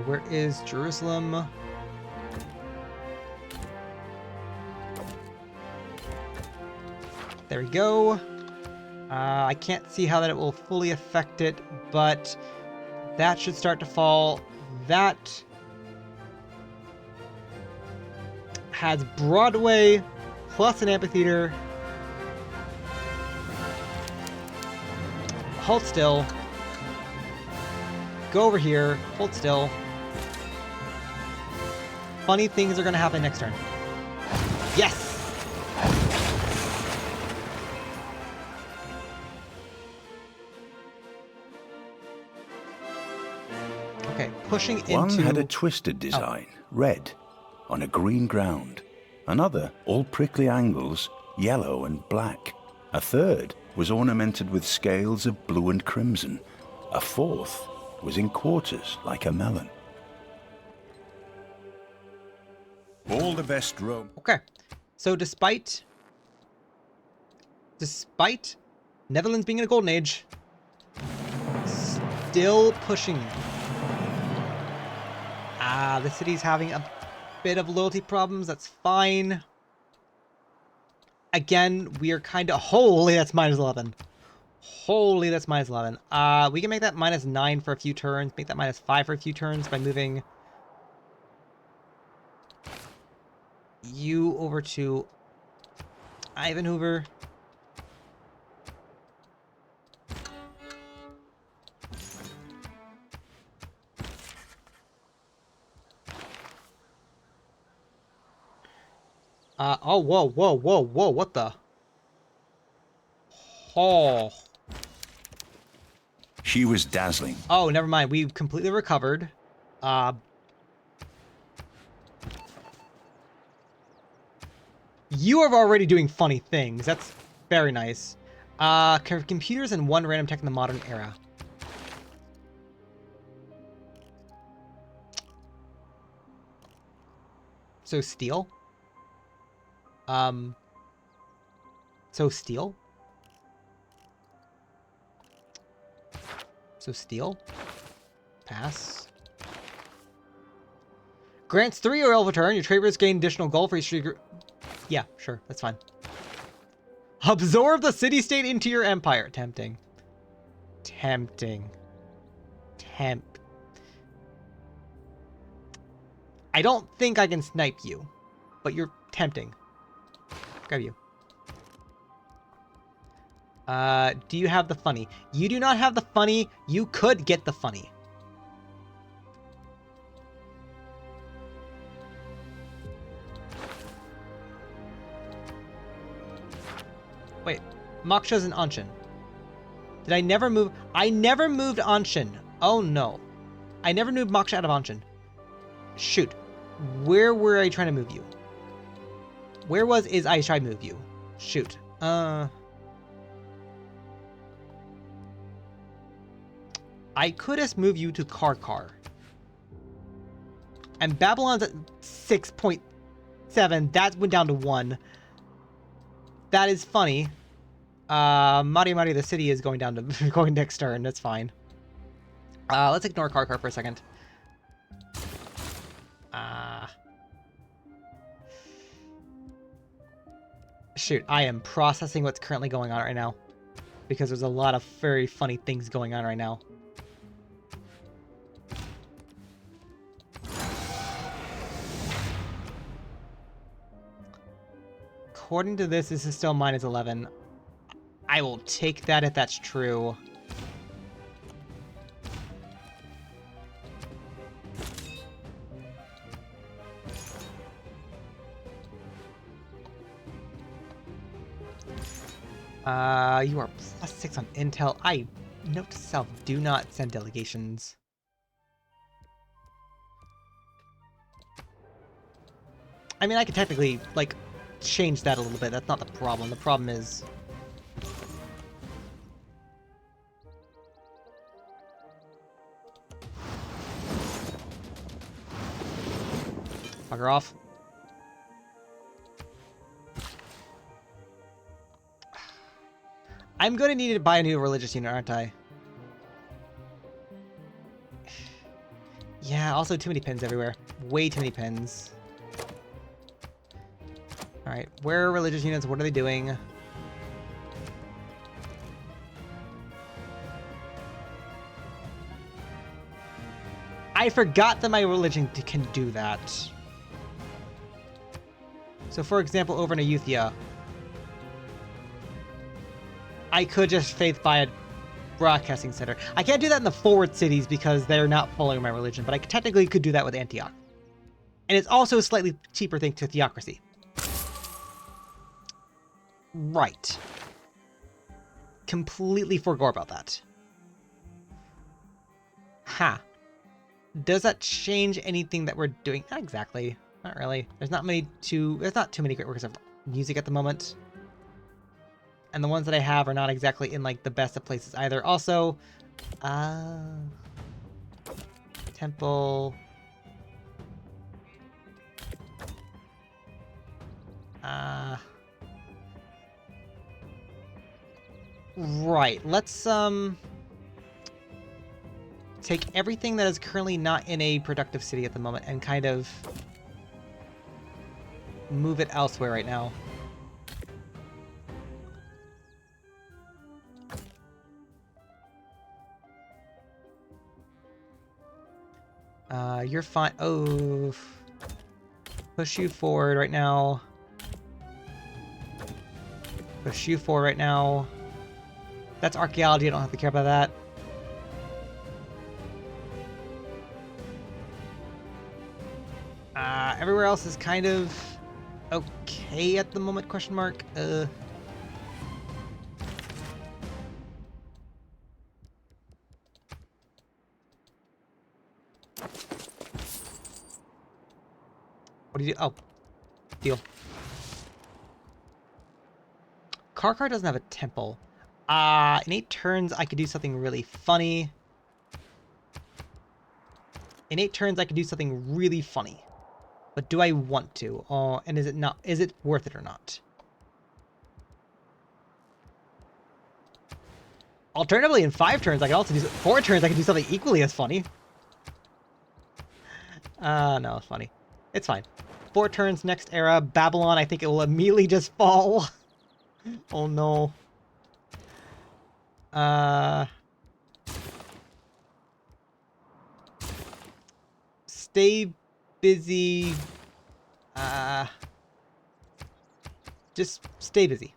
Where is Jerusalem? There we go. I can't see how that it will fully affect it, but that should start to fall. That has Broadway plus an amphitheater. Hold still. Go over here. Hold still. Funny things are going to happen next turn. Yes! Okay, pushing into... One had a twisted design, red, on a green ground. Another, all prickly angles, yellow and black. A third was ornamented with scales of blue and crimson. A fourth was in quarters like a melon. All the best Rome. Okay, so despite Netherlands being in a golden age, still pushing. The city's having a bit of loyalty problems. That's fine. Again, we are kind of... Holy, that's minus 11. Holy, that's minus 11. We can make that minus 9 for a few turns. Make that minus 5 for a few turns by moving you over to Ivan Hoover. Oh, whoa, whoa, whoa, whoa, what the? Oh. She was dazzling. Oh, never mind. We completely recovered. You are already doing funny things. That's very nice. Computers and one random tech in the modern era. So steel? So steel? So steel? Pass. Grants 3 oil per turn. Your traders gain additional gold for each trigger. Yeah, sure. That's fine. Absorb the city-state into your empire. Tempting. Tempting. I don't think I can snipe you, but you're tempting. Grab you. Do you have the funny? You do not have the funny. You could get the funny. Wait, Moksha's an Anshin. Did I never move? I never moved Anshin. Oh no. I never moved Moksha out of Anshin. Shoot. Where were I trying to move you? Where is I trying to move you? Shoot. I could have moved you to Karkar. And Babylon's at 6.7. That went down to 1. That is funny. Mari, the city is going down to going next turn. That's fine. Let's ignore Karkar for a second. Shoot, I am processing what's currently going on right now. Because there's a lot of very funny things going on right now. According to this is still minus 11. I will take that if that's true. You are plus 6 on intel. Note to self, do not send delegations. I mean, I could technically, like, change that a little bit. That's not the problem. The problem is... Bugger off. I'm going to need to buy a new religious unit, aren't I? Yeah, also too many pins everywhere. Way too many pins. Alright, where are religious units? What are they doing? I forgot that my religion can do that. So for example, over in Ayutthaya, I could just faith buy a broadcasting center. I can't do that in the forward cities because they're not following my religion, but I technically could do that with Antioch. And it's also a slightly cheaper thing to theocracy. Right. Completely forgot about that. Ha. Does that change anything that we're doing? Not exactly. Not really. There's not too many great works of music at the moment. And the ones that I have are not exactly in like the best of places either. Also, temple. Right. Let's take everything that is currently not in a productive city at the moment and kind of move it elsewhere right now. You're fine. Oh, push you forward right now. Push you forward right now. That's archaeology. I don't have to care about that. Everywhere else is kind of okay at the moment, question mark. What do you do? Oh, deal. Karkar doesn't have a temple. In 8 turns, I could do something really funny. In 8 turns, I could do something really funny. But do I want to? Oh, and is it worth it or not? Alternatively, in 5 turns, I could also do 4 turns, I could do something equally as funny. No, it's funny. It's fine. 4 turns, next era, Babylon, I think it will immediately just fall. Oh no. Stay busy. Just stay busy.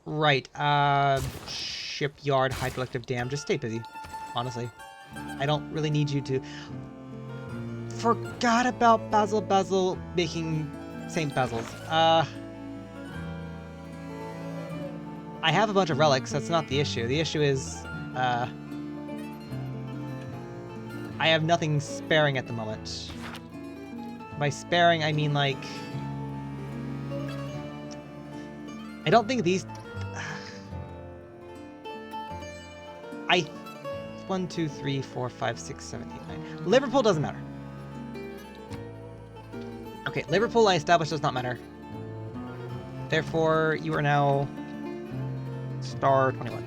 Right, shipyard, hydroelectric dam, just stay busy, honestly. I don't really need you to... Forgot about Basil making St. Basil's. I have a bunch of relics, that's not the issue. The issue is, I have nothing sparing at the moment. By sparing, I mean, like... I don't think these... 1, 2, 3, 4, 5, 6, 7, 8, 9. Liverpool doesn't matter. Okay, Liverpool I established does not matter. Therefore, you are now star 21.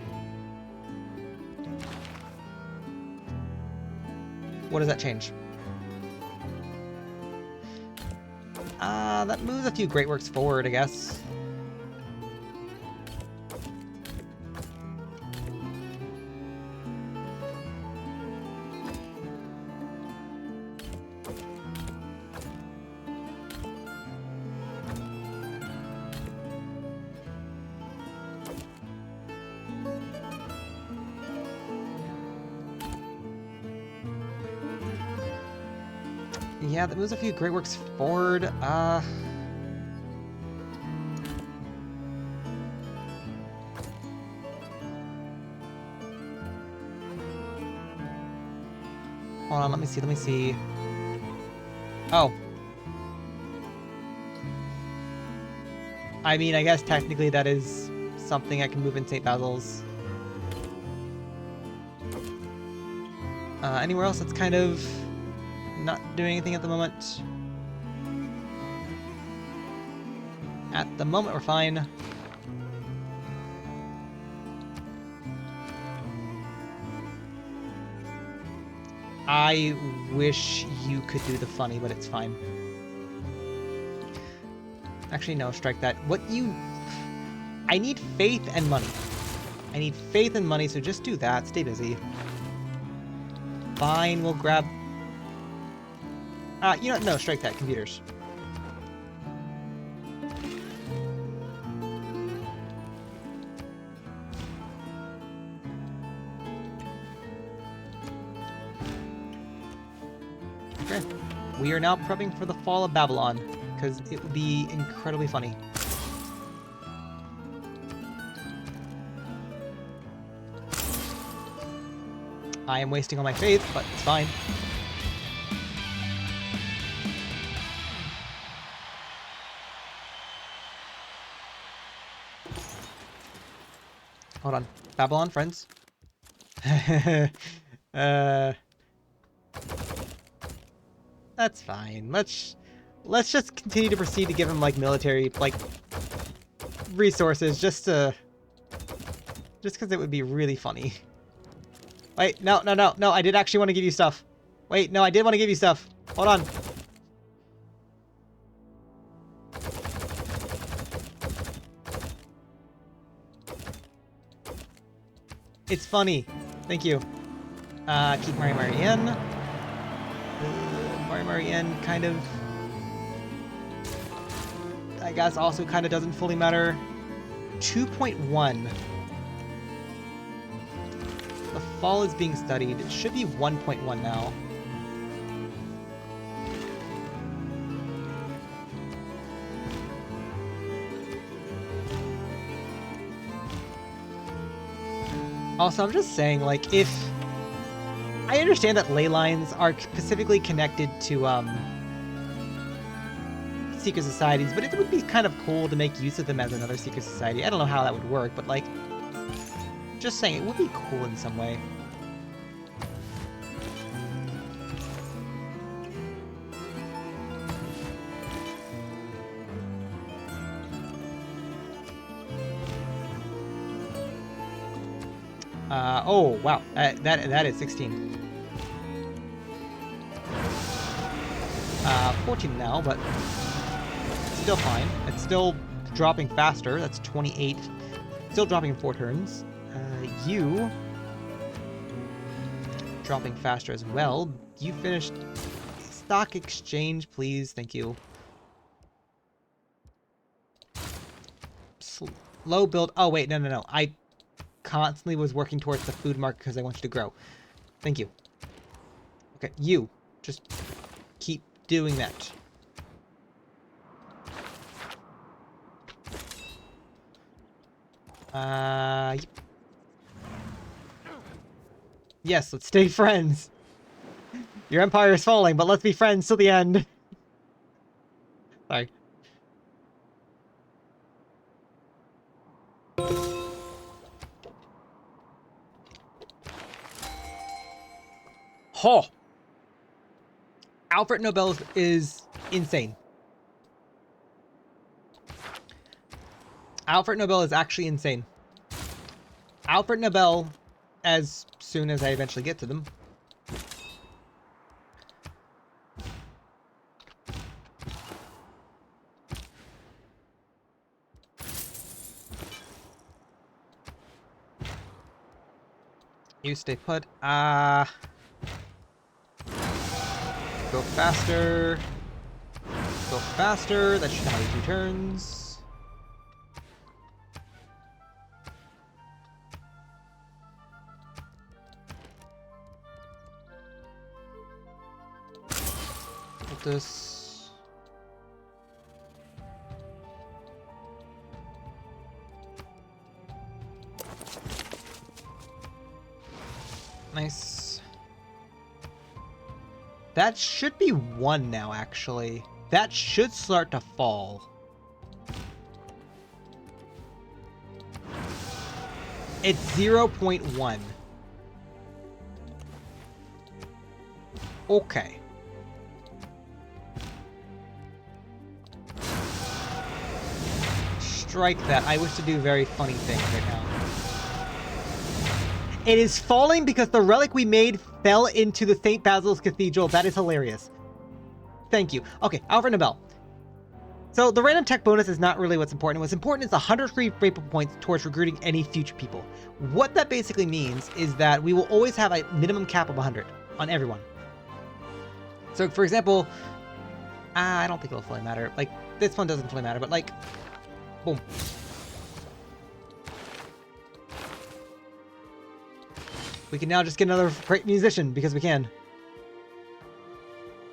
What does that change? That moves a few great works forward, I guess. Yeah, that moves a few great works forward. Hold Hold on, let me see, let me see. Oh. I mean, I guess technically that is something I can move in St. Basil's. Anywhere else that's kind of not doing anything at the moment? At the moment, we're fine. I wish you could do the funny, but it's fine. Actually, no, strike that. I need faith and money. I need faith and money, so just do that. Stay busy. Fine, we'll grab... you know, no, strike that. Computers. Okay. We are now prepping for the fall of Babylon, because it would be incredibly funny. I am wasting all my faith, but it's fine. Hold on. Babylon, friends. That's fine. Let's just continue to proceed to give him like military resources just because it would be really funny. Wait, no, I did actually want to give you stuff. Wait, no, I did want to give you stuff. Hold on. It's funny. Thank you. Keep Marianne. Marianne kind of... I guess also kind of doesn't fully matter. 2.1. The fall is being studied. It should be 1.1 now. Also, I'm just saying, like, if... I understand that ley lines are specifically connected to, secret societies, but it would be kind of cool to make use of them as another secret society. I don't know how that would work, but, like... Just saying, it would be cool in some way. Oh, wow. That is 16. 14 now, but still fine. It's still dropping faster. That's 28. Still dropping in 4 turns. You dropping faster as well. You finished stock exchange, please. Thank you. Slow build. Oh, wait. No. I constantly was working towards the food market because I want you to grow. Thank you. Okay, you. Just keep doing that. Yes, let's stay friends. Your empire is falling, but let's be friends till the end. Sorry. Ho! Alfred Nobel is insane. Alfred Nobel is actually insane. Alfred Nobel, as soon as I eventually get to them. You stay put. Go faster. Go faster. That should have 2 turns. Put this. Nice. That should be 1 now, actually. That should start to fall. It's 0.1. Okay. Strike that. I wish to do very funny things right now. It is falling because the relic we made fell into the St. Basil's Cathedral. That is hilarious. Thank you. Okay, Alfred Nobel. So the random tech bonus is not really what's important. What's important is 100 free Maple points towards recruiting any future people. What that basically means is that we will always have a minimum cap of 100 on everyone. So for example, I don't think it'll fully matter. Like, this one doesn't fully matter, but like, boom. We can now just get another great musician because we can.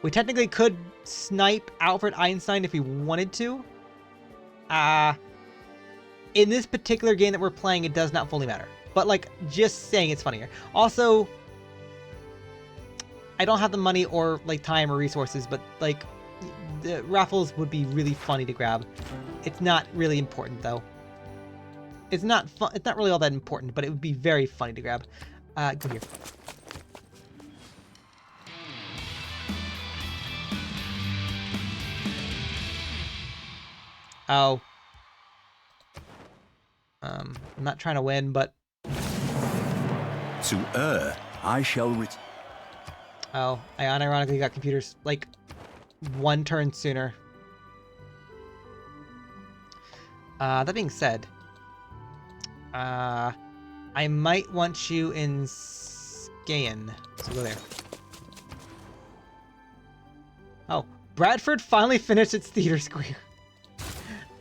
We technically could snipe Albert Einstein if we wanted to. In this particular game that we're playing, it does not fully matter. But like, just saying it's funnier. Also, I don't have the money or like time or resources, but like, the raffles would be really funny to grab. It's not really important though. It's not fun. It's not really all that important, but it would be very funny to grab. Go here. Oh. I'm not trying to win, but... To err, I shall Oh, I unironically got computers, like, 1 turn sooner. That being said... I might want you in Skayan. So go there. Oh, Bradford finally finished its theater square.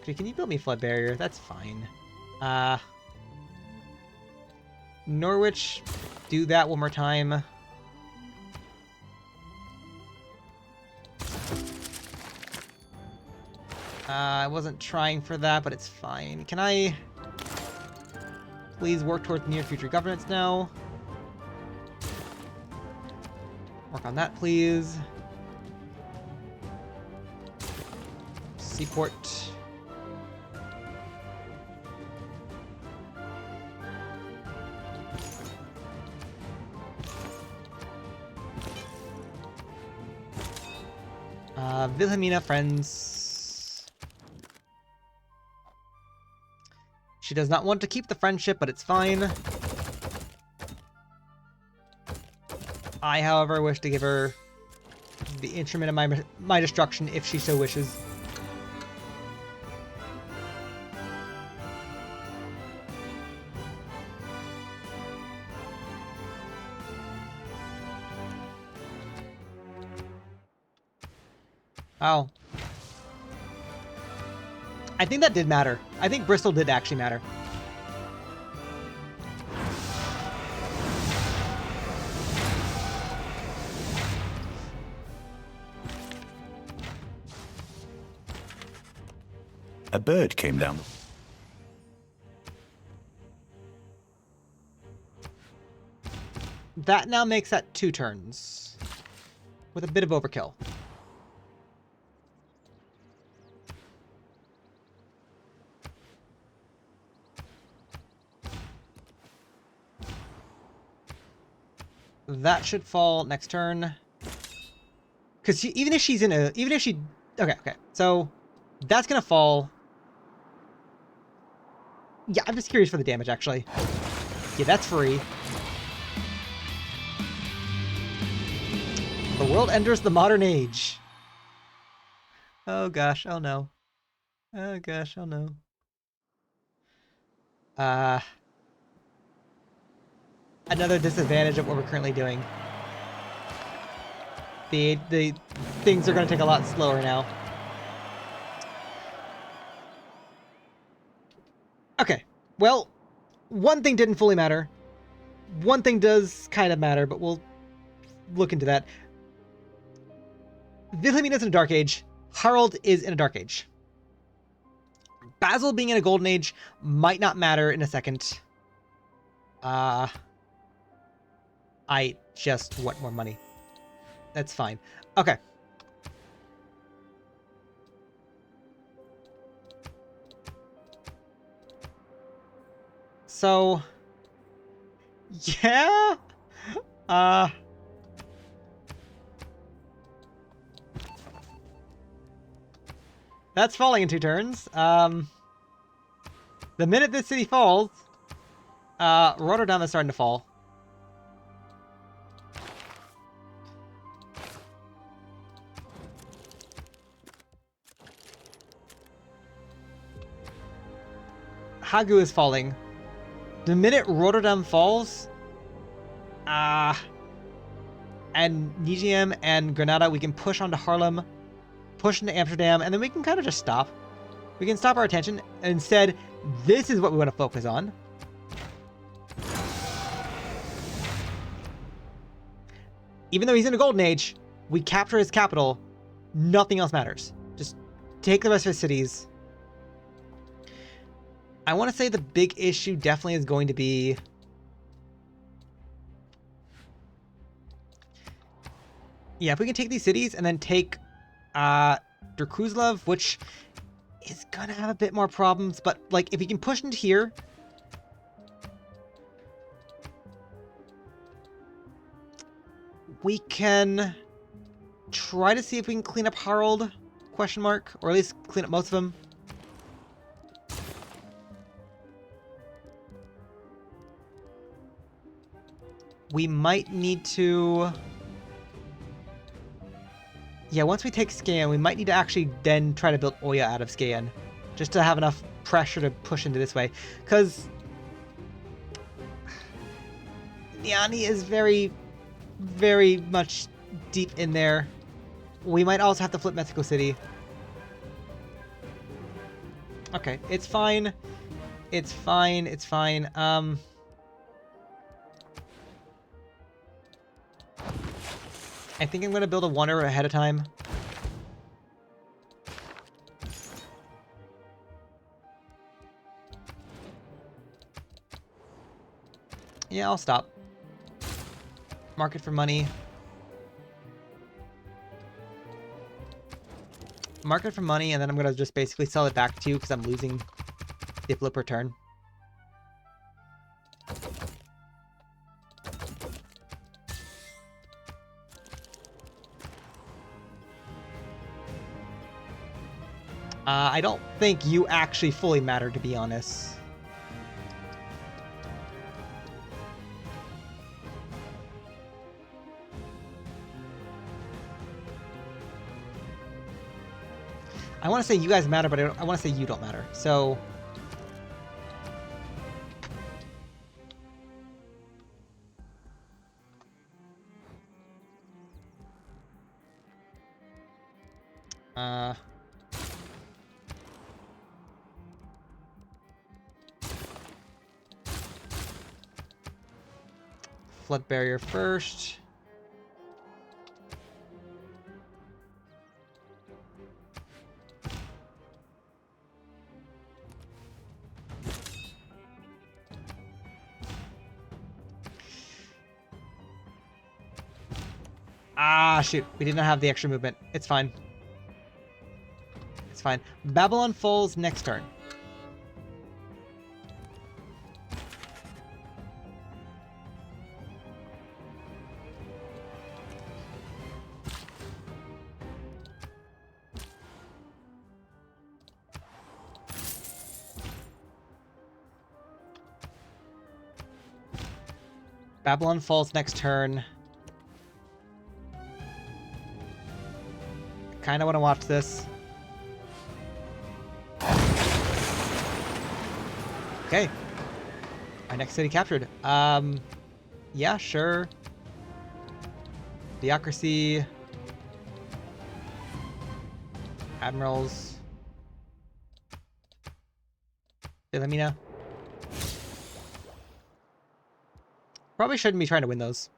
Okay, can you build me a flood barrier? That's fine. Norwich, do that one more time. I wasn't trying for that, but it's fine. Can I please work towards near future governance now? Work on that, please. Seaport. Wilhelmina, friends. She does not want to keep the friendship, but it's fine. I, however, wish to give her the instrument of my destruction if she so wishes. Oh. I think that did matter. I think Bristol did actually matter. A bird came down. That now makes that 2 turns. With a bit of overkill. That should fall next turn. Because even if she's in a... Even if she... Okay, okay. So, that's going to fall. Yeah, I'm just curious for the damage, actually. Yeah, that's free. The world enters the modern age. Oh gosh, oh no. Oh gosh, oh no. Another disadvantage of what we're currently doing. The things are going to take a lot slower now. Okay, well, one thing didn't fully matter. One thing does kind of matter, but we'll look into that. Wilhelmina's in a dark age. Harald is in a dark age. Basil being in a golden age might not matter in a second. I just want more money. That's fine. Okay. So, yeah. Uh, that's falling in 2 turns. The minute this city falls, Rotterdam is starting to fall. Hagu is falling. The minute Rotterdam falls, and Nijmegen and Granada, we can push onto Haarlem, push into Amsterdam, and then we can kind of just stop. We can stop our attention. Instead, this is what we want to focus on. Even though he's in a golden age, we capture his capital. Nothing else matters. Just take the rest of his cities. I want to say the big issue definitely is going to be... Yeah, if we can take these cities and then take Dracuzlov, which is going to have a bit more problems, but like if we can push into here... We can try to see if we can clean up Harald, question mark, or at least clean up most of them. We might need to... Yeah, once we take Skaen, we might need to actually then try to build Oya out of Skaen, just to have enough pressure to push into this way. Because Niani is very, very much deep in there. We might also have to flip Mexico City. Okay, it's fine. It's fine. It's fine. I think I'm going to build a wonder ahead of time. Yeah, I'll stop. Market for money. Market for money, and then I'm going to just basically sell it back to you because I'm losing Diplo per turn. I don't think you actually fully matter, to be honest. I want to say you guys matter, but I want to say you don't matter. So... Flood barrier first. Ah, shoot. We did not have the extra movement. It's fine. It's fine. Babylon falls next turn. Babylon falls next turn. Kind of want to watch this. Okay. Our next city captured. Yeah, sure. Theocracy. Admirals. Philomena. Probably shouldn't be trying to win those.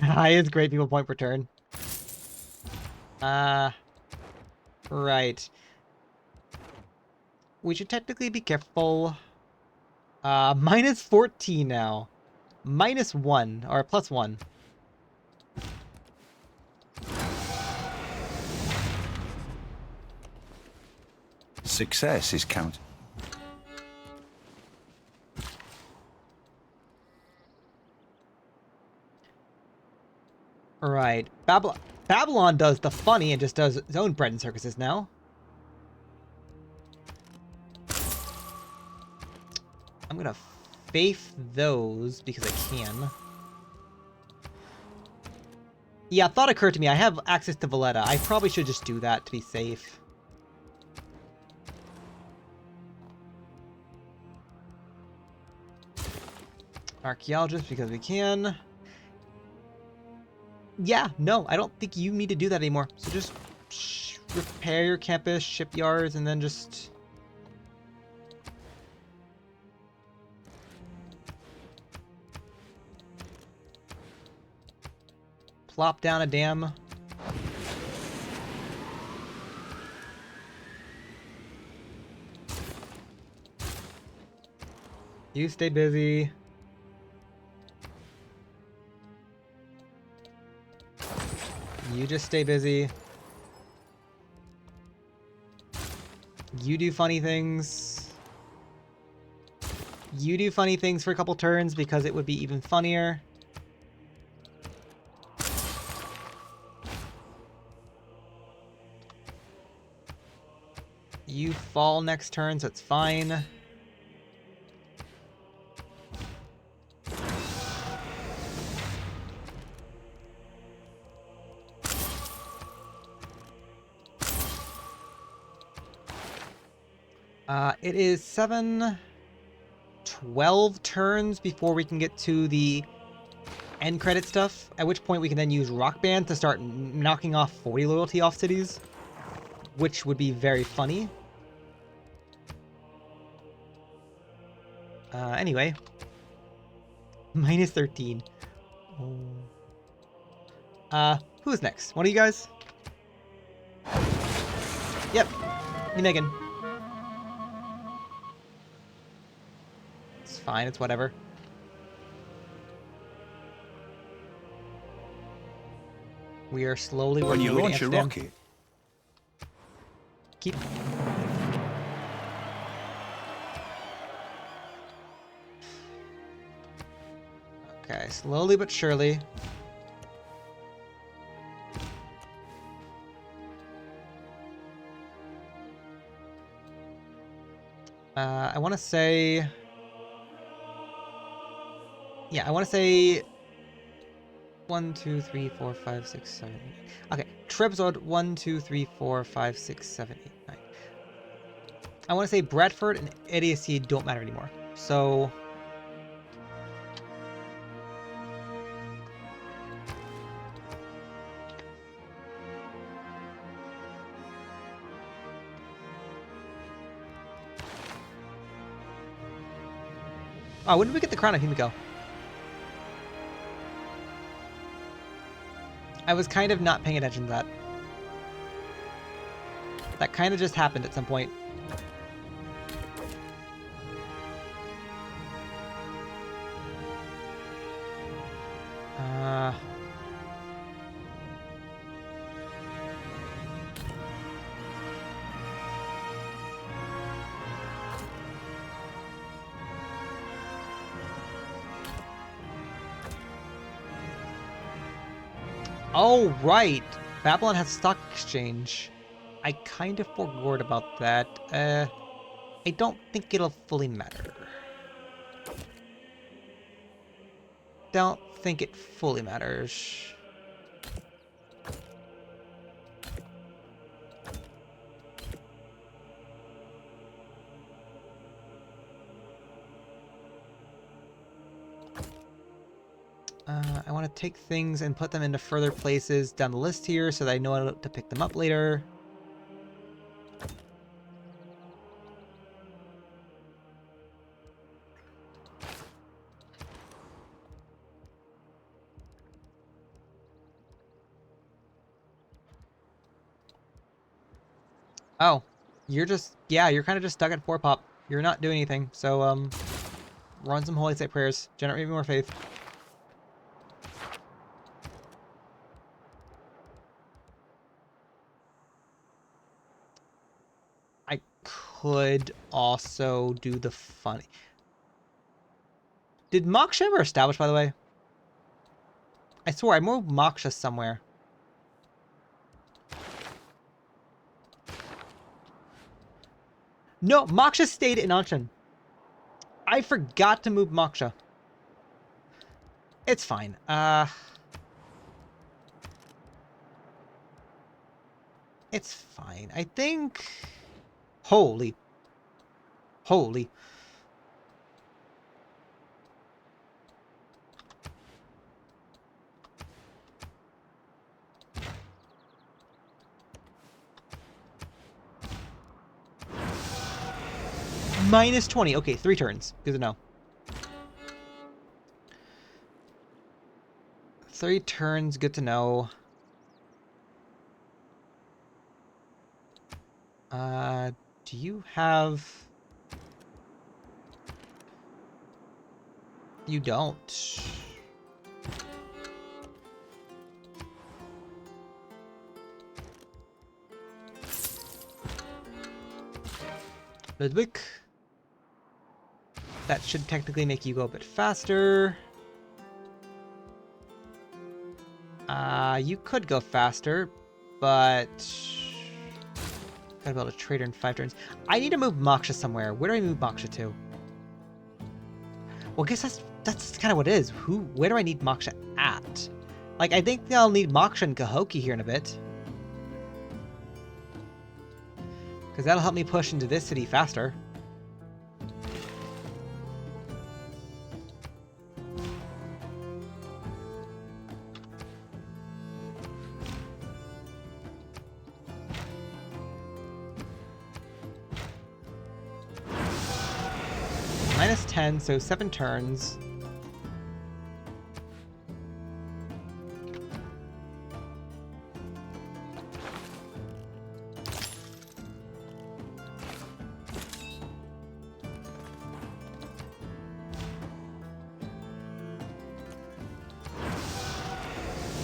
Highest great people point per turn. Right. We should technically be careful. Minus 14 now. Minus 1, or plus 1. Success is count. Right. Babylon does the funny and just does its own bread and circuses now. I'm gonna faith those because I can. Yeah, thought occurred to me. I have access to Valletta. I probably should just do that to be safe. Archaeologist because we can. Yeah, no, I don't think you need to do that anymore. So just repair your campus, shipyards, and then just... plop down a dam. You stay busy. You just stay busy. You do funny things. You do funny things for a couple turns because it would be even funnier. You fall next turn, so it's fine. It is 12 turns before we can get to the end credit stuff, at which point we can then use Rock Band to start knocking off 40 loyalty off cities, which would be very funny. Anyway. Minus 13. Oh. Who's next? One of you guys? Yep. Me, Megan. It's fine, it's whatever. We are slowly When working you our way to launch a Amsterdam. rocket, Keep... Okay, slowly but surely. I want to say... Yeah, I want to say... 1, 2, 3, 4, 5, 6, 7, 8. Okay, Trebizond 1, 2, 3, 4, 5, 6, 7, 8, 9. I want to say Bradford and ADSC don't matter anymore. So... Oh, when did we get the crown of Himiko? I was kind of not paying attention to that. That kind of just happened at some point. Oh, right! Babylon has stock exchange. I kind of forgot about that. I don't think it'll fully matter. Don't think it fully matters. I want to take things and put them into further places down the list here so that I know how to pick them up later. Oh, you're just, yeah, you're kind of just stuck at 4 pop. You're not doing anything. So, run some Holy Site prayers. Generate more faith. I could also do the funny. Did Moksha ever establish, by the way? I swore I moved Moksha somewhere. No, Moksha stayed in Anshan. I forgot to move Moksha. It's fine. It's fine. I think... Holy. Holy. Minus 20. Okay, 3 turns. Good to know. 3 turns. Good to know. Do you have... You don't. Ludwig. That should technically make you go a bit faster. You could go faster, but... Gotta be able to trade her in 5 turns. I need to move Moksha somewhere. Where do I move Moksha to? Well, I guess that's kind of what it is. Where do I need Moksha at? Like, I think I'll need Moksha and Kahoki here in a bit. Because that'll help me push into this city faster. Minus 10, so 7 turns.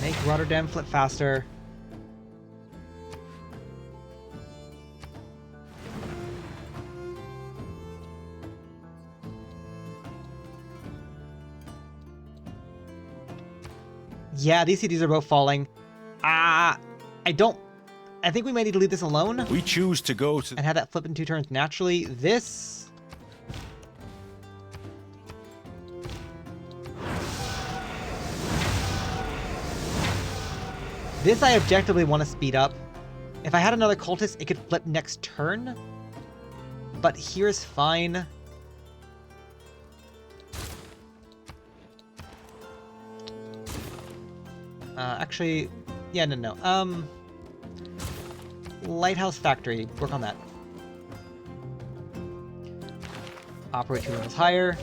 Make Rotterdam flip faster. Yeah, these cities are both falling. I think we might need to leave this alone. We choose to go to... And have that flip in 2 turns naturally. This... This I objectively want to speed up. If I had another cultist, it could flip next turn. But here's fine. Actually, yeah, no. Lighthouse Factory, work on that. Operate 2 levels higher.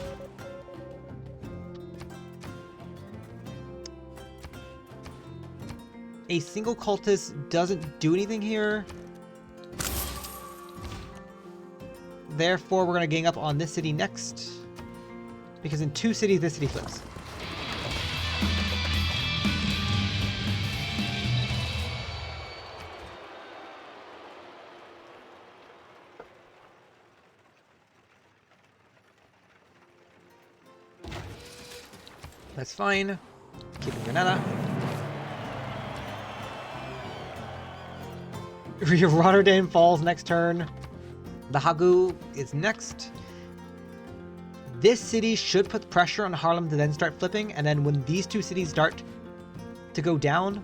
A single cultist doesn't do anything here. Therefore, we're going to gang up on this city next. Because in 2 cities, this city flips. That's fine. Keeping Granada. Rotterdam falls next turn. The Hagu is next. This city should put pressure on Harlem to then start flipping, and then when these 2 cities start to go down...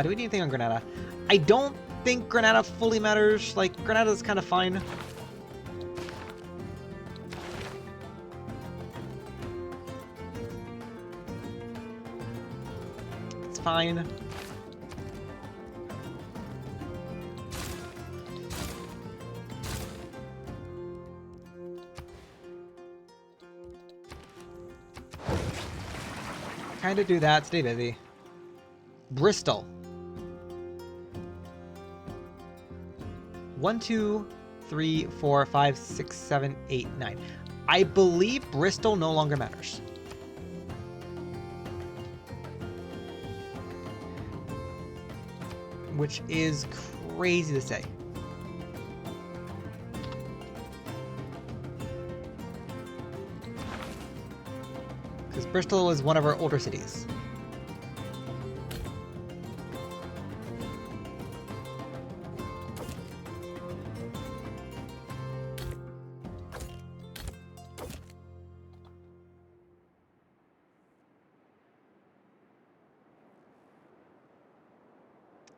do we need anything on Granada? I don't think Granada fully matters. Like, Granada's kind of fine. It's fine. Kind of do that, stay busy. Bristol. 1, 2, 3, 4, 5, 6, 7, 8, 9. I believe Bristol no longer matters. Which is crazy to say. Because Bristol was one of our older cities.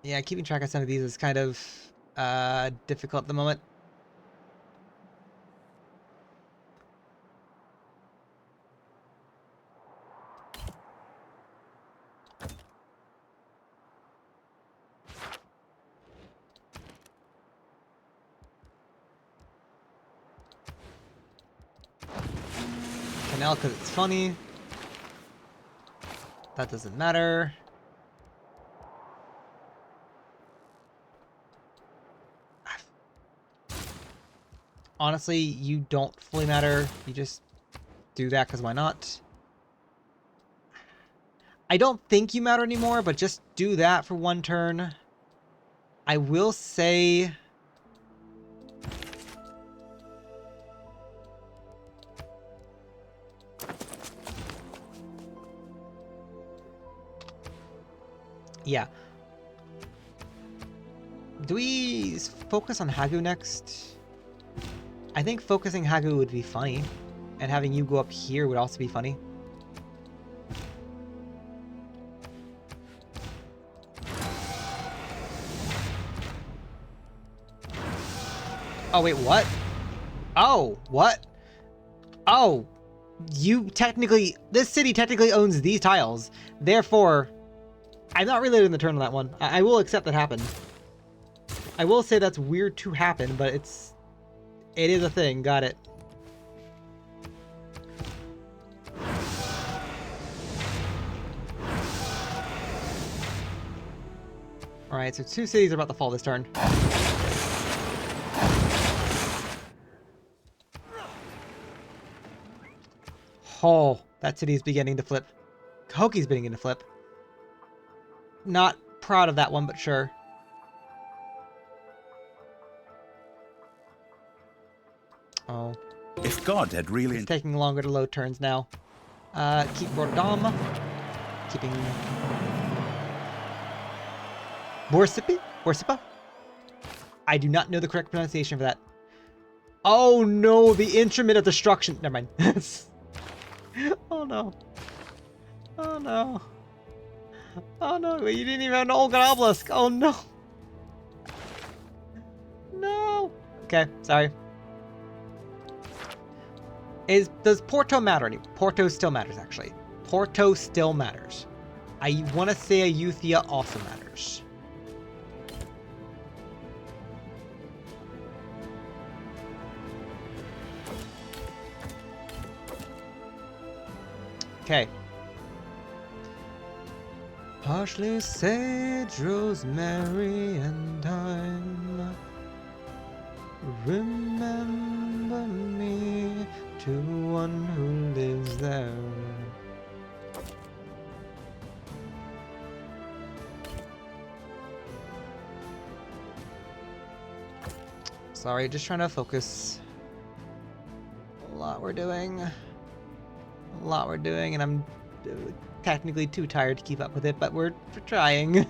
Yeah, keeping track of some of these is kind of difficult at the moment. Canal because it's funny. That doesn't matter. Honestly, you don't fully matter. You just do that because why not? I don't think you matter anymore, but just do that for one turn. I will say... Yeah. Do we focus on Hagu next? I think focusing Hagu would be funny. And having you go up here would also be funny. Oh, wait, what? Oh, what? Oh, you technically... This city technically owns these tiles. Therefore, I'm not related in the turn on that one. I will accept that happened. I will say that's weird to happen, but it is a thing. Got it. Alright, so 2 cities are about to fall this turn. Oh, that city's beginning to flip. Hoki's beginning to flip. Not proud of that one, but sure. Oh. If God had really... It's taking longer to load turns now. Keep Rotterdam. Keeping... Borsippa? I do not know the correct pronunciation for that. Oh no, the instrument of destruction. Never mind. Oh no. Oh no. Oh no, you didn't even have an Olga obelisk. Oh no. No. Okay, sorry. Does Porto matter anymore? Porto still matters, actually. Porto still matters. I want to say Ayuthia also matters. Okay. Parsley, sage, rosemary, and thyme. Remember me to one who lives there. Sorry, just trying to focus. A lot we're doing. A lot we're doing, and I'm technically too tired to keep up with it, but we're trying.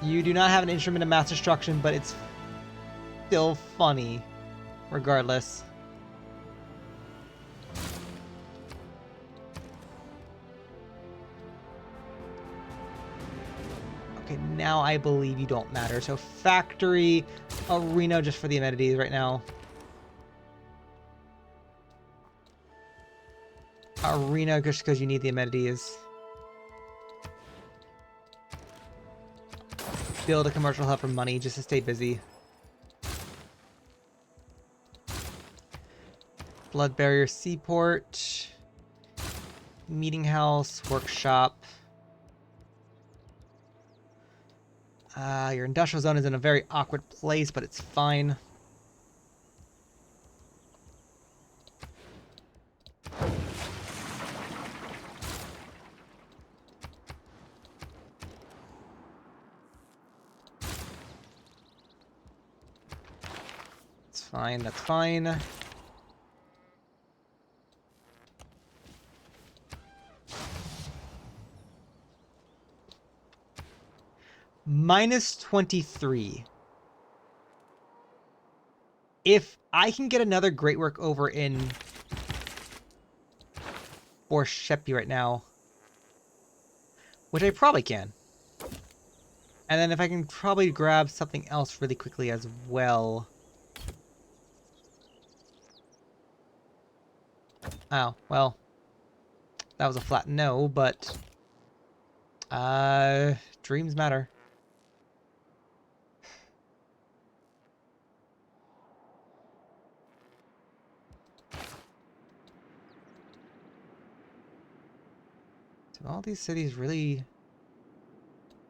You do not have an instrument of mass destruction, but it's still funny, regardless. Okay, now I believe you don't matter. So factory, arena just for the amenities right now. Arena just because you need the amenities. Build a commercial hub for money just to stay busy. Blood Barrier Seaport. meeting house, workshop. Your industrial zone is in a very awkward place, but it's fine. It's fine, that's fine. Minus 23. If I can get another great work over in or Sheppy right now, which I probably can. And then if I can probably grab something else really quickly as well. Oh, well. That was a flat no, but dreams matter. Do all these cities really...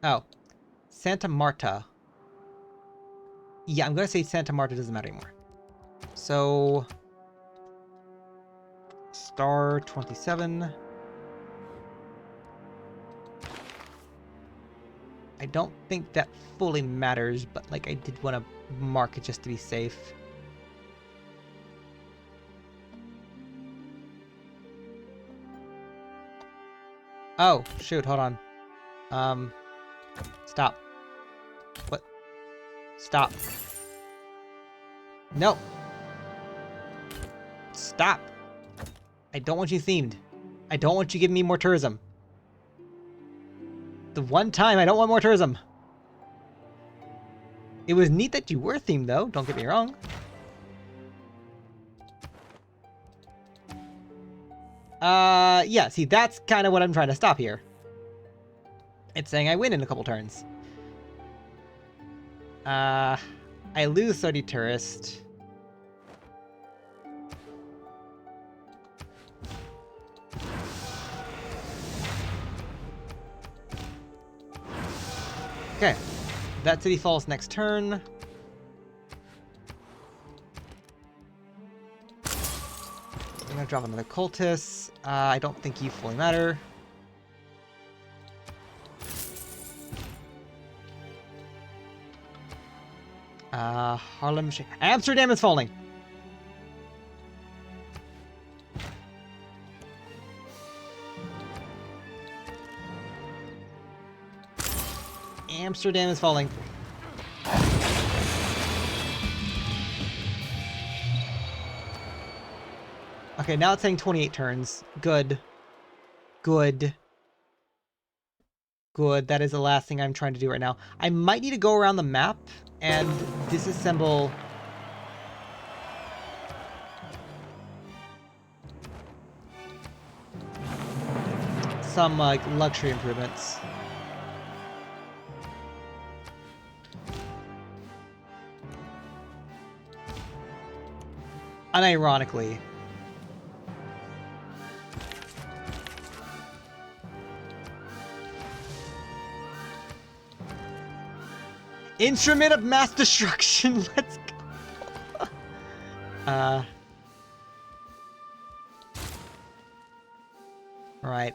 Oh. Santa Marta. Yeah, I'm gonna say Santa Marta doesn't matter anymore. So... Star 27. I don't think that fully matters, but like I did want to mark it just to be safe. Oh, shoot, hold on. Stop. What? Stop. No. Stop. I don't want you themed. I don't want you giving me more tourism. The one time I don't want more tourism. It was neat that you were themed though, don't get me wrong. Yeah, see, that's kind of what I'm trying to stop here. It's saying I win in a couple turns. I lose 30 tourists. Okay, that city falls next turn. I'm gonna drop another cultist. I don't think you fully matter. Harlem... Amsterdam is falling! Amsterdam is falling. Okay, now it's saying 28 turns. Good. Good. Good. That is the last thing I'm trying to do right now. I might need to go around the map and disassemble... some, like, luxury improvements. Unironically. Instrument of mass destruction. Let's go. Right.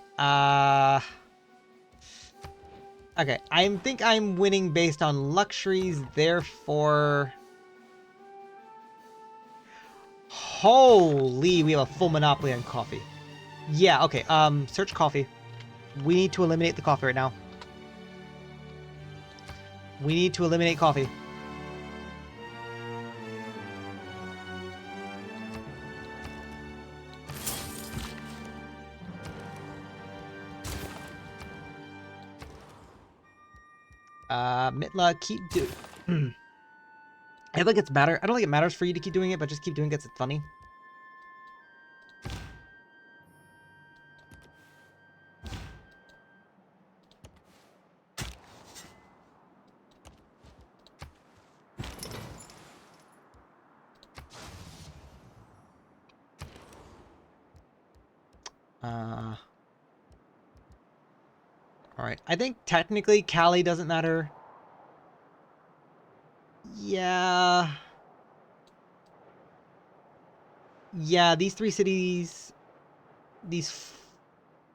Okay. I think I'm winning based on luxuries, therefore... Holy, we have a full monopoly on coffee. Yeah, okay. Search coffee. We need to eliminate the coffee right now. We need to eliminate coffee. Mitla, keep do. I don't think it's matter. I don't think it matters for you to keep doing it, but just keep doing it 'cause it's funny. Alright, I think technically Cali doesn't matter. Yeah. Yeah, these 3 cities... These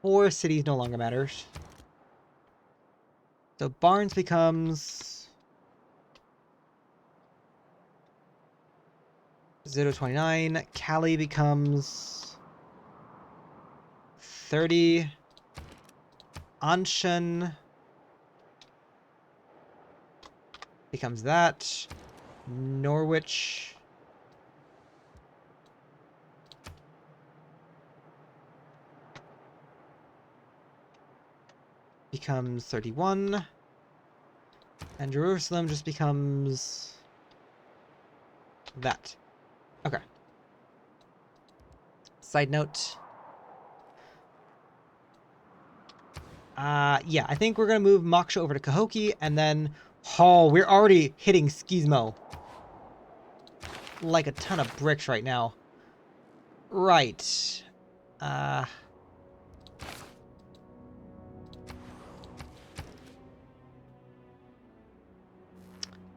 4 cities no longer matters. So Barnes becomes... 0.29. Cali becomes... 30. Anshan becomes that. Norwich becomes 31. And Jerusalem just becomes that. Okay. Side note. Yeah, I think we're gonna move Moksha over to Cahokia, and then... Oh, we're already hitting Skizmo. Like a ton of bricks right now. Right.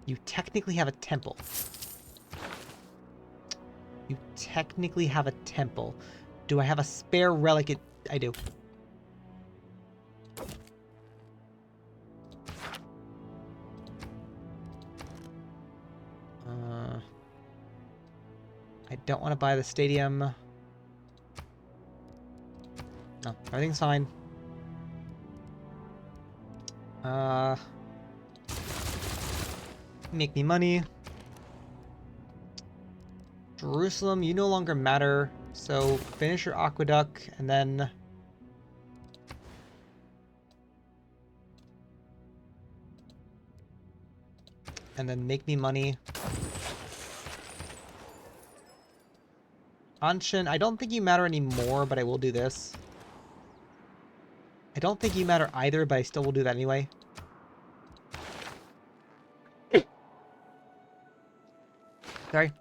You technically have a temple. You technically have a temple. Do I have a spare relic? I do. I don't want to buy the stadium. No, everything's fine. Make me money. Jerusalem, you no longer matter. So finish your aqueduct and then... make me money. Anshan, I don't think you matter anymore, but I will do this. I don't think you matter either, but I still will do that anyway. Sorry.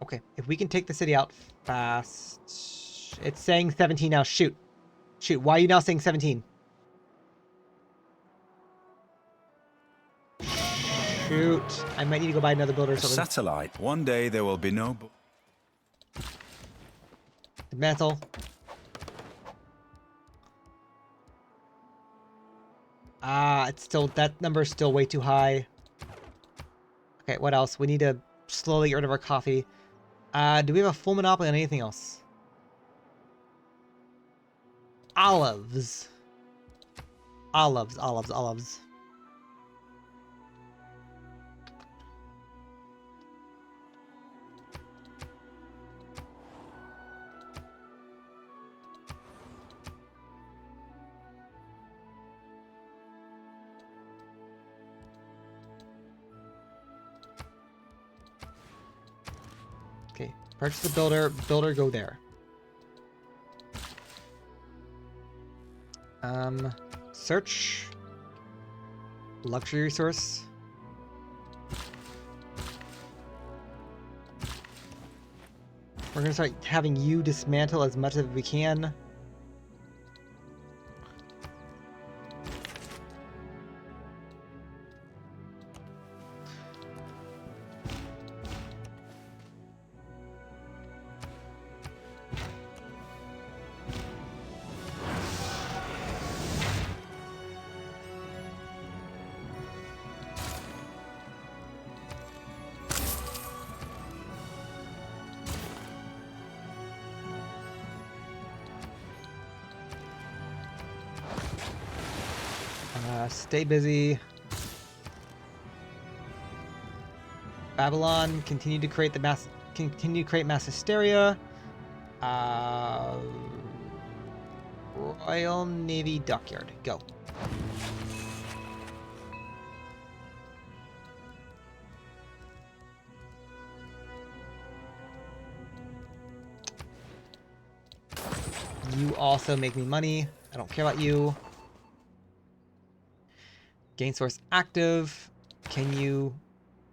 Okay, if we can take the city out fast... It's saying 17 now. Shoot. Shoot, why are you now saying 17? Shoot. I might need to go buy another builder or something. Satellite. One day there will be no... Metal. It's still... That number's still way too high. Okay, what else? We need to slowly get rid of our coffee. Do we have a full monopoly on anything else? Olives. Olives, olives, olives. Okay, purchase the builder. Builder, go there. Search. Luxury resource. We're gonna start having you dismantle as much as we can. Stay busy. Babylon, continue to create mass hysteria. Royal Navy Dockyard, go. You also make me money. I don't care about you. Gain source active. Can you...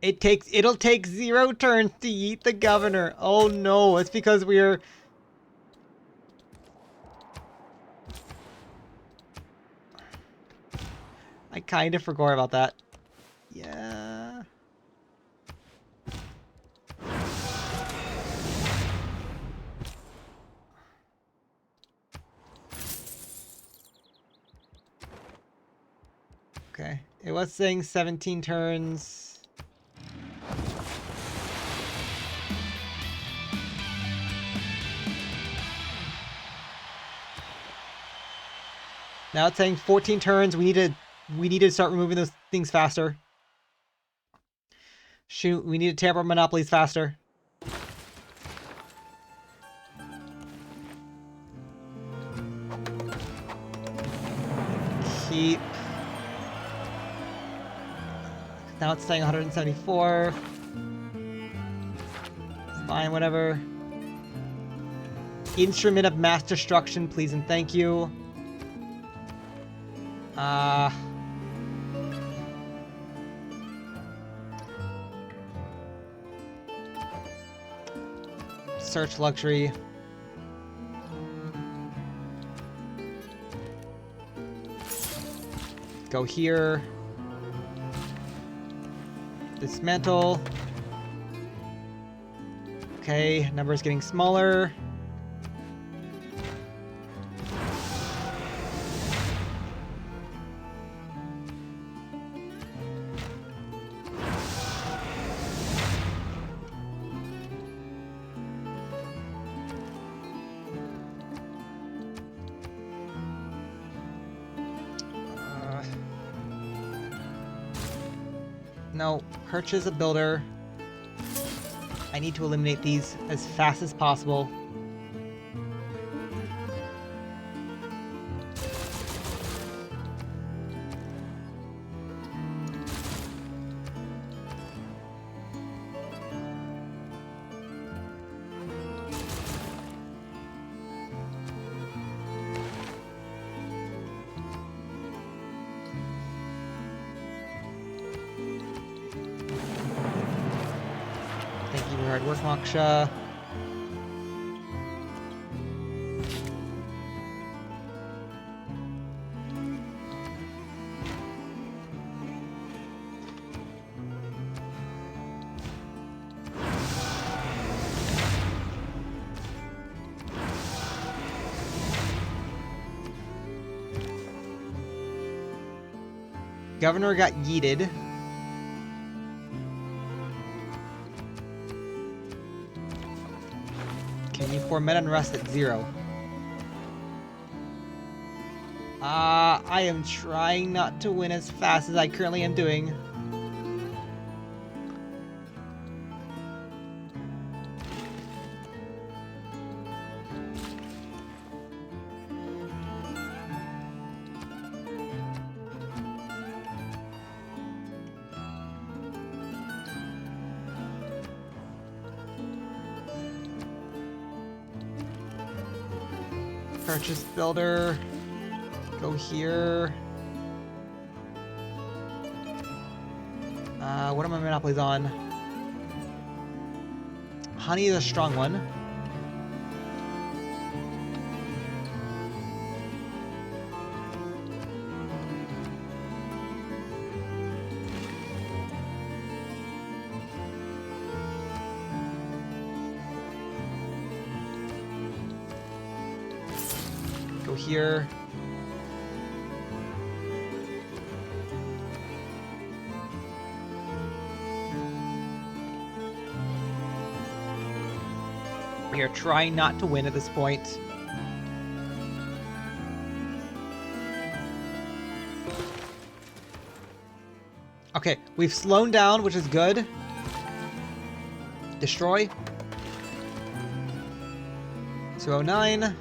It'll take 0 turns to yeet the governor. Oh no, it's because we're... I kind of forgot about that. Yeah. Okay. It was saying 17 turns. Now it's saying 14 turns. We need to start removing those things faster. Shoot, we need to tamper monopolies faster. Keep. Now it's saying 174. Fine, whatever. Instrument of mass destruction, please and thank you. Search luxury. Go here. Dismantle. Okay, number's getting smaller. No, purchase a builder. I need to eliminate these as fast as possible. Hard work, Moksha. Governor got yeeted. Can you format unrest at 0? I am trying not to win as fast as I currently am doing. Purchase builder. Go here. What are my monopolies on? Honey is a strong one. Go here. We are trying not to win at this point. Okay, we've slowed down, which is good. Destroy. 209.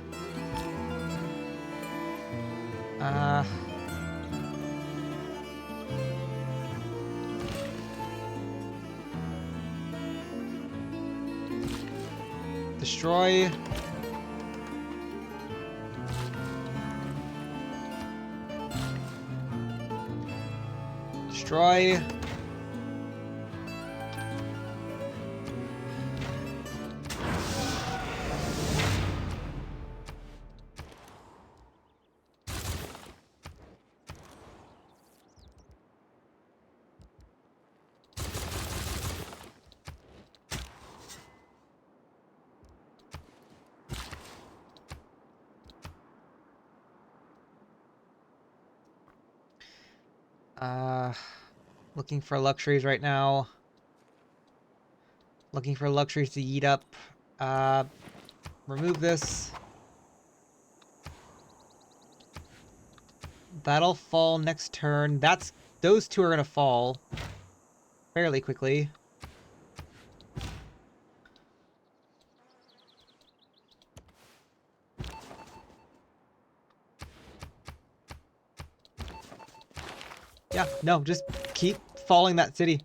Destroy. Destroy. Uh, looking for luxuries right now. Looking for luxuries to eat up. Remove this. That'll fall next turn. Those two are gonna fall fairly quickly. Yeah, no, just keep falling that city.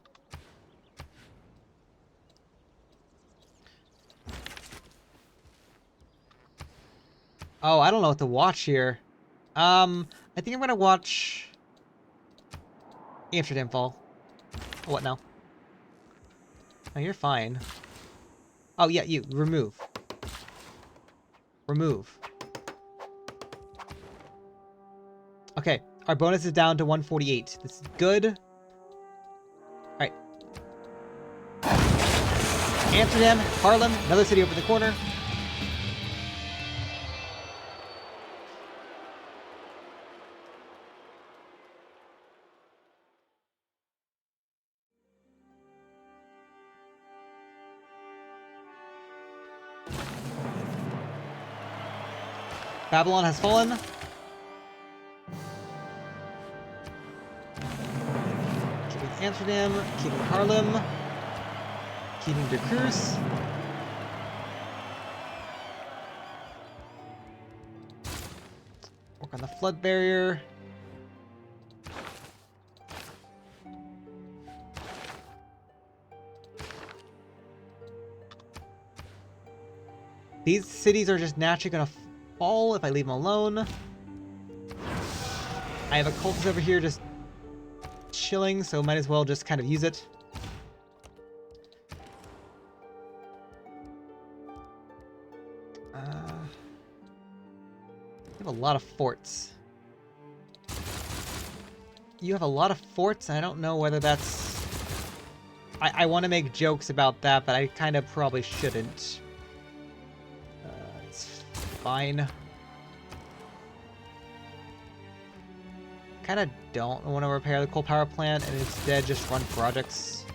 Oh, I don't know what to watch here. I think I'm gonna watch Amsterdam fall. What now? Oh, you're fine. Oh, yeah, you. Remove. Remove. Okay, our bonus is down to 148. This is good. Alright. Amsterdam, Haarlem, another city over the corner. Babylon has fallen. Keeping Amsterdam, keeping Haarlem, keeping De Cruz. Work on the flood barrier. These cities are just naturally gonna fall if I leave them alone. I have a cultist over here just chilling, so might as well just kind of use it. You have a lot of forts. You have a lot of forts. I don't know whether that's... I want to make jokes about that, but I kind of probably shouldn't. It's fine. Kind of don't want to repair the coal power plant and instead just run projects.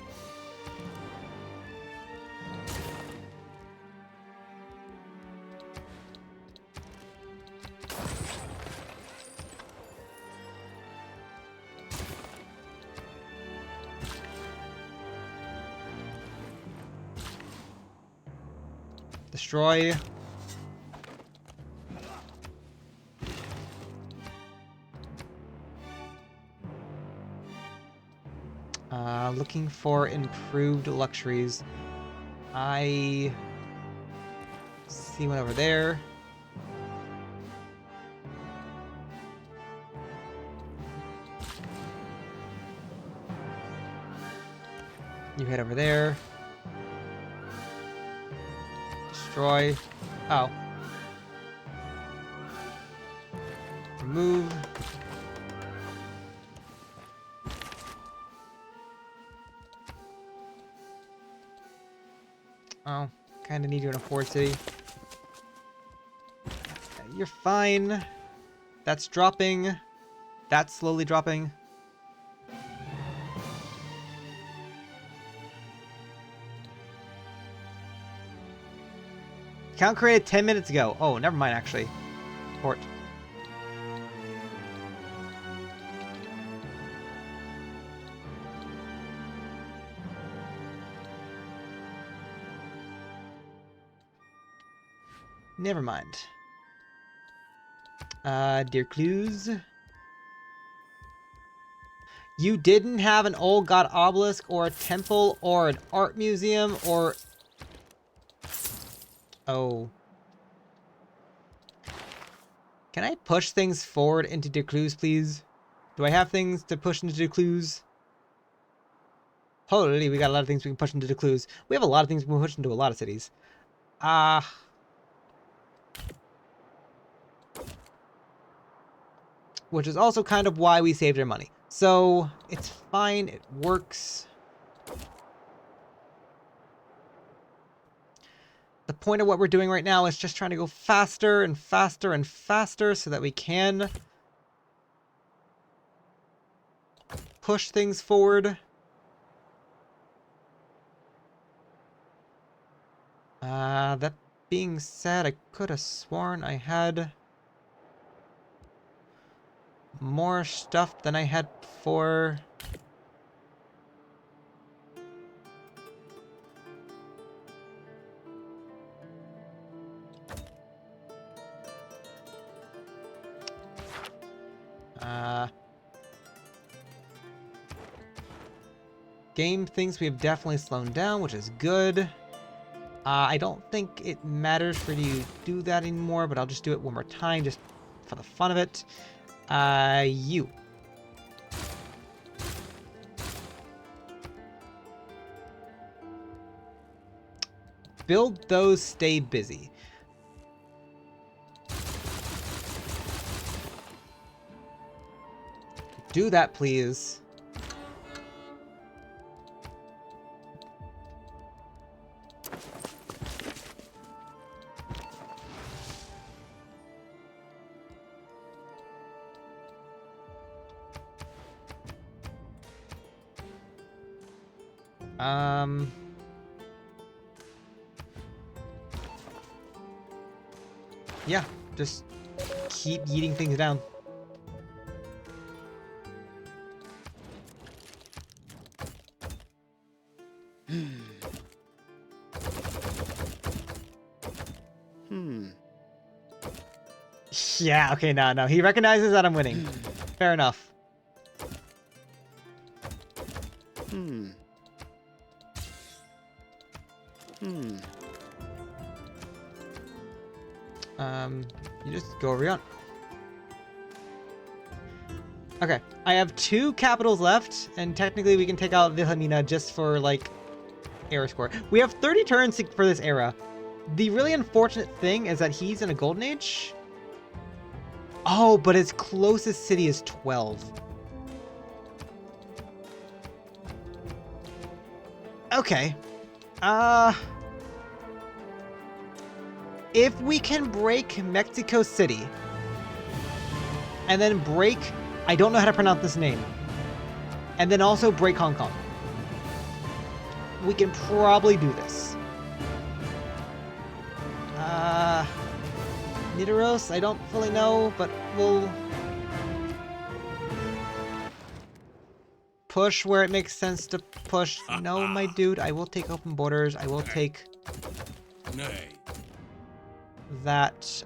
Destroy. Looking for improved luxuries. I see one over there. You head over there. Destroy. Oh. Remove. Oh, kind of need you in a fort city. You're fine. That's dropping. That's slowly dropping. Count created 10 minutes ago. Oh, never mind, actually. Port. Never mind. Dear Clues. You didn't have an old god obelisk or a temple or an art museum or... Oh. Can I push things forward into Decluse, please? Do I have things to push into Decluse? Holy, we got a lot of things we can push into Decluse. We have a lot of things we can push into a lot of cities. Which is also kind of why we saved our money. So, it's fine, it works. The point of what we're doing right now is just trying to go faster and faster and faster so that we can push things forward. That being said, I could have sworn I had more stuff than I had before. Game thinks we have definitely slowed down, which is good. I don't think it matters for you to do that anymore, but I'll just do it one more time, just for the fun of it. You. Build those, stay busy. Do that, please. Yeah, just keep yeeting things down. Yeah, okay, no. He recognizes that I'm winning. Fair enough. You just go over on. Okay, I have 2 capitals left, and technically we can take out Wilhelmina just for, like, era score. We have 30 turns for this era. The really unfortunate thing is that he's in a golden age. Oh, but his closest city is 12. Okay. If we can break Mexico City, and then break, I don't know how to pronounce this name, and then also break Hong Kong, we can probably do this. Nidaros, I don't fully know, but we'll push where it makes sense to push. No, my dude, I will take open borders. I will take that,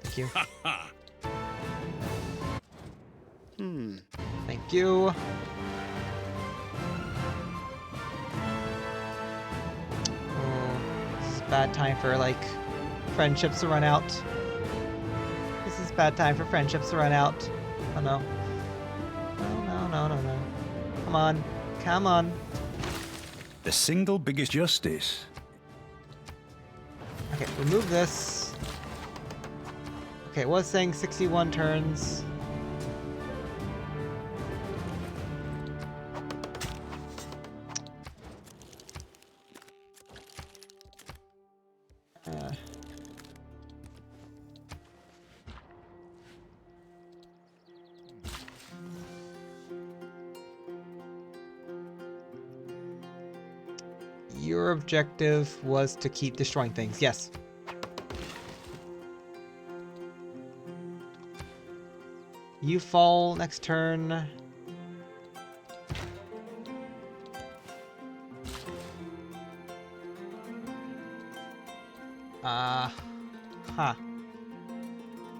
thank you. Thank you. This is a bad time for, like, friendships to run out. This is a bad time for friendships to run out. Oh no. No. Come on. Come on. The single biggest justice. Okay, remove this. Okay, it was saying 61 turns. Your objective was to keep destroying things. Yes. You fall next turn.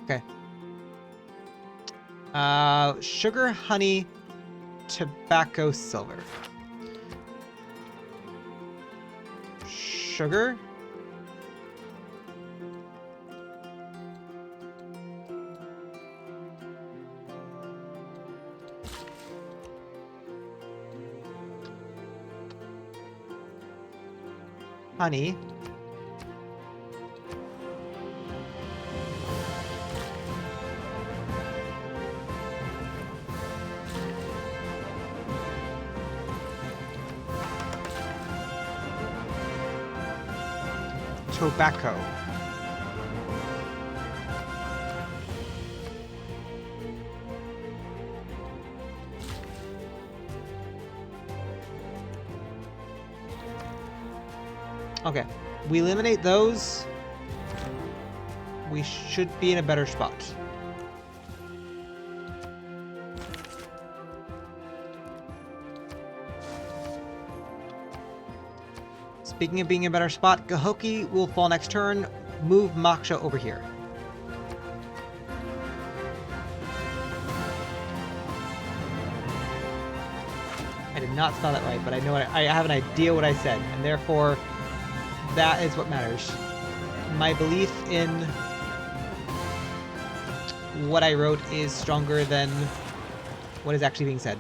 Okay. Sugar, honey, tobacco, silver. Sugar. Honey. Tobacco. Okay. We eliminate those. We should be in a better spot. Speaking of being in a better spot, Gahoki will fall next turn. Move Moksha over here. I did not spell that right, but I know I have an idea what I said, and therefore that is what matters. My belief in what I wrote is stronger than what is actually being said.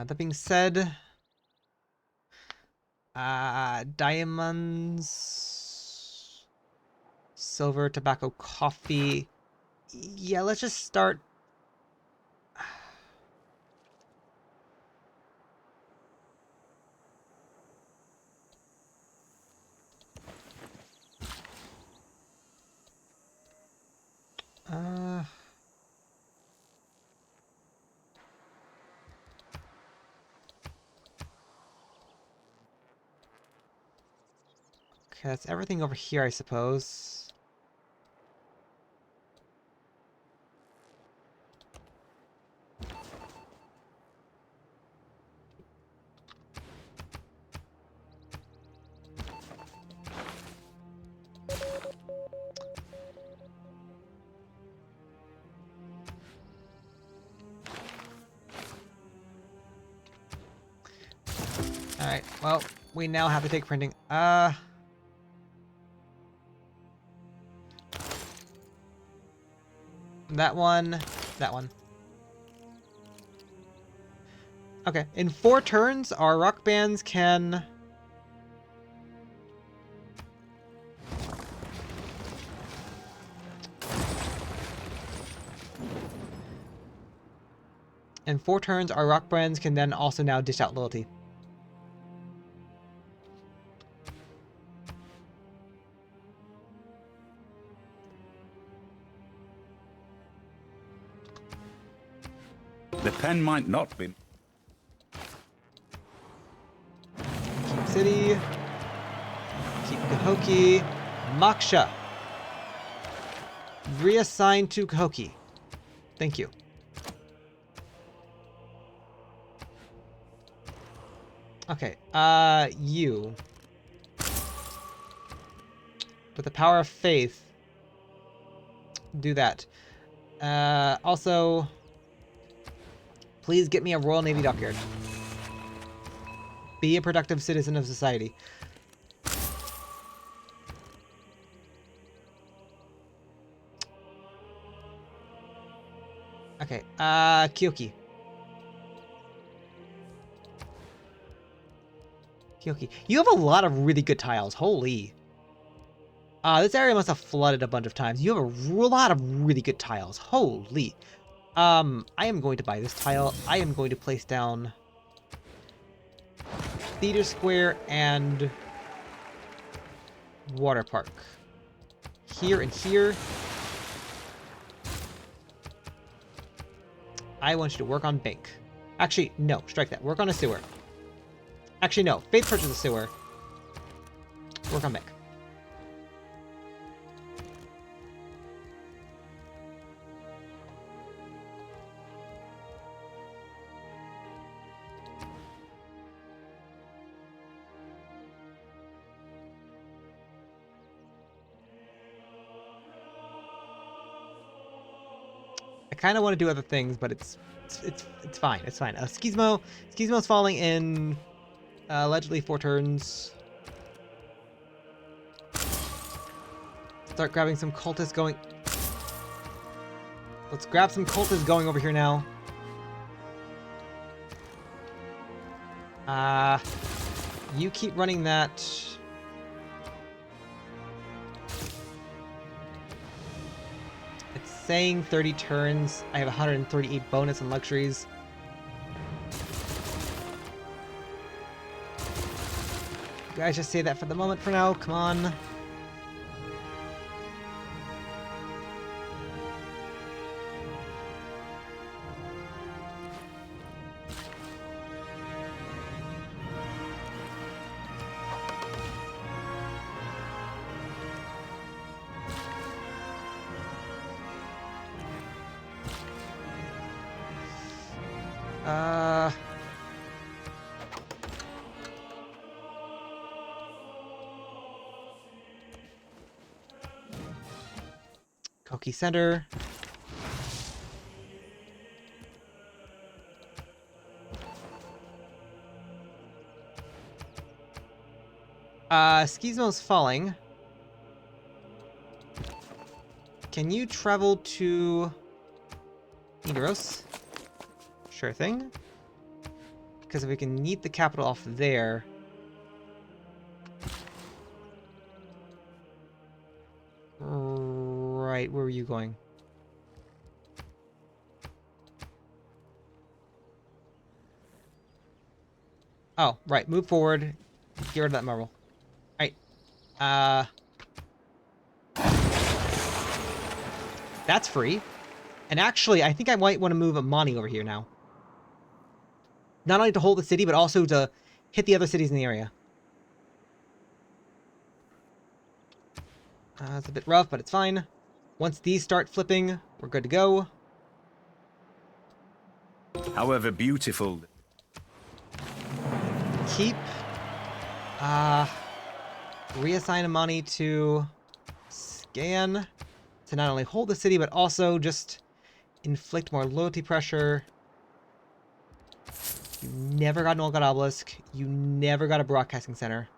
That being said, diamonds, silver, tobacco, coffee. Yeah, let's just start. Okay, that's everything over here, I suppose. Alright, well, we now have to take printing. That one, that one. Okay, in 4 turns, our rock bands can... In 4 turns, our rock bands can then also now dish out loyalty. The pen might not be. Keep City. Keep Gahoki. Moksha. Reassign to Gahoki. Thank you. Okay, you. With the power of faith. Do that. Also, please get me a Royal Navy dockyard. Be a productive citizen of society. Okay, Kyoki. Kyoki. You have a lot of really good tiles. Holy. This area must have flooded a bunch of times. You have a lot of really good tiles. Holy. I am going to buy this tile. I am going to place down Theater Square and Water Park. Here and here. I want you to work on bank. Actually, no. Strike that. Work on a sewer. Actually, no. Faith purchase a sewer. Work on bank. I kind of want to do other things, but it's fine. It's fine. Skizmo's falling in allegedly 4 turns. Start grabbing some cultists going. Let's grab some cultists going over here now. You keep running that. It's saying 30 turns. I have 138 bonus and luxuries. You guys just say that for the moment for now. Come on. Koki Center. Skizmo's falling. Can you travel to Nidaros? Sure thing. Because if we can neat the capital off there. Right, where were you going? Oh, right, move forward. Get rid of that marble. Alright. That's free. And actually, I think I might want to move Amani over here now. Not only to hold the city, but also to hit the other cities in the area. It's a bit rough, but it's fine. Once these start flipping, we're good to go. However beautiful. Keep. Reassign Amani to scan to not only hold the city, but also just inflict more loyalty pressure. You never got an Olga Obelisk. You never got a broadcasting center.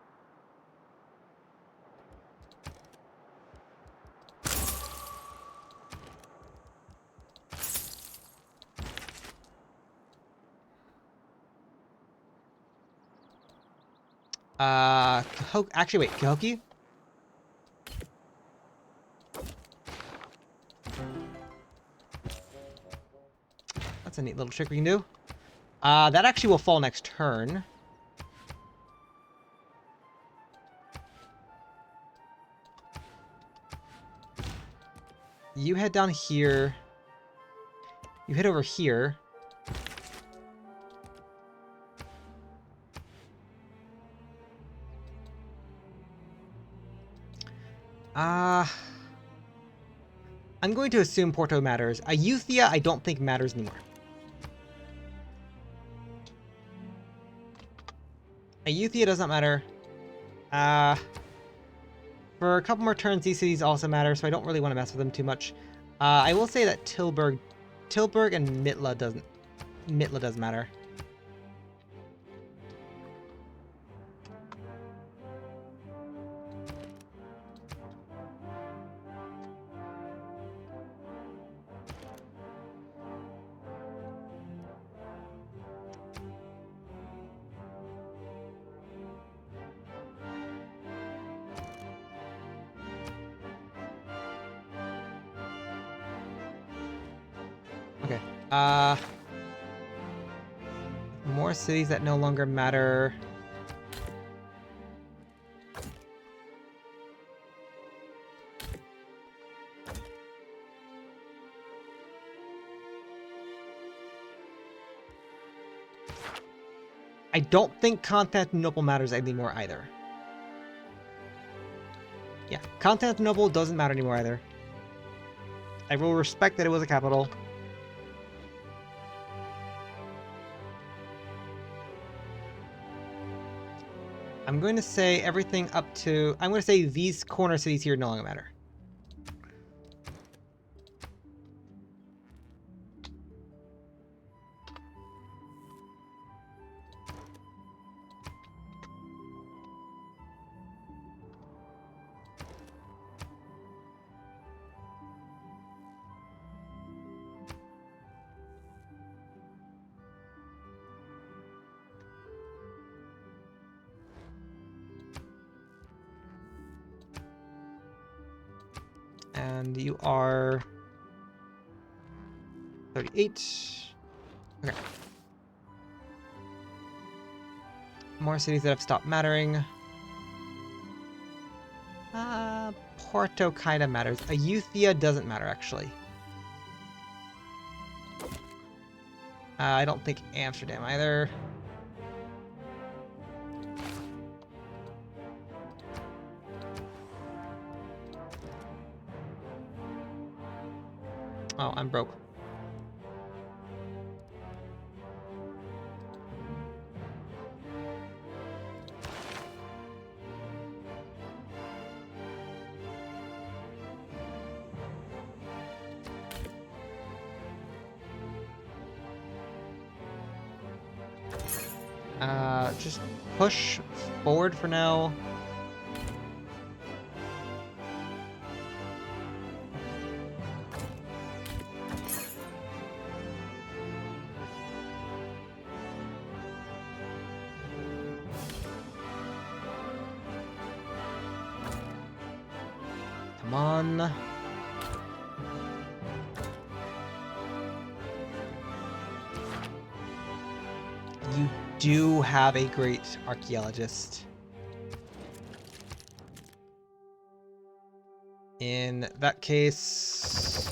Actually, wait, Kahoki? That's a neat little trick we can do. That actually will fall next turn. You head down here. You head over here. I'm going to assume Porto matters. Ayuthia, I don't think matters anymore. Ayuthia doesn't matter. For a couple more turns, these cities also matter, so I don't really want to mess with them too much. I will say that Tilburg and Mitla does matter. Okay. More cities that no longer matter. I don't think Constantinople matters anymore either. Yeah, Constantinople doesn't matter anymore either. I will respect that it was a capital. I'm going to say everything up to... I'm going to say these corner cities here no longer matter. And you are 38. Okay. More cities that have stopped mattering. Porto kind of matters. Ayuthia doesn't matter, actually. I don't think Amsterdam either. Oh, I'm broke. Just push forward for now. Come on. You do have a great archaeologist. In that case...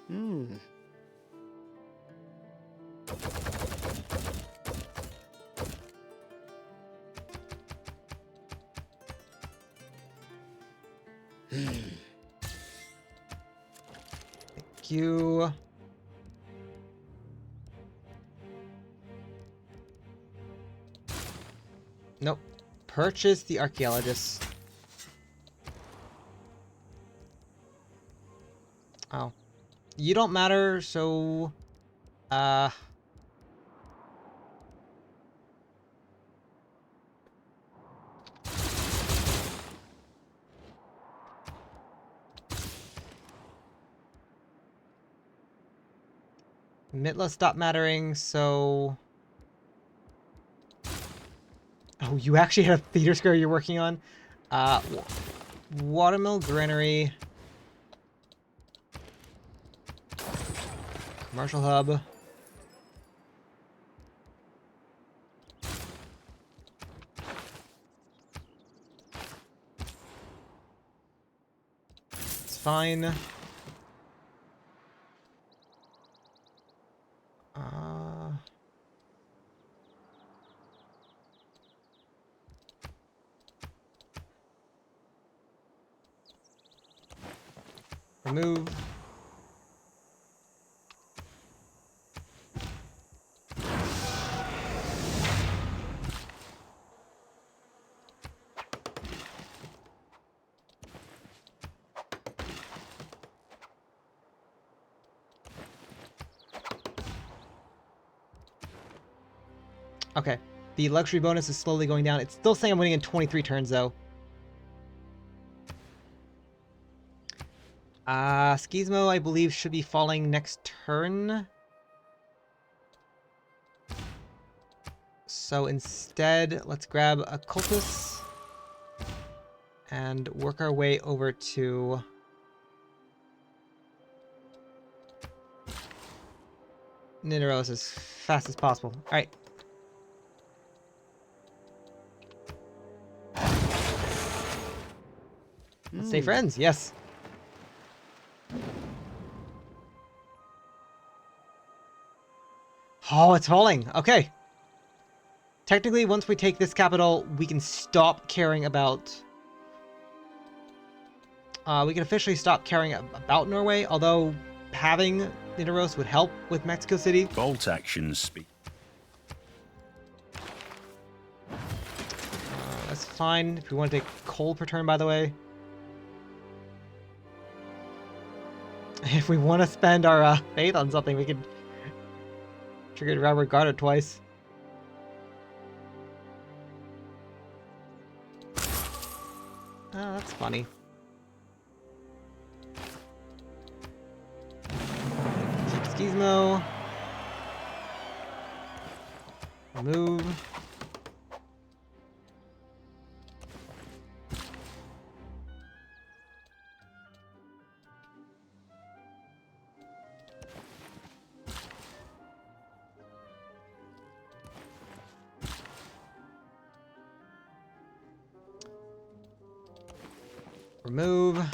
Hmm. Thank you. Nope. Purchase the archaeologist. Oh. You don't matter, so... Mitla stopped mattering, so... Oh, you actually had a theater square you're working on? Watermill Granary. Commercial hub. It's fine. Remove. Okay. The luxury bonus is slowly going down. It's still saying I'm winning in 23 turns, though. Skizmo, I believe, should be falling next turn. So instead, let's grab a Cultus and work our way over to... Nidaros as fast as possible. Alright. Let's stay friends, yes. Oh, it's falling. Okay. Technically, once we take this capital, we can stop caring about... we can officially stop caring about Norway, although having Nidaros would help with Mexico City. Bolt actions speak. That's fine. If we want to take coal per turn, by the way. If we want to spend our faith on something, we could trigger Robert Garter twice. Oh, that's funny. Keep Skizmo. Move. Remove.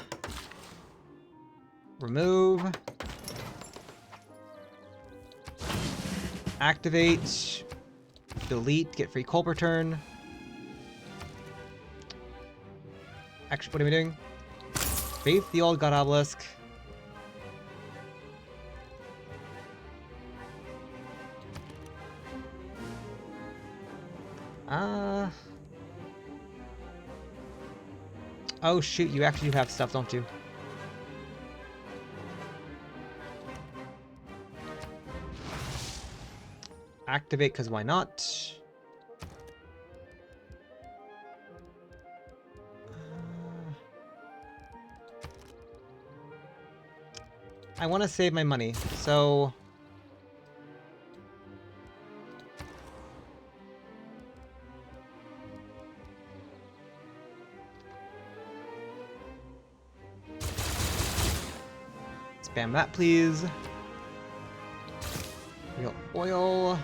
Remove. Activate. Delete. Get free coal per turn. Actually, what are we doing? Faith the old God Obelisk. Uh... Oh shoot, you actually do have stuff, don't you? Activate, because why not? I want to save my money, so... Spam that, please. Real oil.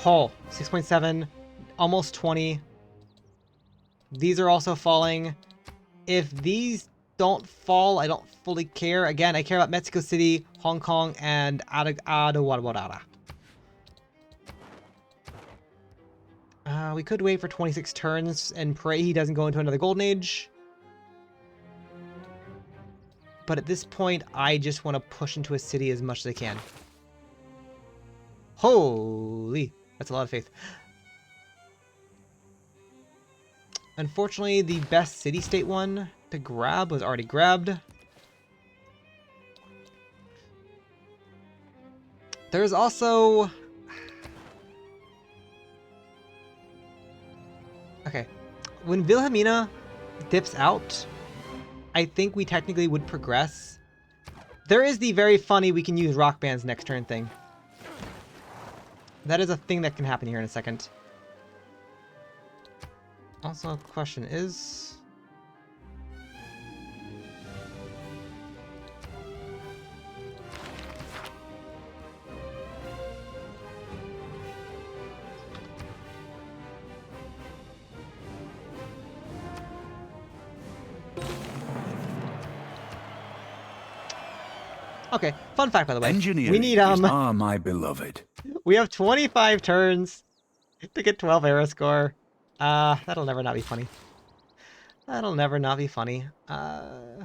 Oh, 6.7, almost 20. These are also falling. If these don't fall, I don't fully care. Again, I care about Mexico City, Hong Kong, and Aduwadawara. We could wait for 26 turns and pray he doesn't go into another golden age. But at this point, I just want to push into a city as much as I can. Holy, that's a lot of faith. Unfortunately, the best city-state one to grab was already grabbed. There's also... Okay. When Wilhelmina dips out, I think we technically would progress. There is the very funny we can use rock bands next turn thing. That is a thing that can happen here in a second. Also, question is... Okay, fun fact by the way. Engineering We need my beloved. we have 25 turns to get 12 arrow score. That'll never not be funny. That'll never not be funny. Alright.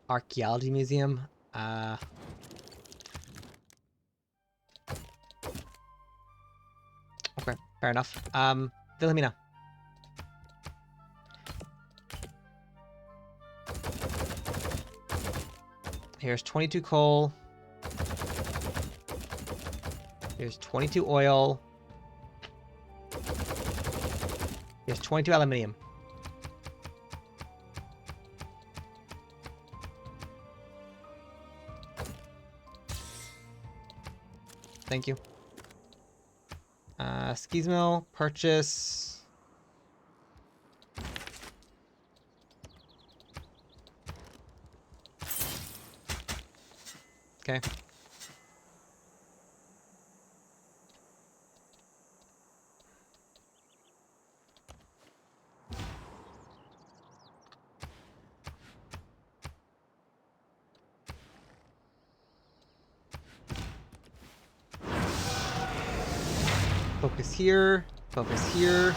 Archaeology Museum. Okay, fair enough. Wilhelmina. Here's 22 coal. Here's 22 oil. Here's 22 aluminium. Thank you. Skismo, purchase. Okay. Focus here. Focus here.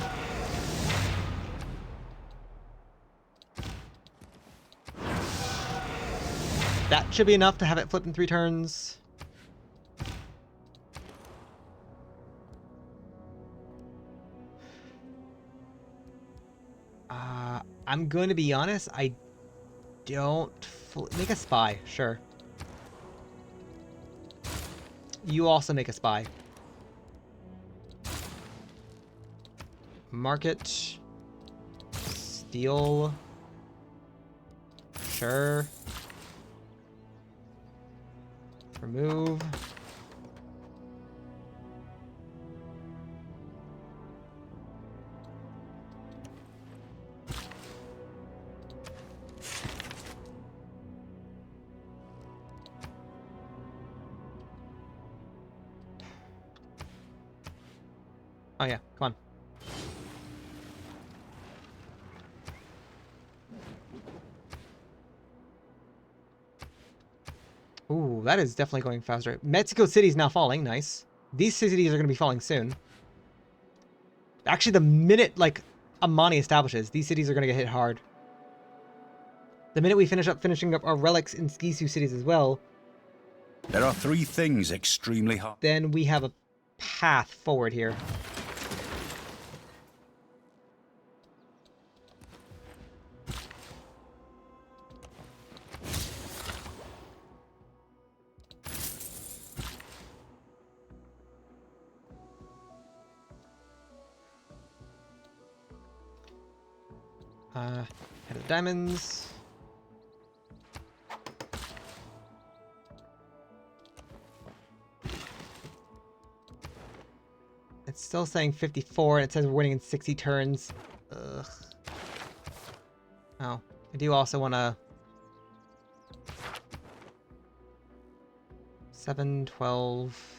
That should be enough to have it flip in 3 turns. I'm going to be honest, I don't make a spy, sure. You also make a spy. Market. Steel. Sure. Remove. Oh yeah, come on. Ooh, that is definitely going faster. Mexico City is now falling. Nice. These cities are going to be falling soon. Actually, the minute, like, Amani establishes, these cities are going to get hit hard. The minute we finishing up our relics in Skisu cities as well, There are 3 things extremely hard. then we have a path forward here. Head of diamonds. It's still saying 54, and it says we're winning in 60 turns. Ugh. Oh, I do also want to... 7, 12...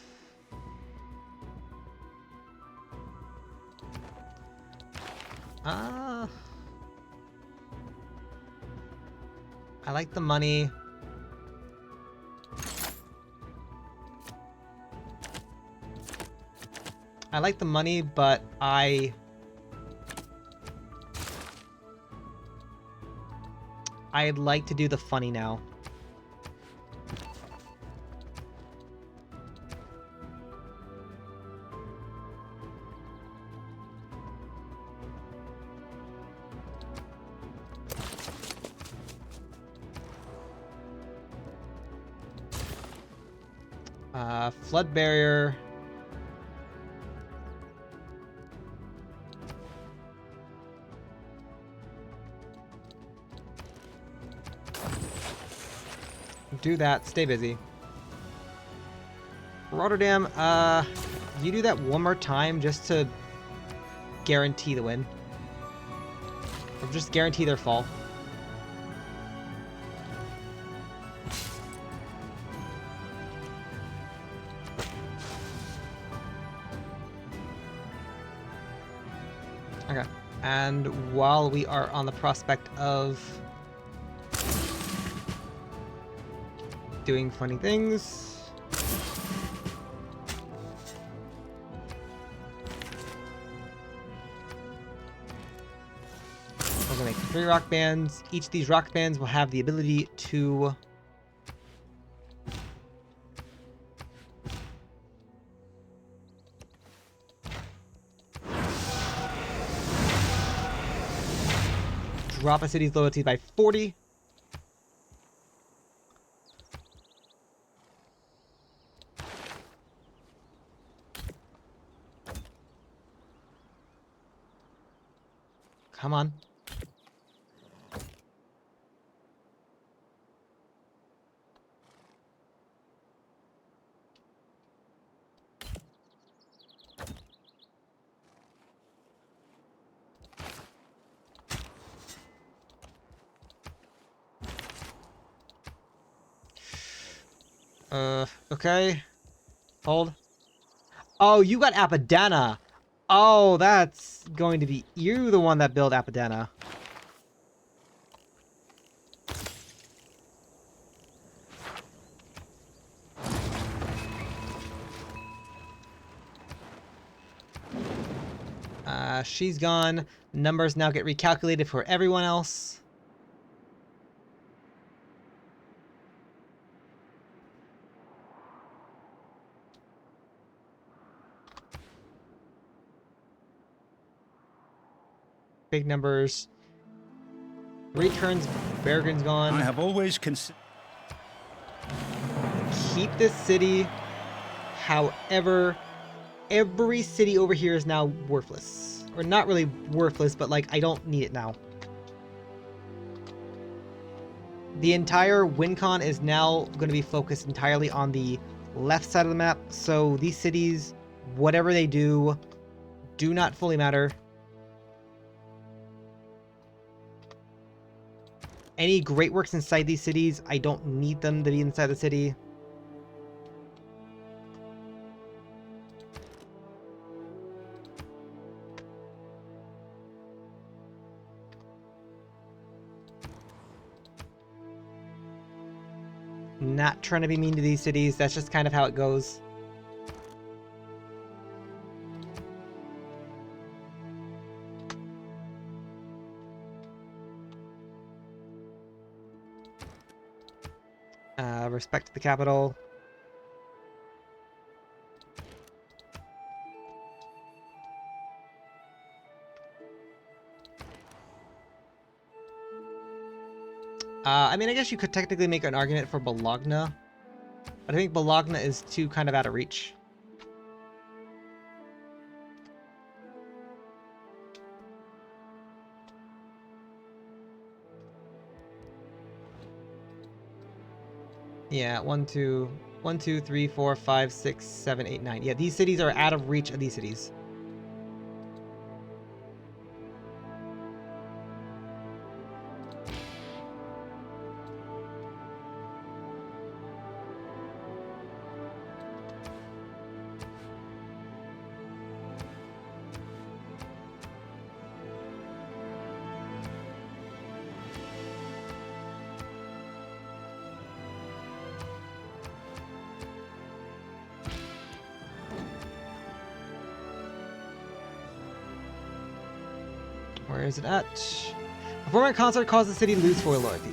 I like the money. I like the money, but I'd like to do the funny now. Flood barrier. Do that. Stay busy. Rotterdam, you do that one more time just to guarantee the win. Or just guarantee their fall. Okay. And while we are on the prospect of doing funny things, we're gonna make 3 rock bands. Each of these rock bands will have the ability to drop a city's loyalty by 40. Come on. Okay. Hold. Oh, you got Apadana. Oh, that's going to be you, the one that built Apadana. She's gone. Numbers now get recalculated for everyone else. Big numbers. 3 turns, Bergen's gone. I have always considered. Keep this city. However, every city over here is now worthless. Or not really worthless, but like, I don't need it now. The entire WinCon is now going to be focused entirely on the left side of the map. So these cities, whatever they do not fully matter. Any great works inside these cities, I don't need them to be inside the city. Not trying to be mean to these cities, that's just kind of how it goes. Respect to the capital. I mean, I guess you could technically make an argument for Bologna, but I think Bologna is too kind of out of reach. Yeah, 1, 2, 1, 2, 3, 4, 5, 6, 7, 8, 9. Yeah, these cities are out of reach of these cities. Where is it at? Performing a concert caused the city to lose 4 loyalty.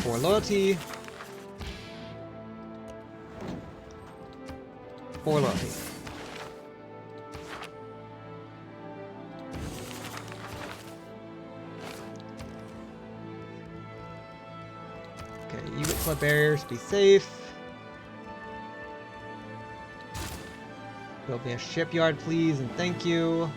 For loyalty. 4 loyalty. Okay, you get flood barriers, be safe. Build me a shipyard, please, and thank you.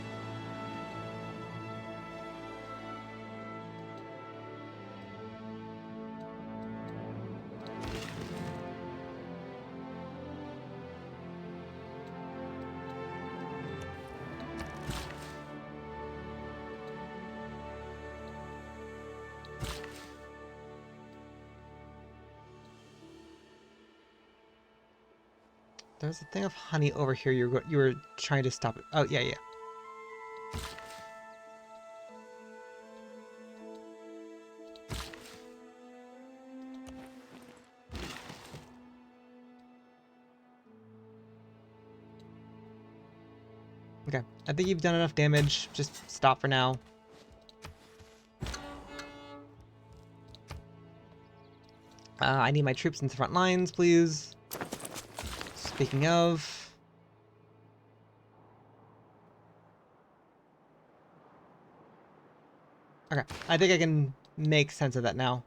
There's a thing of honey over here. You were trying to stop it. Oh, yeah, yeah. Okay, I think you've done enough damage. Just stop for now. I need my troops in the front lines, please. Speaking of... Okay, I think I can make sense of that now.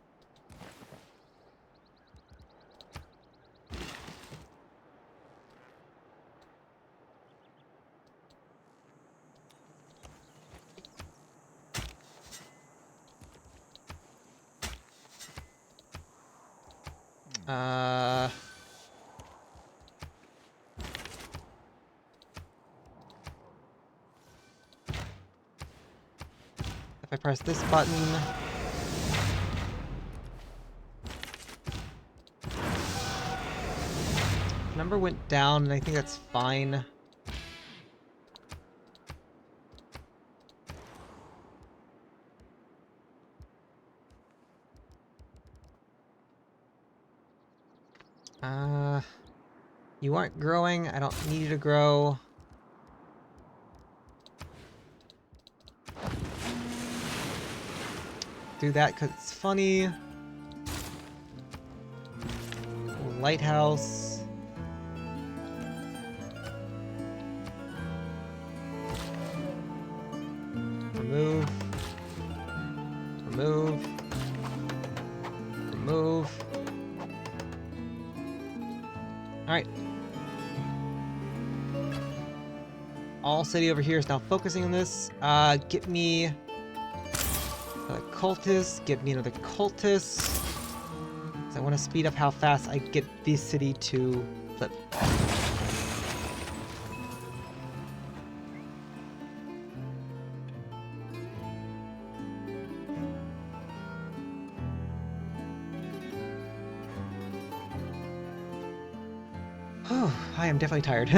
If I press this button... Number went down, and I think that's fine. You aren't growing. I don't need you to grow. Do that because it's funny. Lighthouse. Remove. Remove. Remove. Alright. All city over here is now focusing on this. Get me another cultist. Get me another cultist. I want to speed up how fast I get this city to flip. Oh, I am definitely tired.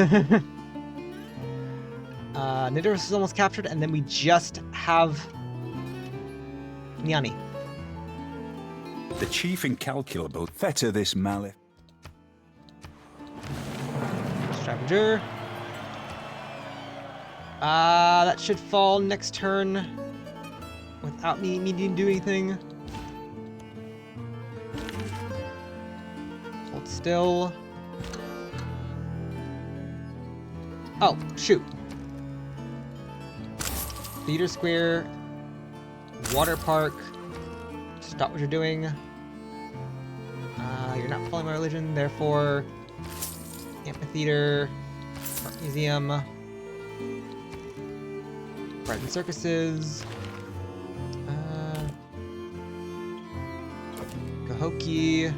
Nidoros is almost captured, and then we just have Niani. The chief incalculable fetter this malice. Stravenger. That should fall next turn without me needing to do anything. Hold still. Oh, shoot. Theater Square. Water Park. Stop what you're doing. You're not following my religion, therefore... Amphitheater. Art Museum. Rides and Circuses. Cahokia.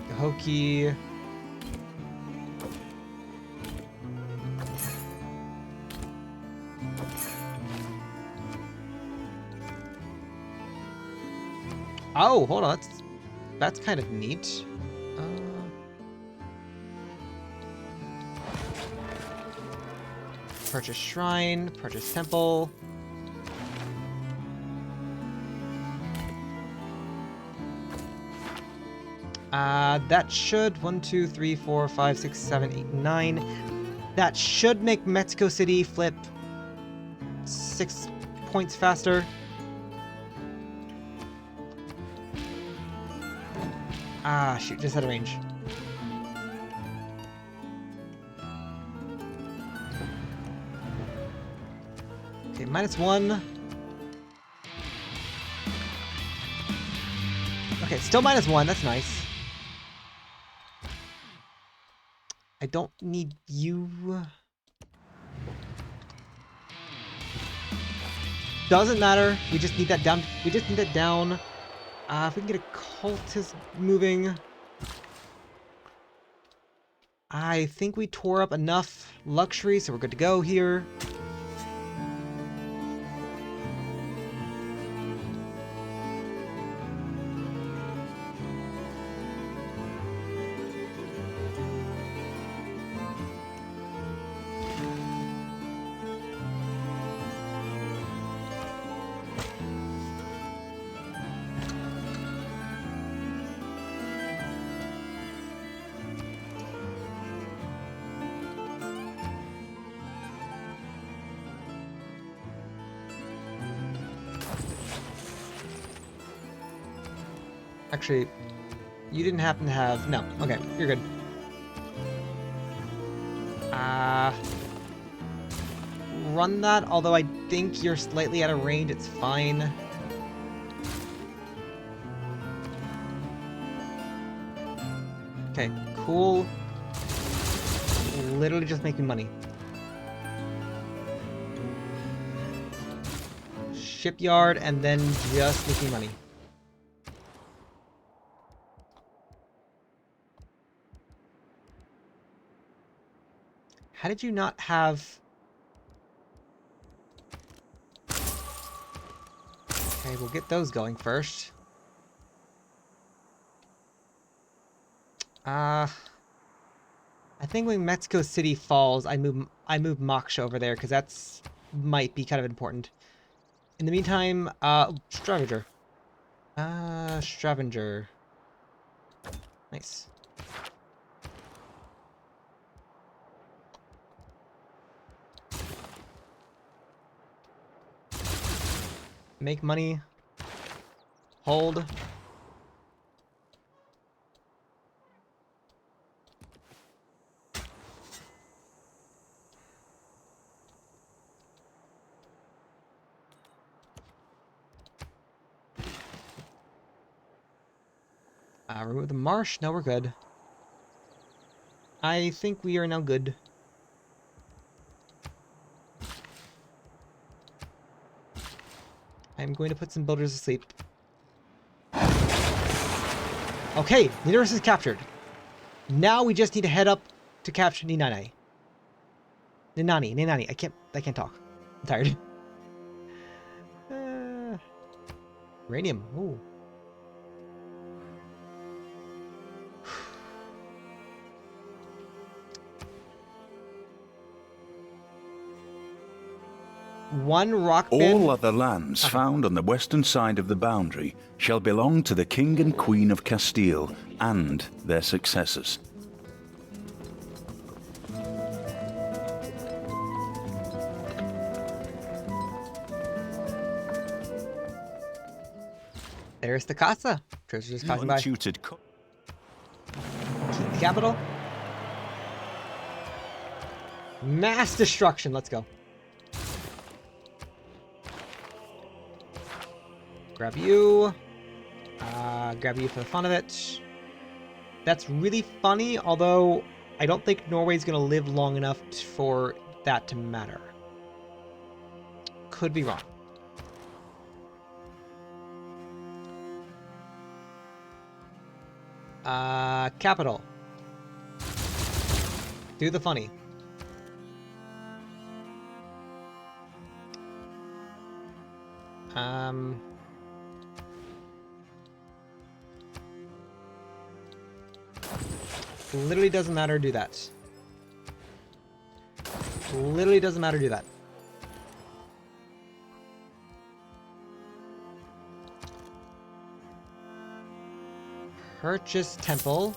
Cahokia. Oh, hold on. That's kind of neat. Purchase Shrine, purchase Temple. That should 1, 2, 3, 4, 5, 6, 7, 8, 9. That should make Mexico City flip 6 points faster. Ah, shoot, just out of range. Okay, -1. Okay, still -1, that's nice. I don't need you. Doesn't matter, we just need that down. We just need that down. If we can get a cultist moving. I think we tore up enough luxury, so we're good to go here. Actually, you didn't happen to have... No. Okay, you're good. Run that, although I think you're slightly out of range, it's fine. Okay, cool. Literally just making money. Shipyard, and then just making money. How did you not have... Okay, we'll get those going first. I think when Mexico City falls, I move Moksha over there, because that's might be kind of important. In the meantime, Stravenger. Stravenger. Nice. Make money. Hold. Remove the marsh. No, we're good. I think we are now good. I'm going to put some builders to sleep. Okay, Nidoros is captured. Now we just need to head up to capture Ninani. Ninani. I can't talk. I'm tired. Uranium. Ooh. one rock All band. other lands Okay. found on the western side of the boundary shall belong to the King and Queen of Castile and their successors. There's the casa. Treasure just passing by. Untutored Keep the capital. Mass destruction. Let's go. Grab you. Grab you for the fun of it. That's really funny, although I don't think Norway's going to live long enough for that to matter. Could be wrong. Capital. Do the funny. Literally doesn't matter, do that. Literally doesn't matter, do that. Purchase temple.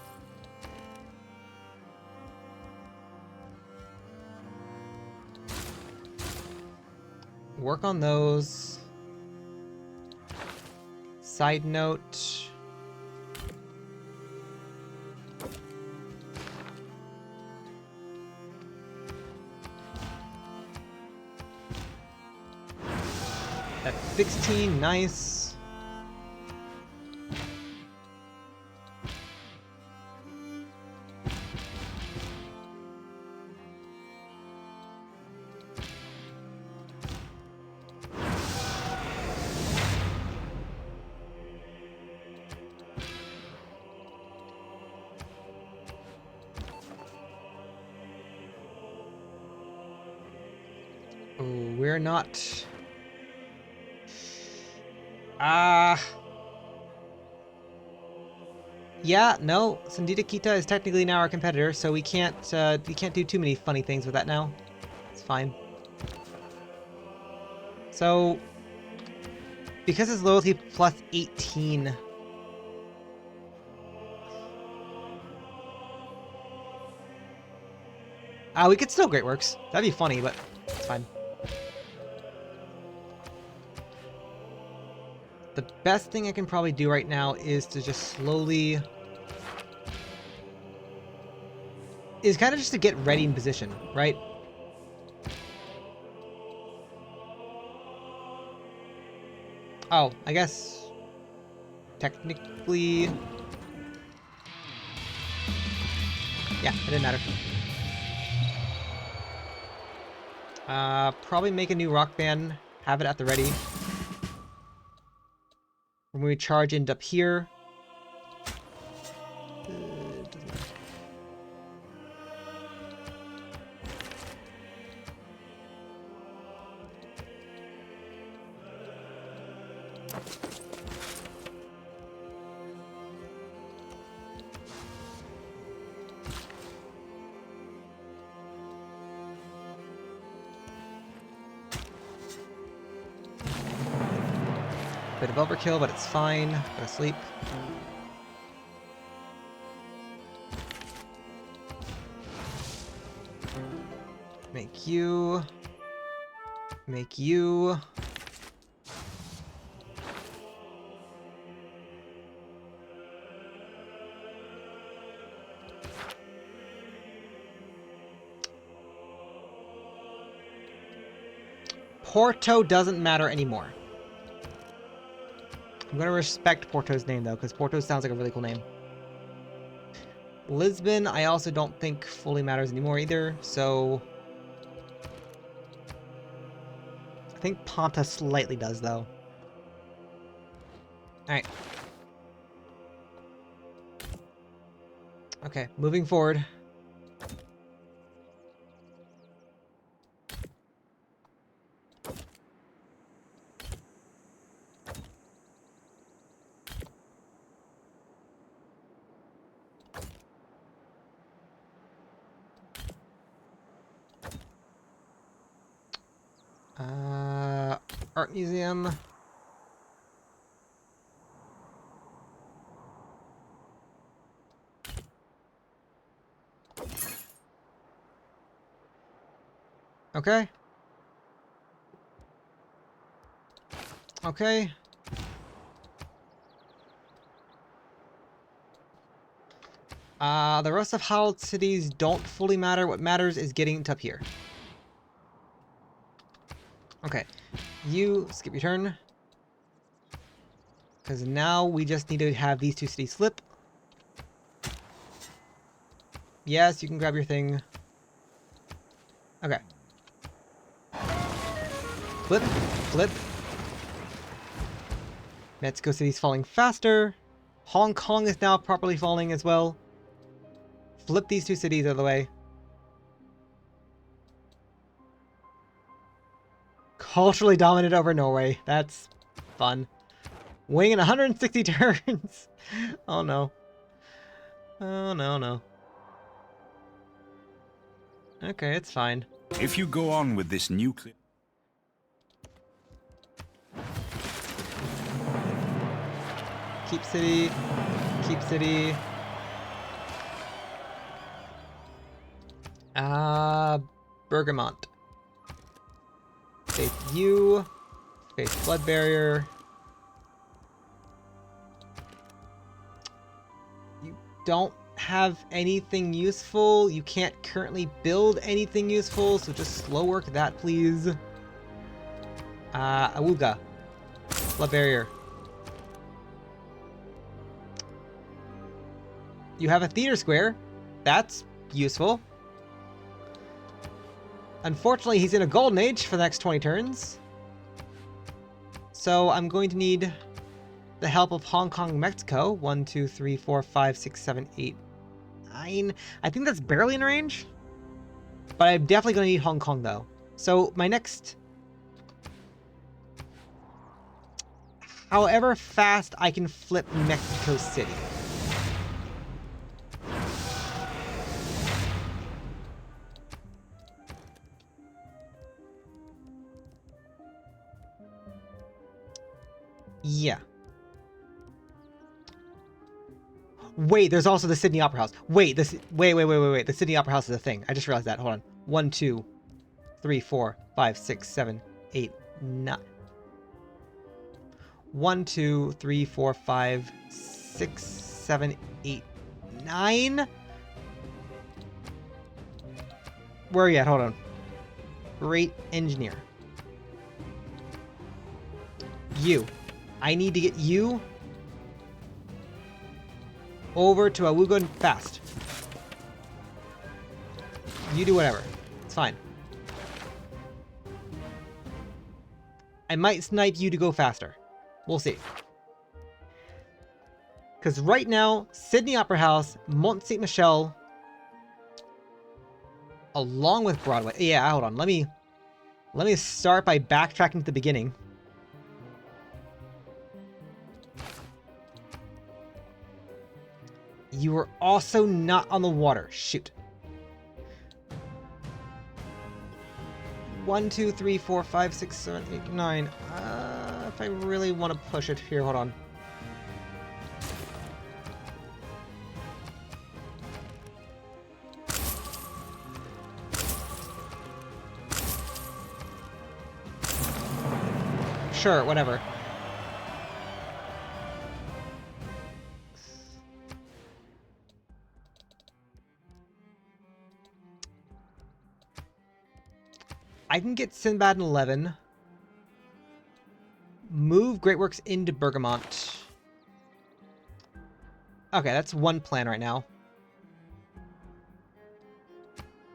Work on those. Side note. That's 16, nice. Oh, we're not. Yeah, no, Sandita Kita is technically now our competitor, so we can't do too many funny things with that now. It's fine. So, because it's loyalty plus 18. We could still Great Works. That'd be funny, but it's fine. The best thing I can probably do right now is to just slowly... is kind of just to get ready in position, right? Oh, I guess... technically... yeah, it didn't matter. Probably make a new rock band, have it at the ready. When we charge, end up here. Doesn't matter. Bit of overkill, but it's fine. Go to sleep. Make you. Make you. Porto doesn't matter anymore. I'm gonna respect Porto's name though, because Porto sounds like a really cool name. Lisbon, I also don't think fully matters anymore either, so... I think Ponta slightly does though. Alright. Okay, moving forward. Art museum. Okay. Okay. The rest of Howled cities don't fully matter. What matters is getting it up here. Okay. You skip your turn. Because now we just need to have these two cities flip. Yes, you can grab your thing. Okay. Flip, flip. Mexico City's falling faster. Hong Kong is now properly falling as well. Flip these two cities out of the way. Culturally dominant over Norway. That's fun. Winging 160 turns. Oh no. Oh no, no. Okay, it's fine. If you go on with this nuclear... Keep city. Keep city. Bergamot. Space U. Space blood barrier. You don't have anything useful. You can't currently build anything useful, so just slow work that, please. Awuga. Blood barrier. You have a theater square. That's useful. Unfortunately, he's in a golden age for the next 20 turns. So I'm going to need the help of Hong Kong and Mexico. 1, 2, 3, 4, 5, 6, 7, 8, 9. I think that's barely in range. But I'm definitely going to need Hong Kong, though. So my next... However fast I can flip Mexico City. Yeah. Wait, there's also the Sydney Opera House. Wait, this. Wait. The Sydney Opera House is a thing. I just realized that. Hold on. 1, 2, 3, 4, 5, 6, 7, 8, 9. 1, 2, 3, 4, 5, 6, 7, 8, 9. Where are you at? Hold on. Great engineer. You. I need to get you over to Awuga fast. You do whatever. It's fine. I might snipe you to go faster. We'll see. Because right now, Sydney Opera House, Mont Saint Michel, along with Broadway. Yeah, hold on. Let me start by backtracking to the beginning. You are also not on the water. Shoot. 1, 2, 3, 4, 5, 6, 7, 8, 9. If I really want to push it here, hold on. Sure, whatever. I can get Sinbad in 11. Move Great Works into Bergamot. Okay, that's one plan right now.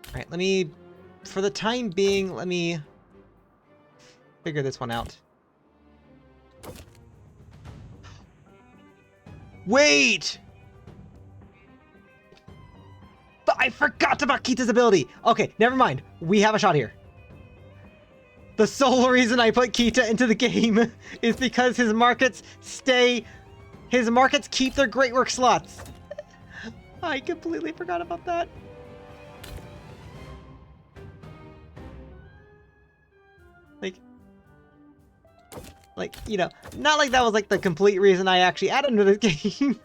Alright, let me... For the time being, let me figure this one out. Wait! But I forgot about Kita's ability! Okay, never mind. We have a shot here. The sole reason I put Kita into the game is because his markets keep their Great Work slots. I completely forgot about that. Like, you know, not like that was like the complete reason I actually added to this game.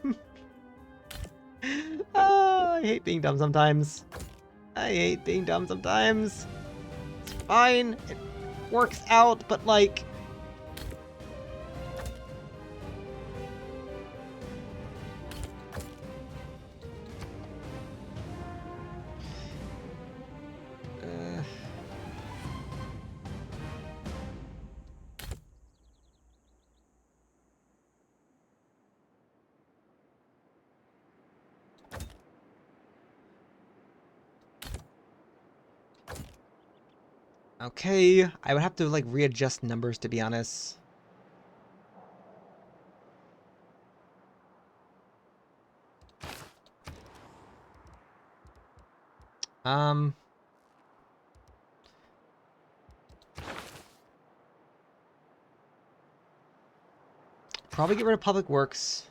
Oh, I hate being dumb sometimes. I hate being dumb sometimes. It's fine. It works out, but like... Okay, I would have to like readjust numbers to be honest. Probably get rid of Public Works.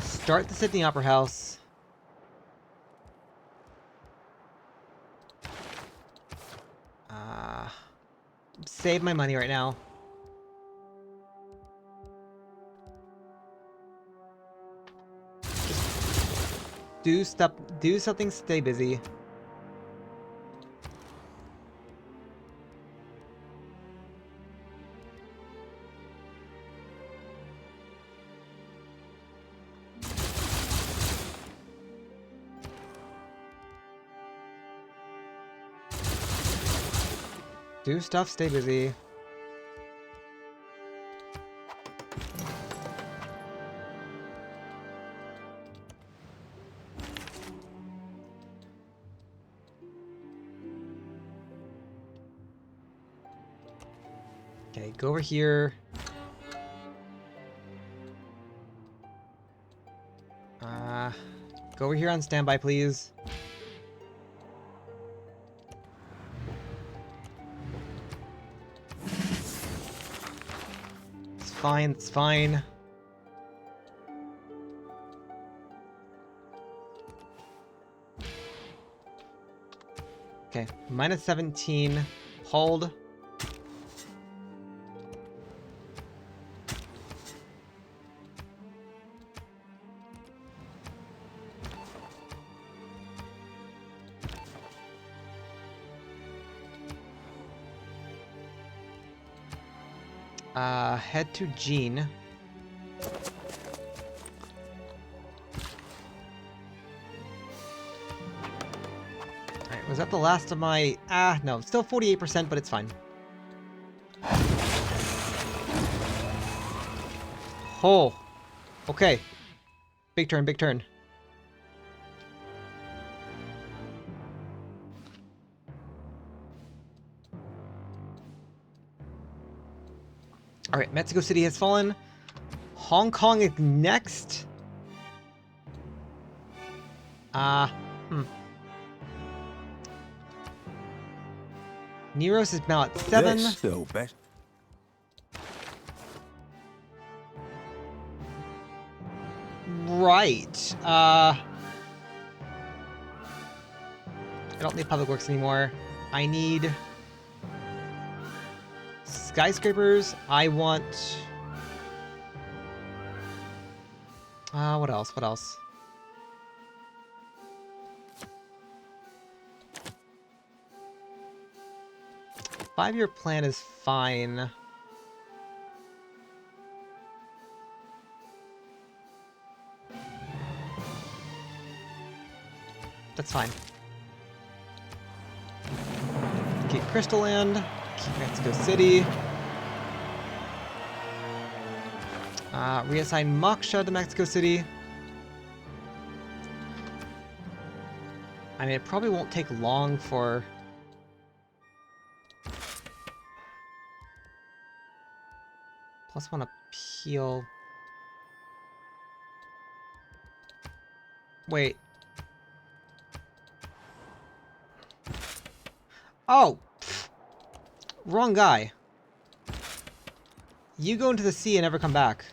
Start the Sydney Opera House. Save my money right now. Do something, stay busy. Do stuff, stay busy. Okay, go over here. Go over here on standby, please. It's fine, it's fine. Okay, minus 17. Hold. Head to Jean. Alright, was that the last of my... no, still 48%, but it's fine. Oh, okay. Big turn, big turn. Alright, Mexico City has fallen. Hong Kong is next. Neros is now at 7. This still best. Right. I don't need Public Works anymore. I need skyscrapers. I want... what else? What else? Five-year plan is fine. That's fine. Keep Crystal Land. Keep Mexico City. Reassign Moksha to Mexico City. I mean, it probably won't take long for... +1 appeal. Wait. Oh! Pfft. Wrong guy. You go into the sea and never come back.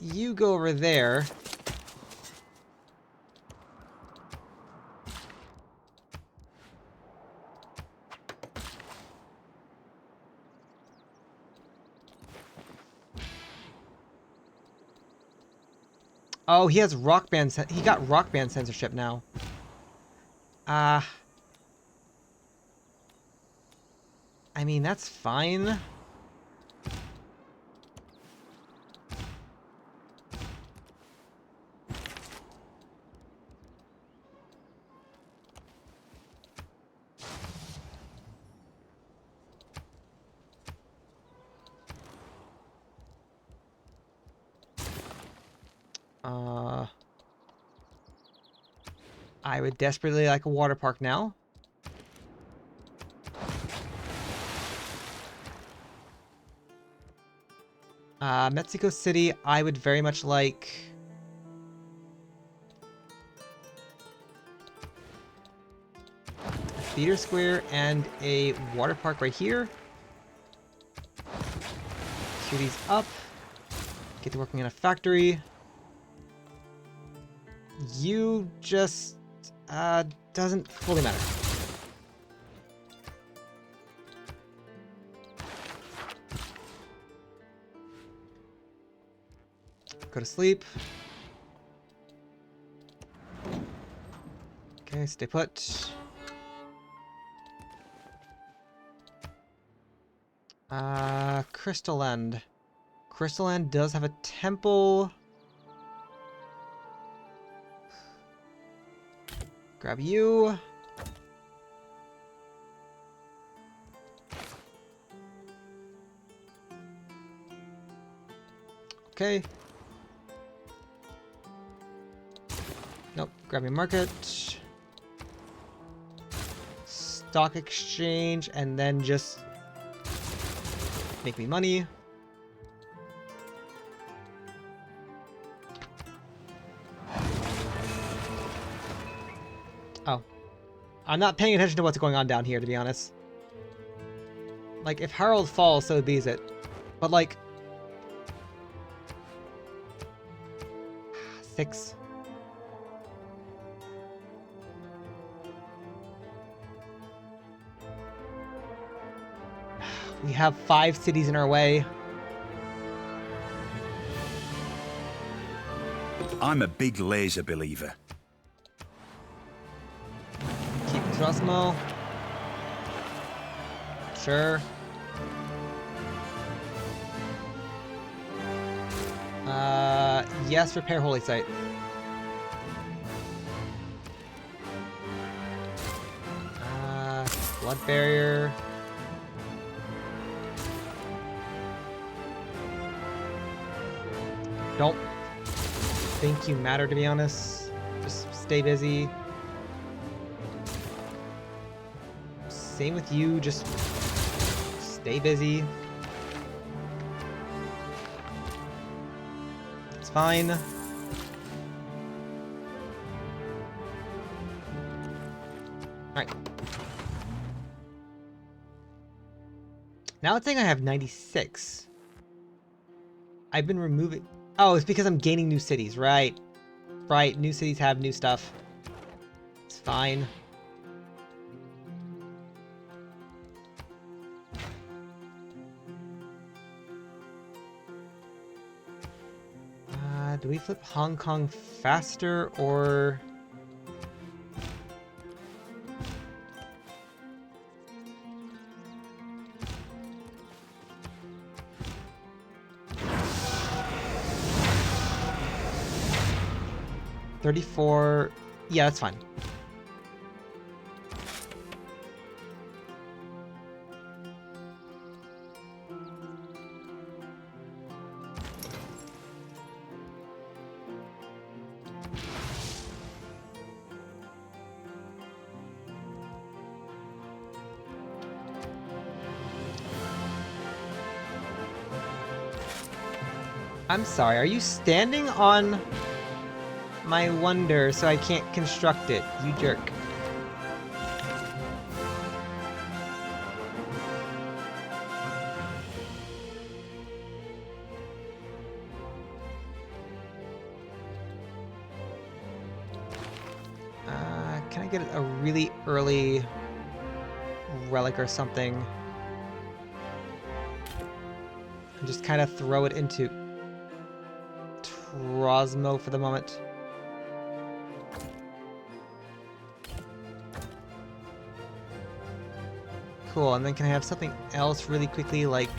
You go over there. Oh, he has rock band. He got rock band censorship now. I mean, that's fine. I would desperately like a water park now. Mexico City, I would very much like... a theater square and a water park right here. Queue these up. Get to working in a factory. You just... doesn't fully matter. Go to sleep. Okay, stay put. Crystal End. Crystal End does have a temple. Grab you. Okay. Nope, grab your market. Stock exchange, and then just make me money. Oh. I'm not paying attention to what's going on down here, to be honest. Like, if Harold falls, so be it. But, like... 6. We have 5 cities in our way. I'm a big laser believer. Keep Trustmo. Sure. Yes, repair Holy Site. Blood Barrier. Don't think you matter, to be honest. Just stay busy. Same with you, just stay busy. It's fine. Alright. Now it's saying I have 96. I've been removing... Oh, it's because I'm gaining new cities, right. Right, new cities have new stuff. It's fine. Do we flip Hong Kong faster, or... $34... Yeah, that's fine. I'm sorry, are you standing on my wonder so I can't construct it, you jerk? Can I get a really early relic or something? And just kind of throw it into Crosmo for the moment. Cool, and then can I have something else really quickly, like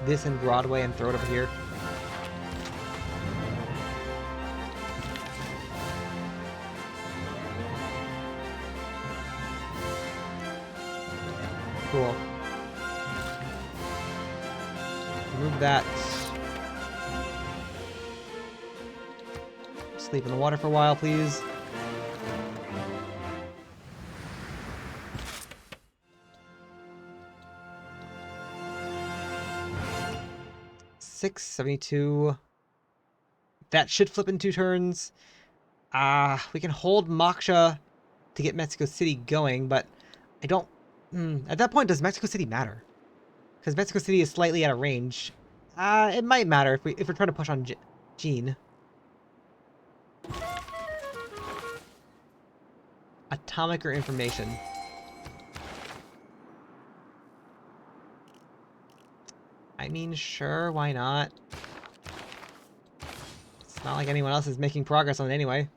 this in Broadway, and throw it over here? Cool. Remove that. Sleep in the water for a while, please. $672. That should flip in 2 turns. We can hold Moksha to get Mexico City going, but I don't... at that point, does Mexico City matter? Because Mexico City is slightly out of range. It might matter if we're trying to push on Jean. Atomic or information? I mean, sure, why not? It's not like anyone else is making progress on it anyway.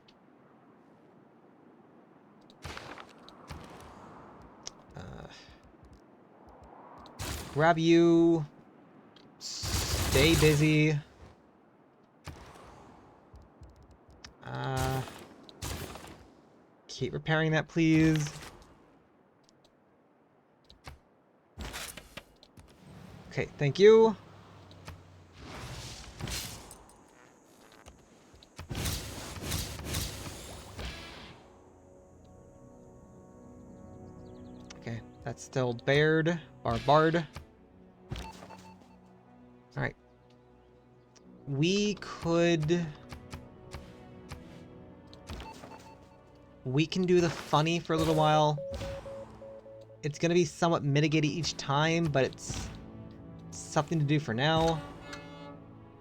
Grab you. Stay busy. Keep repairing that, please. Okay, thank you. Okay, that's still Baird, or Bard. Alright. We can do the funny for a little while. It's gonna be somewhat mitigated each time, but it's something to do for now.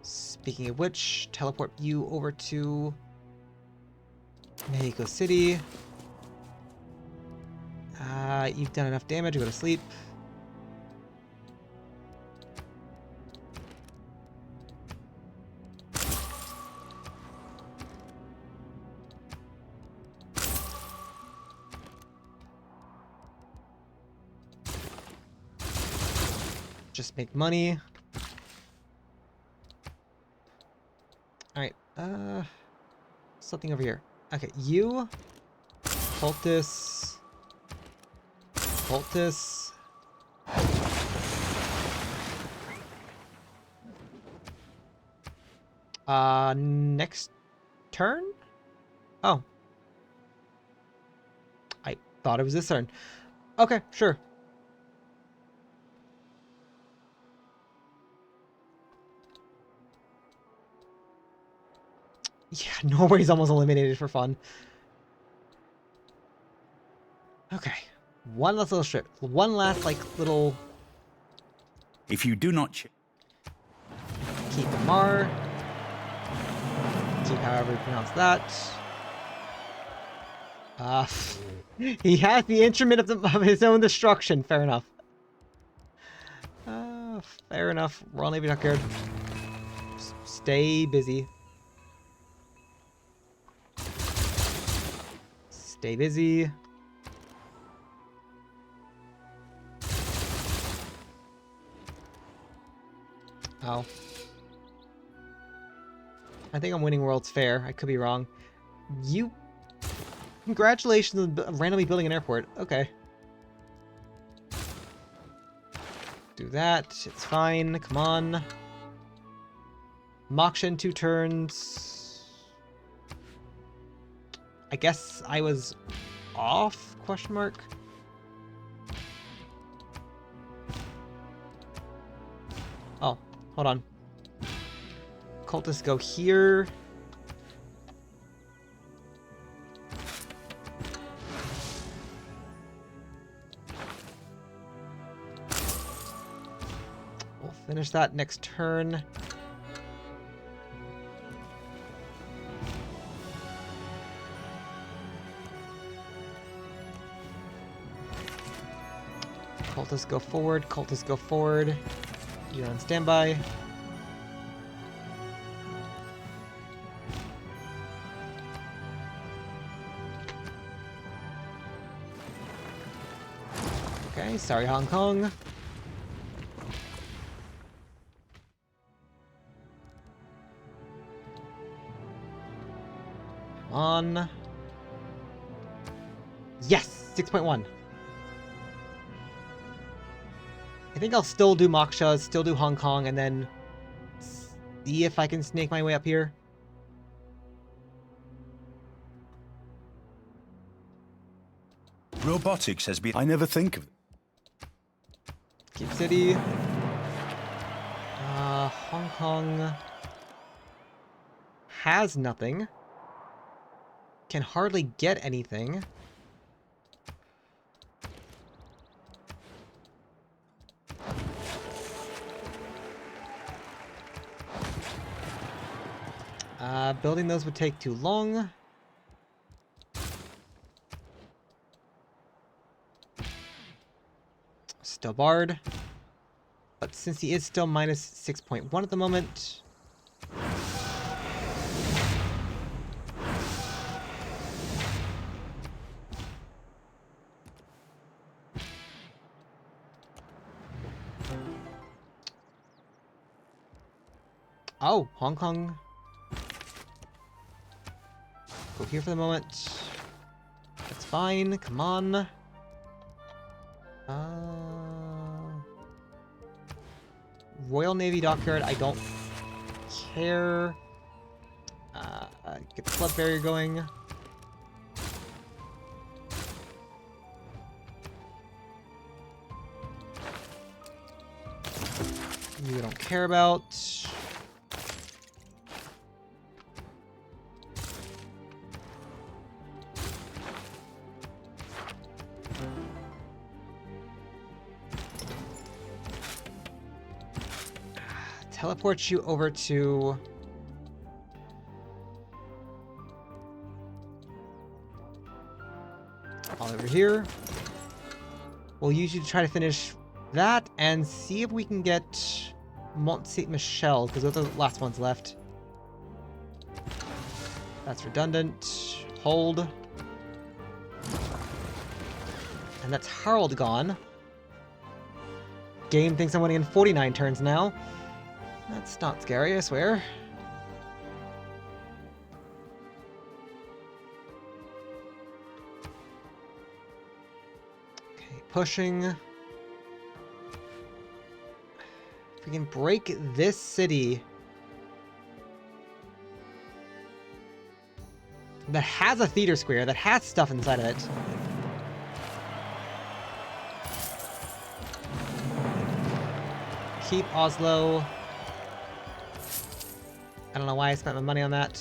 Speaking of which, teleport you over to Mexico City. You've done enough damage to go to sleep. Just make money. Alright, something over here. Okay, you. Cultist. Cultist. Next turn? Oh. I thought it was this turn. Okay, sure. Yeah, Norway's almost eliminated for fun. Okay. One last little strip. One last, like, little... If you do not... Keep Mar. Keep however you pronounce that. He has the instrument of his own destruction. Fair enough. Fair enough. Royal Navy Dockyard. Stay busy. Stay busy. Oh. I think I'm winning World's Fair. I could be wrong. You... Congratulations on randomly building an airport. Okay. Do that. It's fine. Come on. Moksha in 2 turns. I guess I was off? Question mark. Oh, hold on. Cultists go here. We'll finish that next turn. Cultists go forward. Cultists go forward. You're on standby. Okay, sorry, Hong Kong. Come on. Yes! 6.1. I think I'll still do Moksha, still do Hong Kong, and then see if I can snake my way up here. Robotics has been... I never think of... Keep City. Hong Kong has nothing. Can hardly get anything. Building those would take too long. Still barred. But since he is still minus 6.1 at the moment... Oh, Hong Kong. Go here for the moment. That's fine. Come on. Royal Navy Dockyard, I don't care. Get the flood barrier going. You don't care about. Teleport you over to... all over here. We'll use you to try to finish that and see if we can get Mont Saint Michel, because those are the last ones left. That's redundant. Hold. And that's Harold gone. Game thinks I'm winning in 49 turns now. That's not scary, I swear. Okay, pushing. If we can break this city that has a theater square, that has stuff inside of it. Keep Oslo. I don't know why I spent my money on that.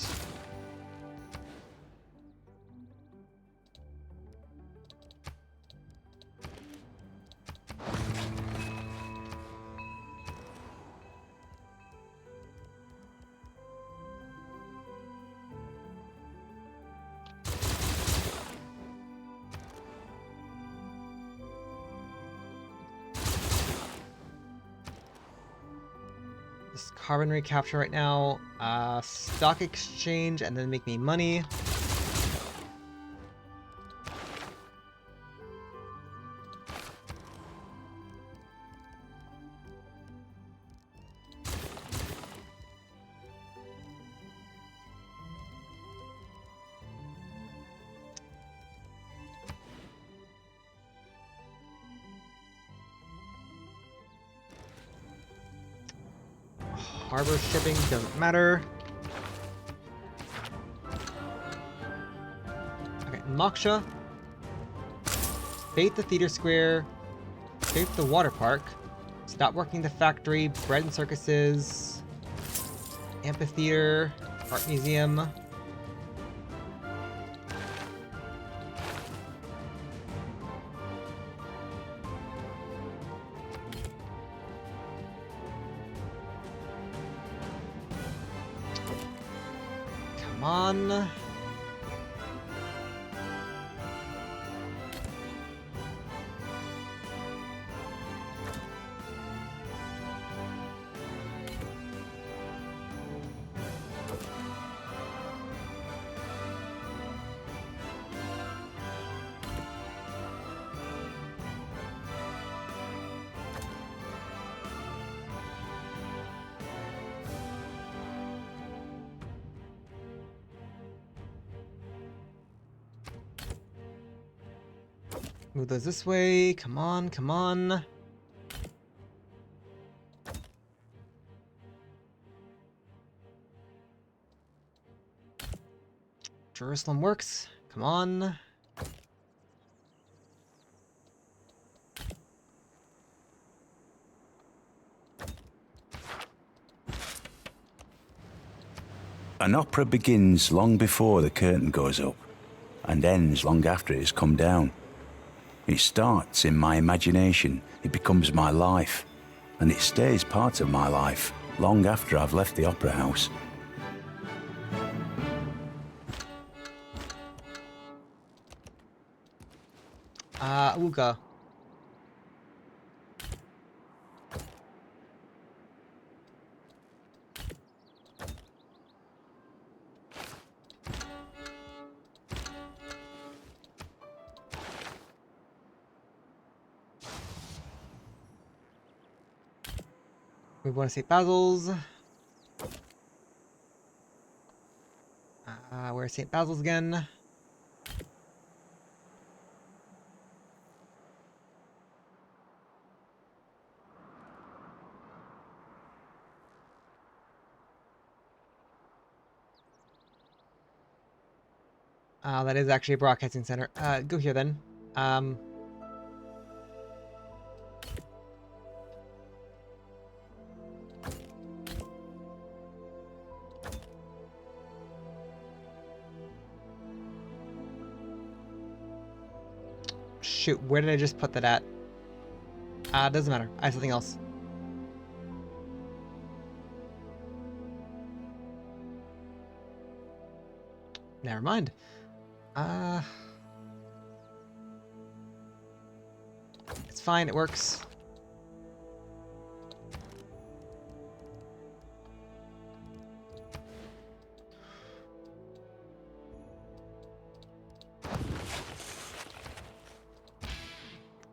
This carbon recapture right now, stock exchange, and then make me money. Harbor shipping doesn't matter. Okay, Moksha. Bait the theater square. Bait the water park. Stop working the factory. Bread and circuses. Amphitheater. Art museum. On. Move those this way. Come on, come on. Jerusalem works. Come on. An opera begins long before the curtain goes up, and ends long after it has come down. It starts in my imagination, it becomes my life, and it stays part of my life long after I've left the opera house. Uga. We want to St. Basil's. Where's St. Basil's again? That is actually a broadcasting center. Go here then. Shoot, where did I just put that at? Doesn't matter. I have something else. Never mind. It's fine, it works.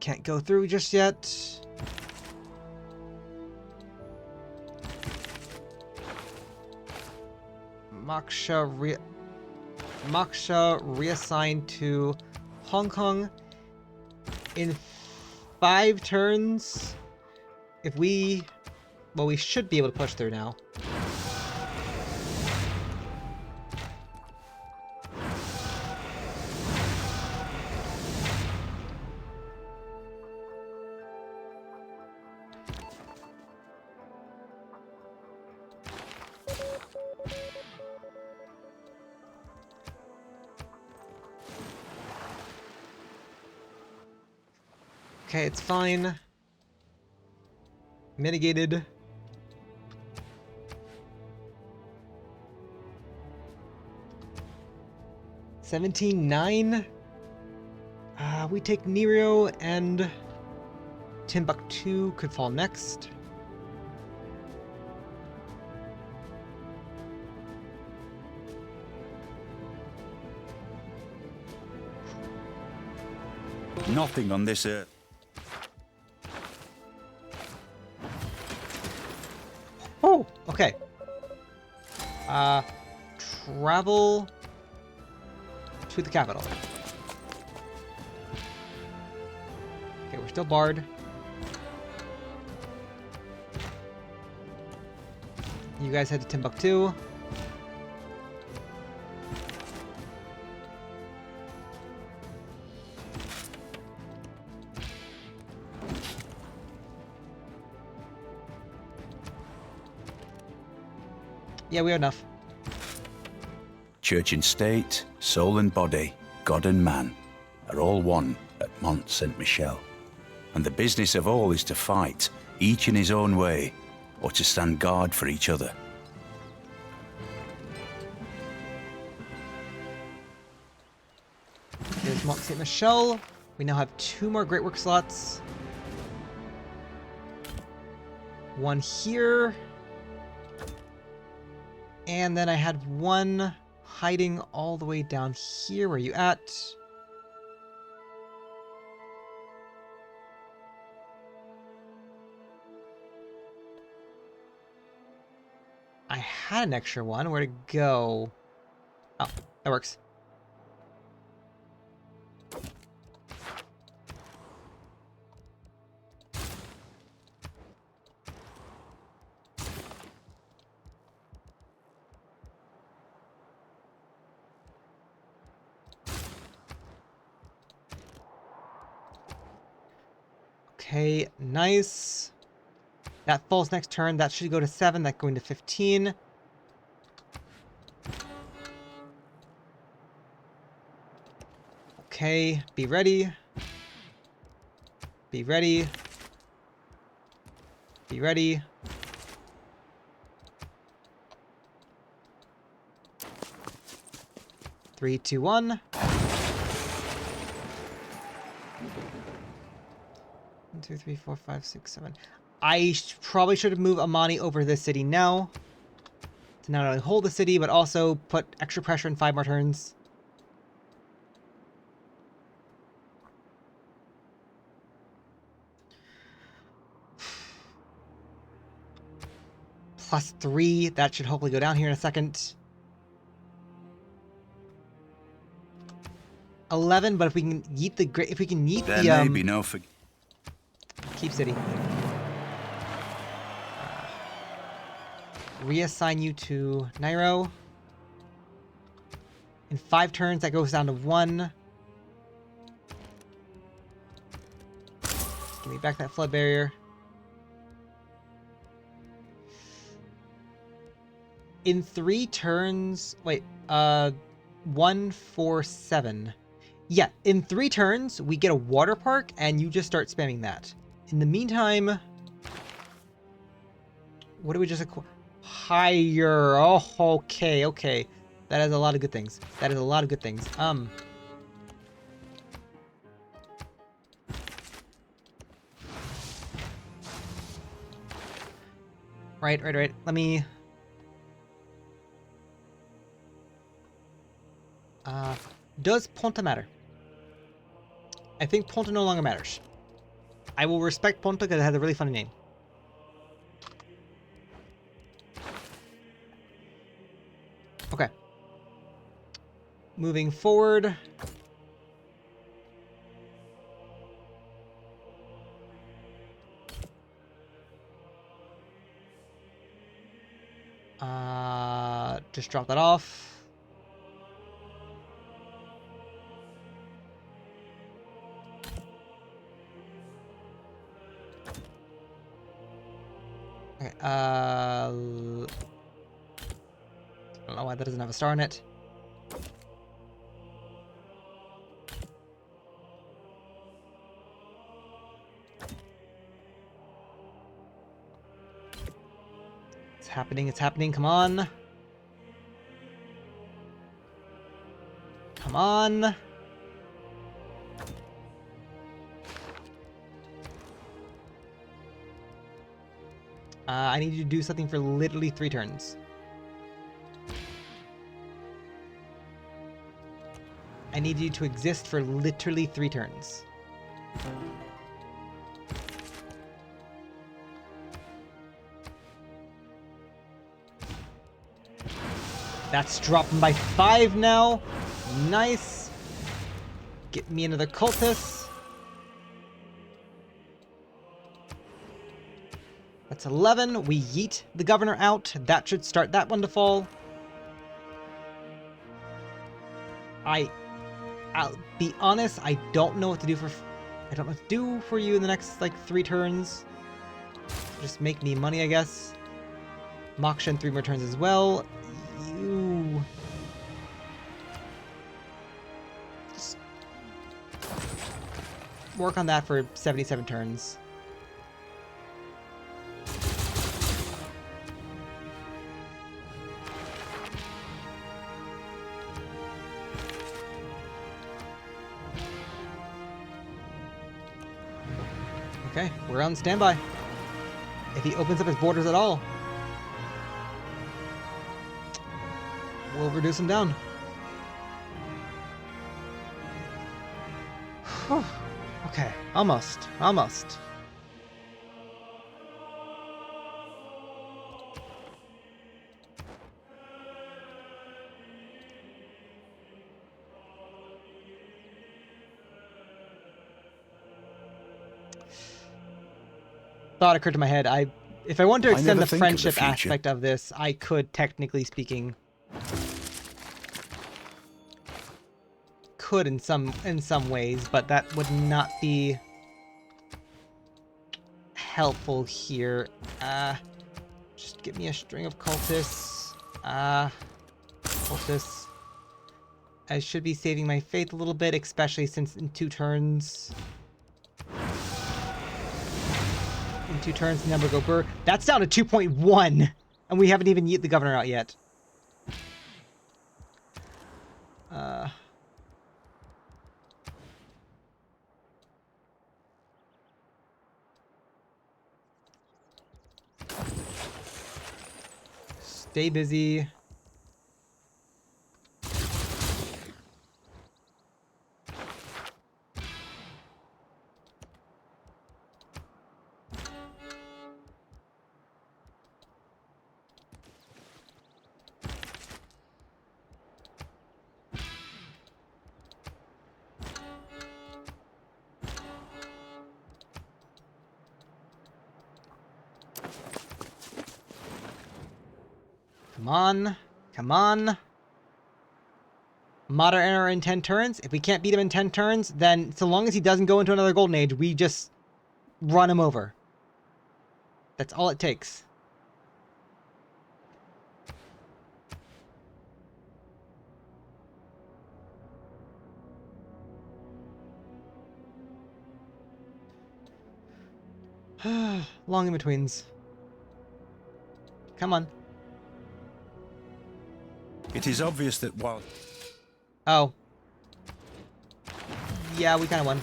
Can't go through just yet. Moksha reassigned to Hong Kong in 5 turns. If we... Well, we should be able to push through now. Okay, it's fine. Mitigated. $17.9. We take Nero and Timbuktu could fall next. Nothing on this earth. Oh, okay. Travel to the capital. Okay, we're still barred. You guys head to Timbuktu. Yeah, we have enough. Church and state, soul and body, God and man are all one at Mont Saint-Michel. And the business of all is to fight, each in his own way, or to stand guard for each other. Here's Mont Saint-Michel. We now have 2 more Great Work slots. One here. And then I had one hiding all the way down here. Where are you at? I had an extra one. Where'd it go? Oh, that works. Okay, nice. That falls next turn. That should go to 7. That going to 15. Okay, be ready. Be ready. Be ready. Three, two, one. 1, 2, 3, 4, 5, 6, 7. I probably should have moved Amani over this city now. To not only hold the city, but also put extra pressure in 5 more turns. +3. That should hopefully go down here in a second. 11, but if we can yeet the if we can yeet There the may be no keep city. Reassign you to Nairo. In 5 turns, that goes down to 1. Give me back that flood barrier. In 3 turns, wait, 1, 4, 7. Yeah, in 3 turns, we get a water park, and you just start spamming that. In the meantime, what do we just acquire? Higher. Oh, okay, okay. That has a lot of good things. That is a lot of good things. Right. Let me... does Ponta matter? I think Ponta no longer matters. I will respect Ponta because it has a really funny name. Okay. Moving forward. Just drop that off. Okay, I don't know why that doesn't have a star in it. It's happening, come on. Come on. I need you to do something for literally 3 turns. I need you to exist for literally 3 turns. That's dropping by 5 now. Nice. Get me another cultist. That's 11. We yeet the governor out. That should start that one to fall. I'll be honest, I don't know what to do for... I don't know what to do for you in the next, like, 3 turns. Just make me money, I guess. Moksha in 3 more turns as well. You... Just... work on that for 77 turns. Okay, we're on standby. If he opens up his borders at all, we'll reduce him down. Whew. Okay, almost. Thought occurred to my head. If I want to extend the friendship aspect of this, I could, technically speaking, in some ways, but that would not be helpful here. Just give me a string of cultists. Cultists. I should be saving my faith a little bit, especially since in 2 turns. In 2 turns, the number go burr. That's down to 2.1, and we haven't even yeet the governor out yet. Stay busy. Come on. Come on. Modern Era in 10 turns. If we can't beat him in 10 turns, then so long as he doesn't go into another Golden Age, we just run him over. That's all it takes. Long in-betweens. Come on. It is obvious that while... Oh. Yeah, we kind of won.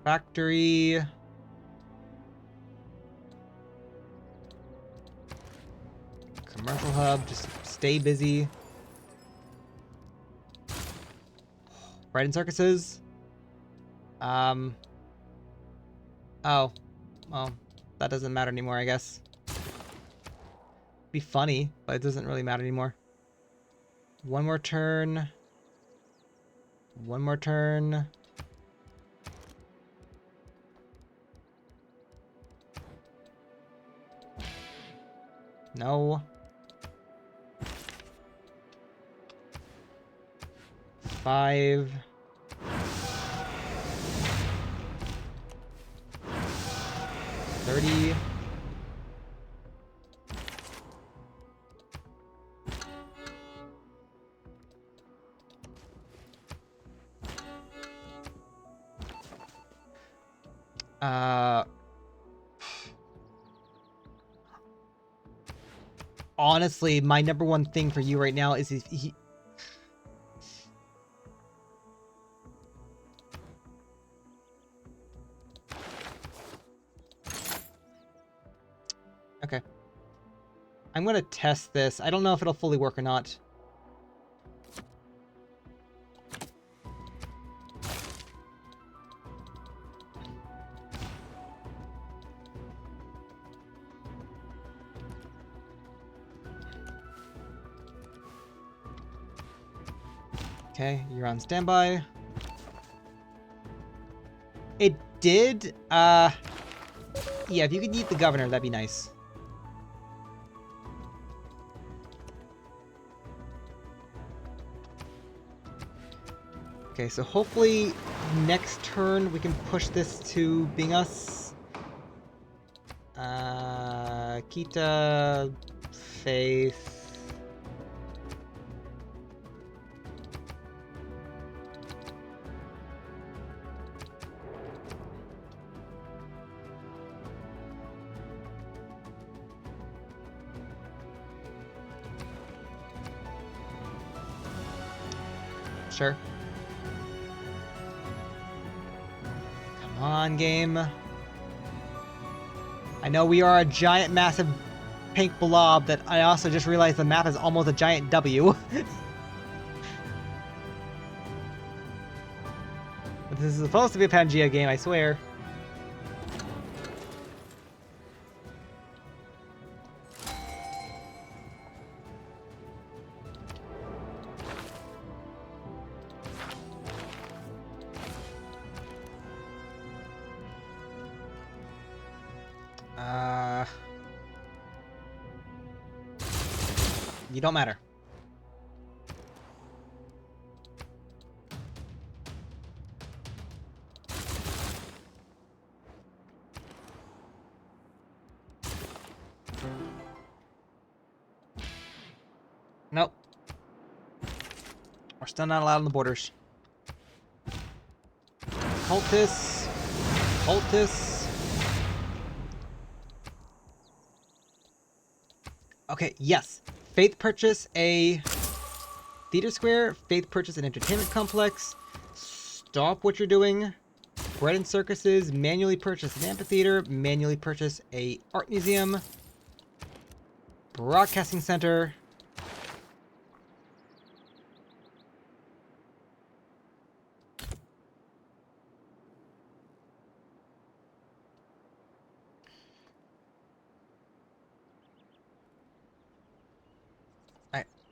Factory. Commercial hub, just stay busy. Bread and circuses. Oh. Well, that doesn't matter anymore, I guess. Be funny, but it doesn't really matter anymore. One more turn. One more turn. No. 5. 30. Honestly, my number one thing for you right now is he Okay. I'm gonna test this. I don't know if it'll fully work or not. Okay, you're on standby. It did, yeah, if you could eat the governor, that'd be nice. Okay, so hopefully next turn we can push this to being us. Kita, Faith. Sure. Come on, game. I know we are a giant, massive pink blob that I also just realized the map is almost a giant W. But this is supposed to be a Pangea game, I swear. You don't matter. Nope. We're still not allowed on the borders. Cultists. Cultists. Okay, yes. Faith purchase a theater square. Faith purchase an entertainment complex. Stop what you're doing. Bread and circuses. Manually purchase an amphitheater. Manually purchase a art museum. Broadcasting center.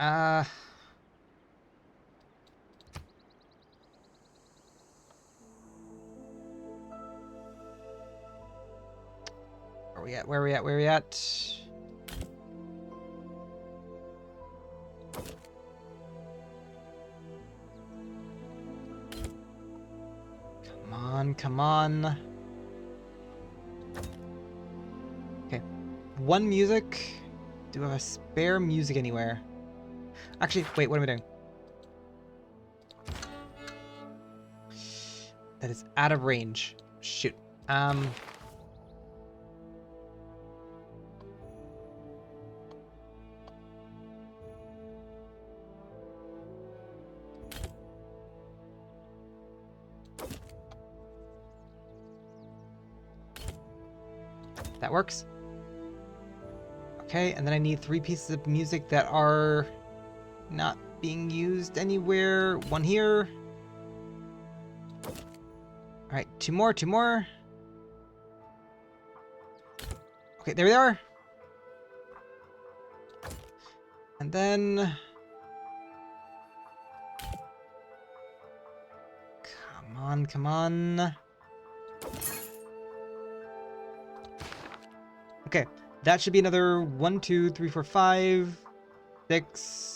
Alright, where are we at? Where are we at? Where are we at? Come on, come on. Okay. One music. Do I have a spare music anywhere? Actually, wait, what am I doing? That is out of range. Shoot. That works. Okay, and then I need 3 pieces of music that are not being used anywhere. One here. Alright, 2 more, 2 more. Okay, there we are. And then... Come on, come on. Okay, that should be another 1, 2, 3, 4, 5, 6...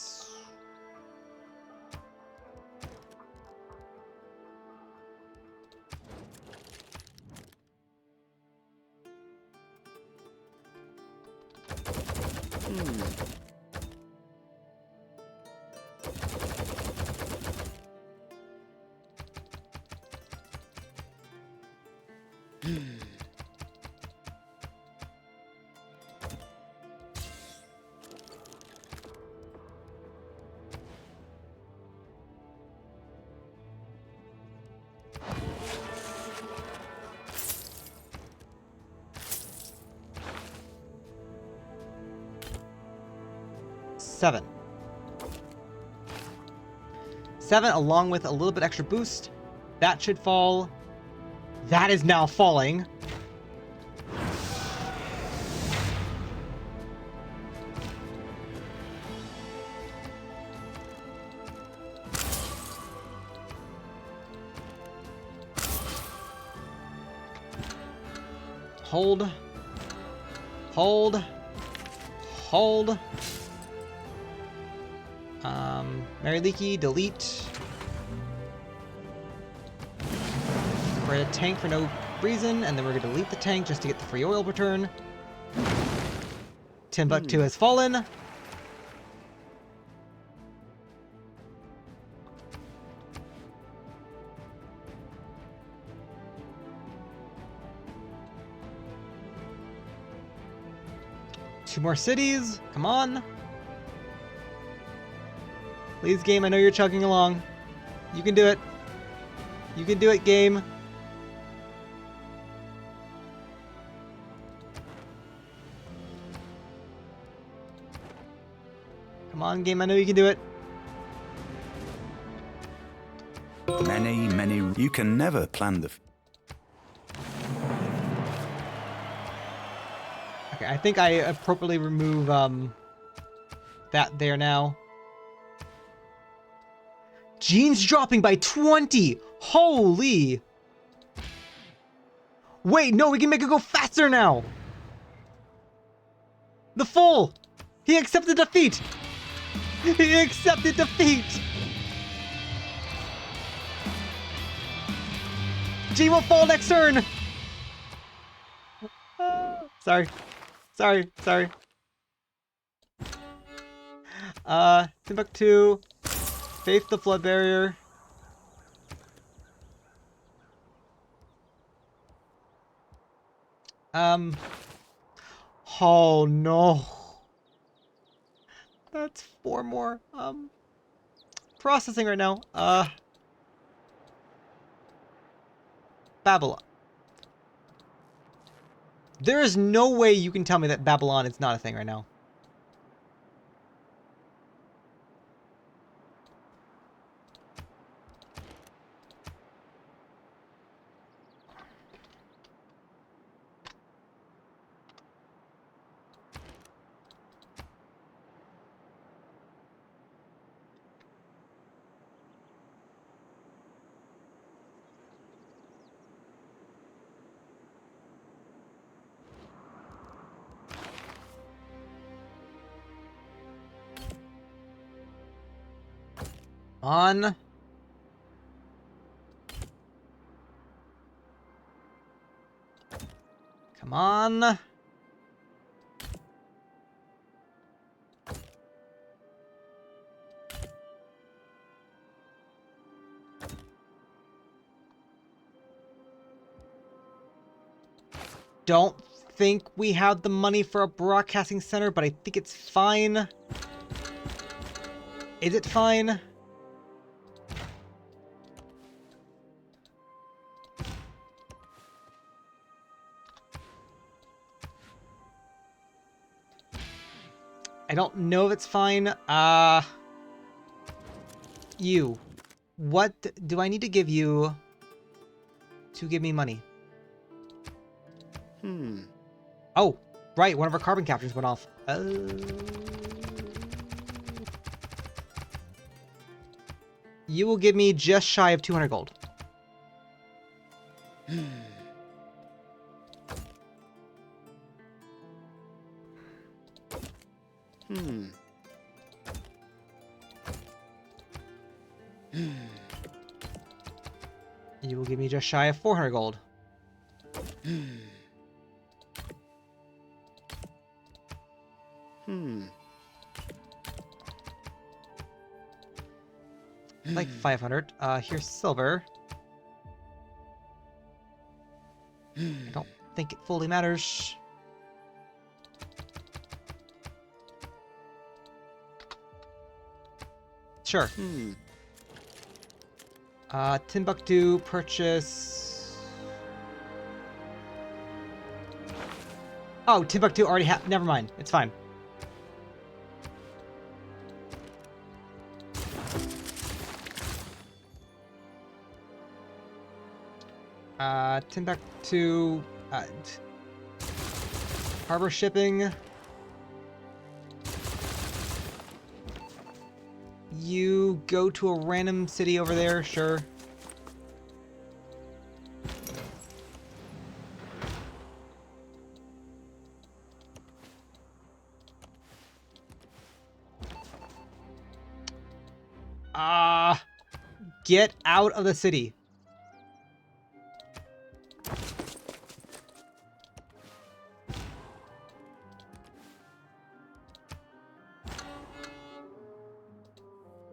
Seven. 7 along with a little bit extra boost. That should fall. That is now falling. Hold. Hold. Hold. Mary Leakey, delete. We're at a tank for no reason, and then we're gonna delete the tank just to get the free oil return. Timbuktu has fallen. Two more cities, come on. Please, game, I know you're chugging along. You can do it. You can do it, game. Come on, game, I know you can do it. Many, you can never plan the... Okay, I think I appropriately remove, that there now. Gene's dropping by 20! Holy! Wait, no, we can make it go faster now! The Fool! He accepted defeat! He accepted defeat! G will fall next turn! Sorry. Timbuktu. Faith the Flood Barrier. Oh no. That's 4 more. Processing right now. Babylon. There is no way you can tell me that Babylon is not a thing right now. On. Come on. Don't think we have the money for a broadcasting center, but I think it's fine. Is it fine? I don't know if it's fine. You. What do I need to give you to give me money? Oh, right. One of our carbon captures went off. You will give me just shy of 200 gold. You will give me just shy of 400 gold. Like 500. Here's silver. I don't think it fully matters. Sure. Timbuktu purchase. Oh, Timbuktu already never mind. It's fine. Timbuktu, harbor shipping. You go to a random city over there, sure. Get out of the city.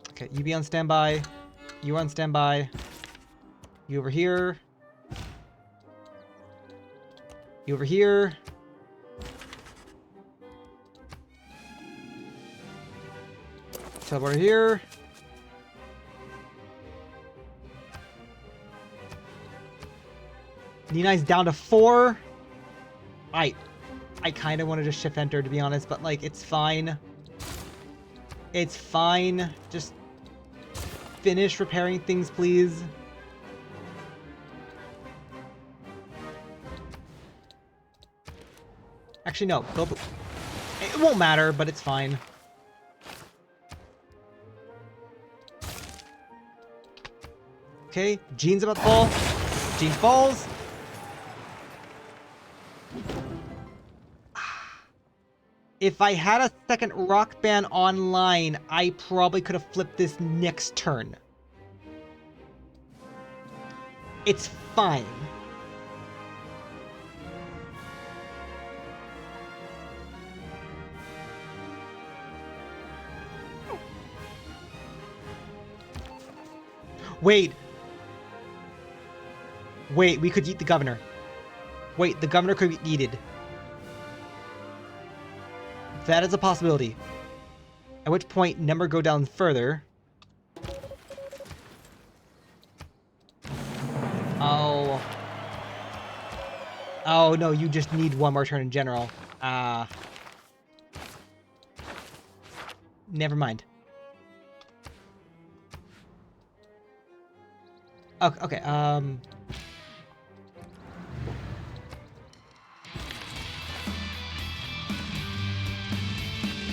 Okay, you be on standby. You on standby. You over here. You over here. Teleport here. Ninai's down to 4. I kind of want to just shift enter, to be honest, but like it's fine. It's fine. Just finish repairing things, please. Actually, no. Go. It won't matter, but it's fine. Okay, Jean's about to fall. Jean falls. If I had a second rock band online, I probably could have flipped this next turn. It's fine. Wait. Wait, we could eat the governor. Wait, the governor could be eated. That is a possibility. At which point, number go down further. Oh. Oh, no, you just need one more turn in general. Never mind. Okay,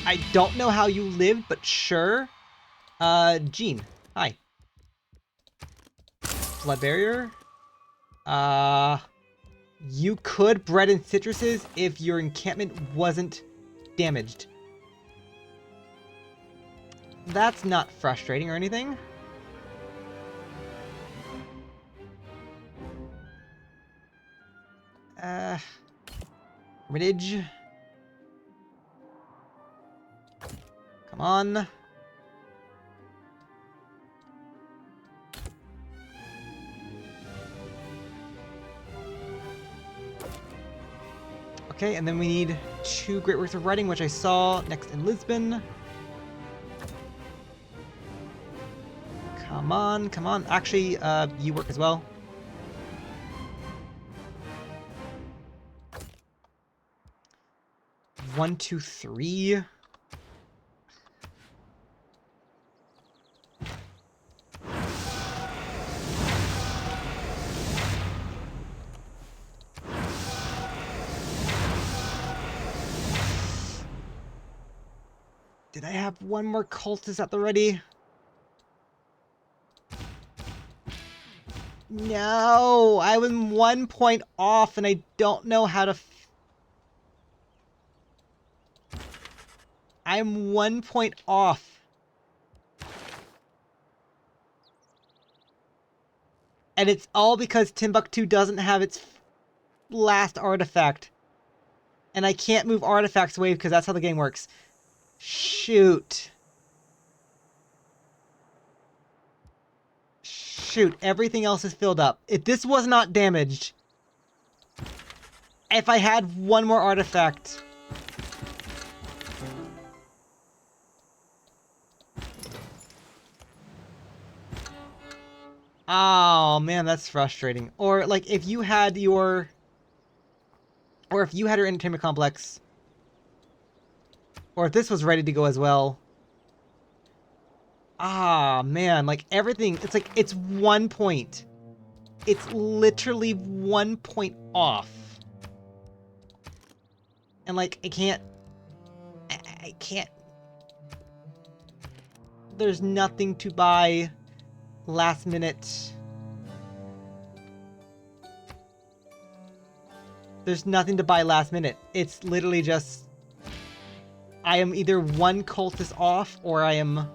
I don't know how you lived, but sure. Gene, hi. Flood barrier. You could bread and citruses if your encampment wasn't damaged. That's not frustrating or anything. Hermitage. Come on. Okay, and then we need 2 Great Works of Writing, which I saw next in Lisbon. Come on, come on. Actually, you work as well. One, two, three. Did I have one more cultist at the ready? No, I was 1 point off and I don't know how to... I'm 1 point off. And it's all because Timbuktu doesn't have its last artifact. And I can't move artifacts away because that's how the game works. Shoot. Shoot, everything else is filled up. If this was not damaged, if I had one more artifact... Oh, man, that's frustrating. Or, like, if you had your... Or if you had your entertainment complex... Or if this was ready to go as well... Ah, man, like, everything... It's like, it's 1 point. It's literally 1 point off. And, like, I can't... I can't... There's nothing to buy... last minute. There's nothing to buy last minute. It's literally just... I am either 1 cultist off, or I am...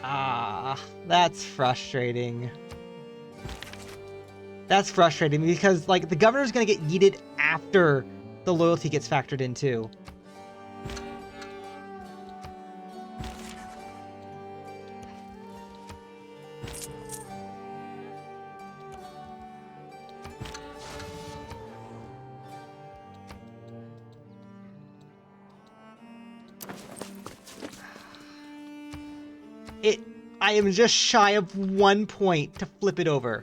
Ah, that's frustrating. That's frustrating because, like, the governor's gonna get yeeted after the loyalty gets factored in, too. I am just shy of 1 point to flip it over.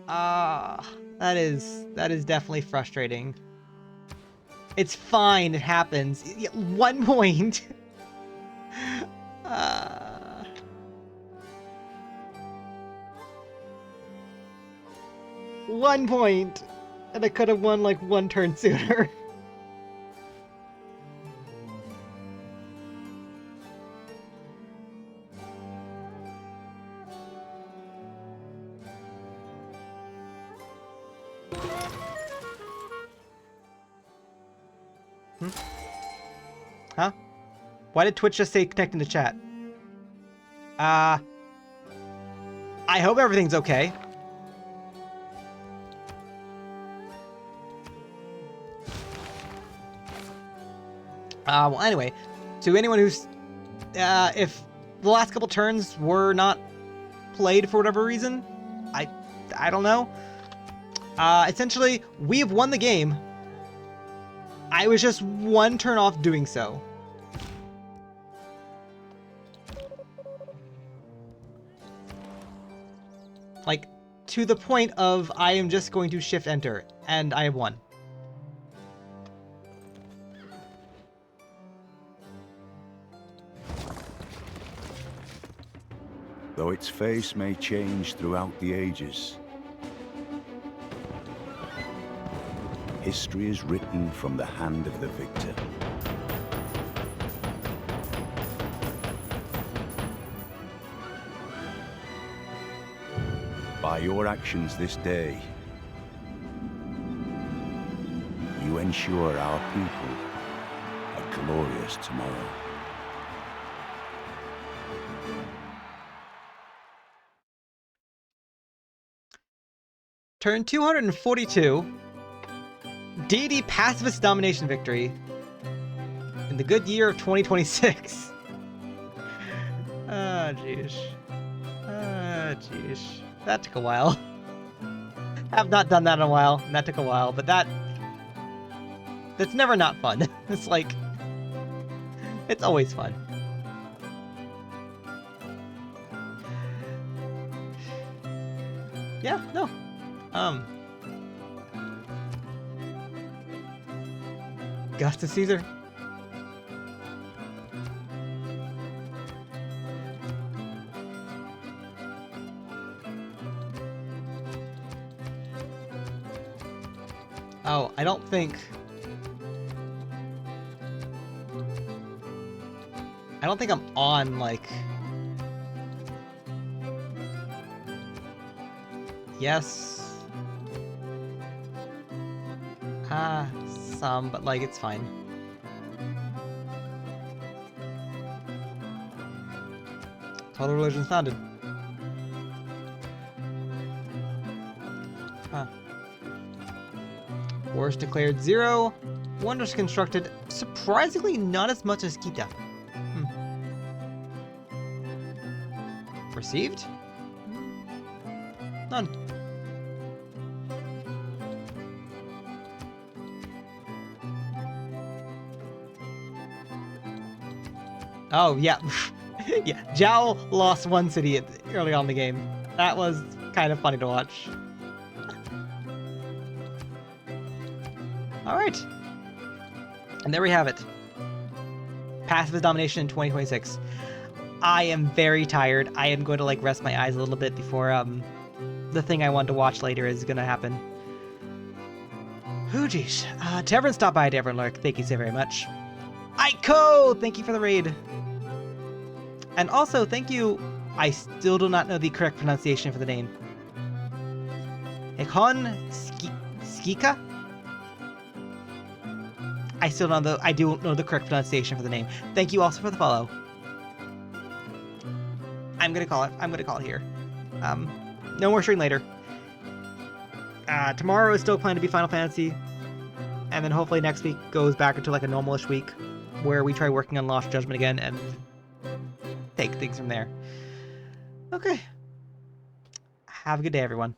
That is definitely frustrating. It's fine, it happens. 1 point. 1 point. And I could have won like 1 turn sooner. Huh? Why did Twitch just say connecting to chat? I hope everything's okay. Well, anyway, to anyone who's, if the last couple turns were not played for whatever reason, I don't know. Essentially, we have won the game. I was just one turn off doing so. Like, to the point of I am just going to shift enter, and I have won. Though its face may change throughout the ages, history is written from the hand of the victor. By your actions this day, you ensure our people a glorious tomorrow. Turn 242. Deity Pacifist Domination victory in the good year of 2026. Ah, jeez. Ah, jeez. That took a while. Have not done that in a while, and that took a while, but that's never not fun. It's like, it's always fun. Yeah, no. Augustus Caesar. Oh, I don't think I'm on, like... Yes. Some, but like, it's fine. Total religions founded. Huh. Wars declared 0. Wonders constructed, surprisingly not as much as Kita. Received? None. Oh, yeah. Yeah, Zhao lost one city early on in the game. That was kind of funny to watch. Alright. And there we have it. Pacifist Domination in 2026. I am very tired. I am going to, like, rest my eyes a little bit before, the thing I want to watch later is gonna happen. Oh, geez. To everyone stop by, to everyone lurk, thank you so very much. Aiko! Thank you for the raid. And also, thank you... I still do not know the correct pronunciation for the name. Hekon Skika? I still don't know I don't know the correct pronunciation for the name. Thank you also for the follow. I'm gonna call it here. No more stream later. Tomorrow is still planned to be Final Fantasy. And then hopefully next week goes back into like a normalish week where we try working on Lost Judgment again and take things from there. Okay. Have a good day, everyone.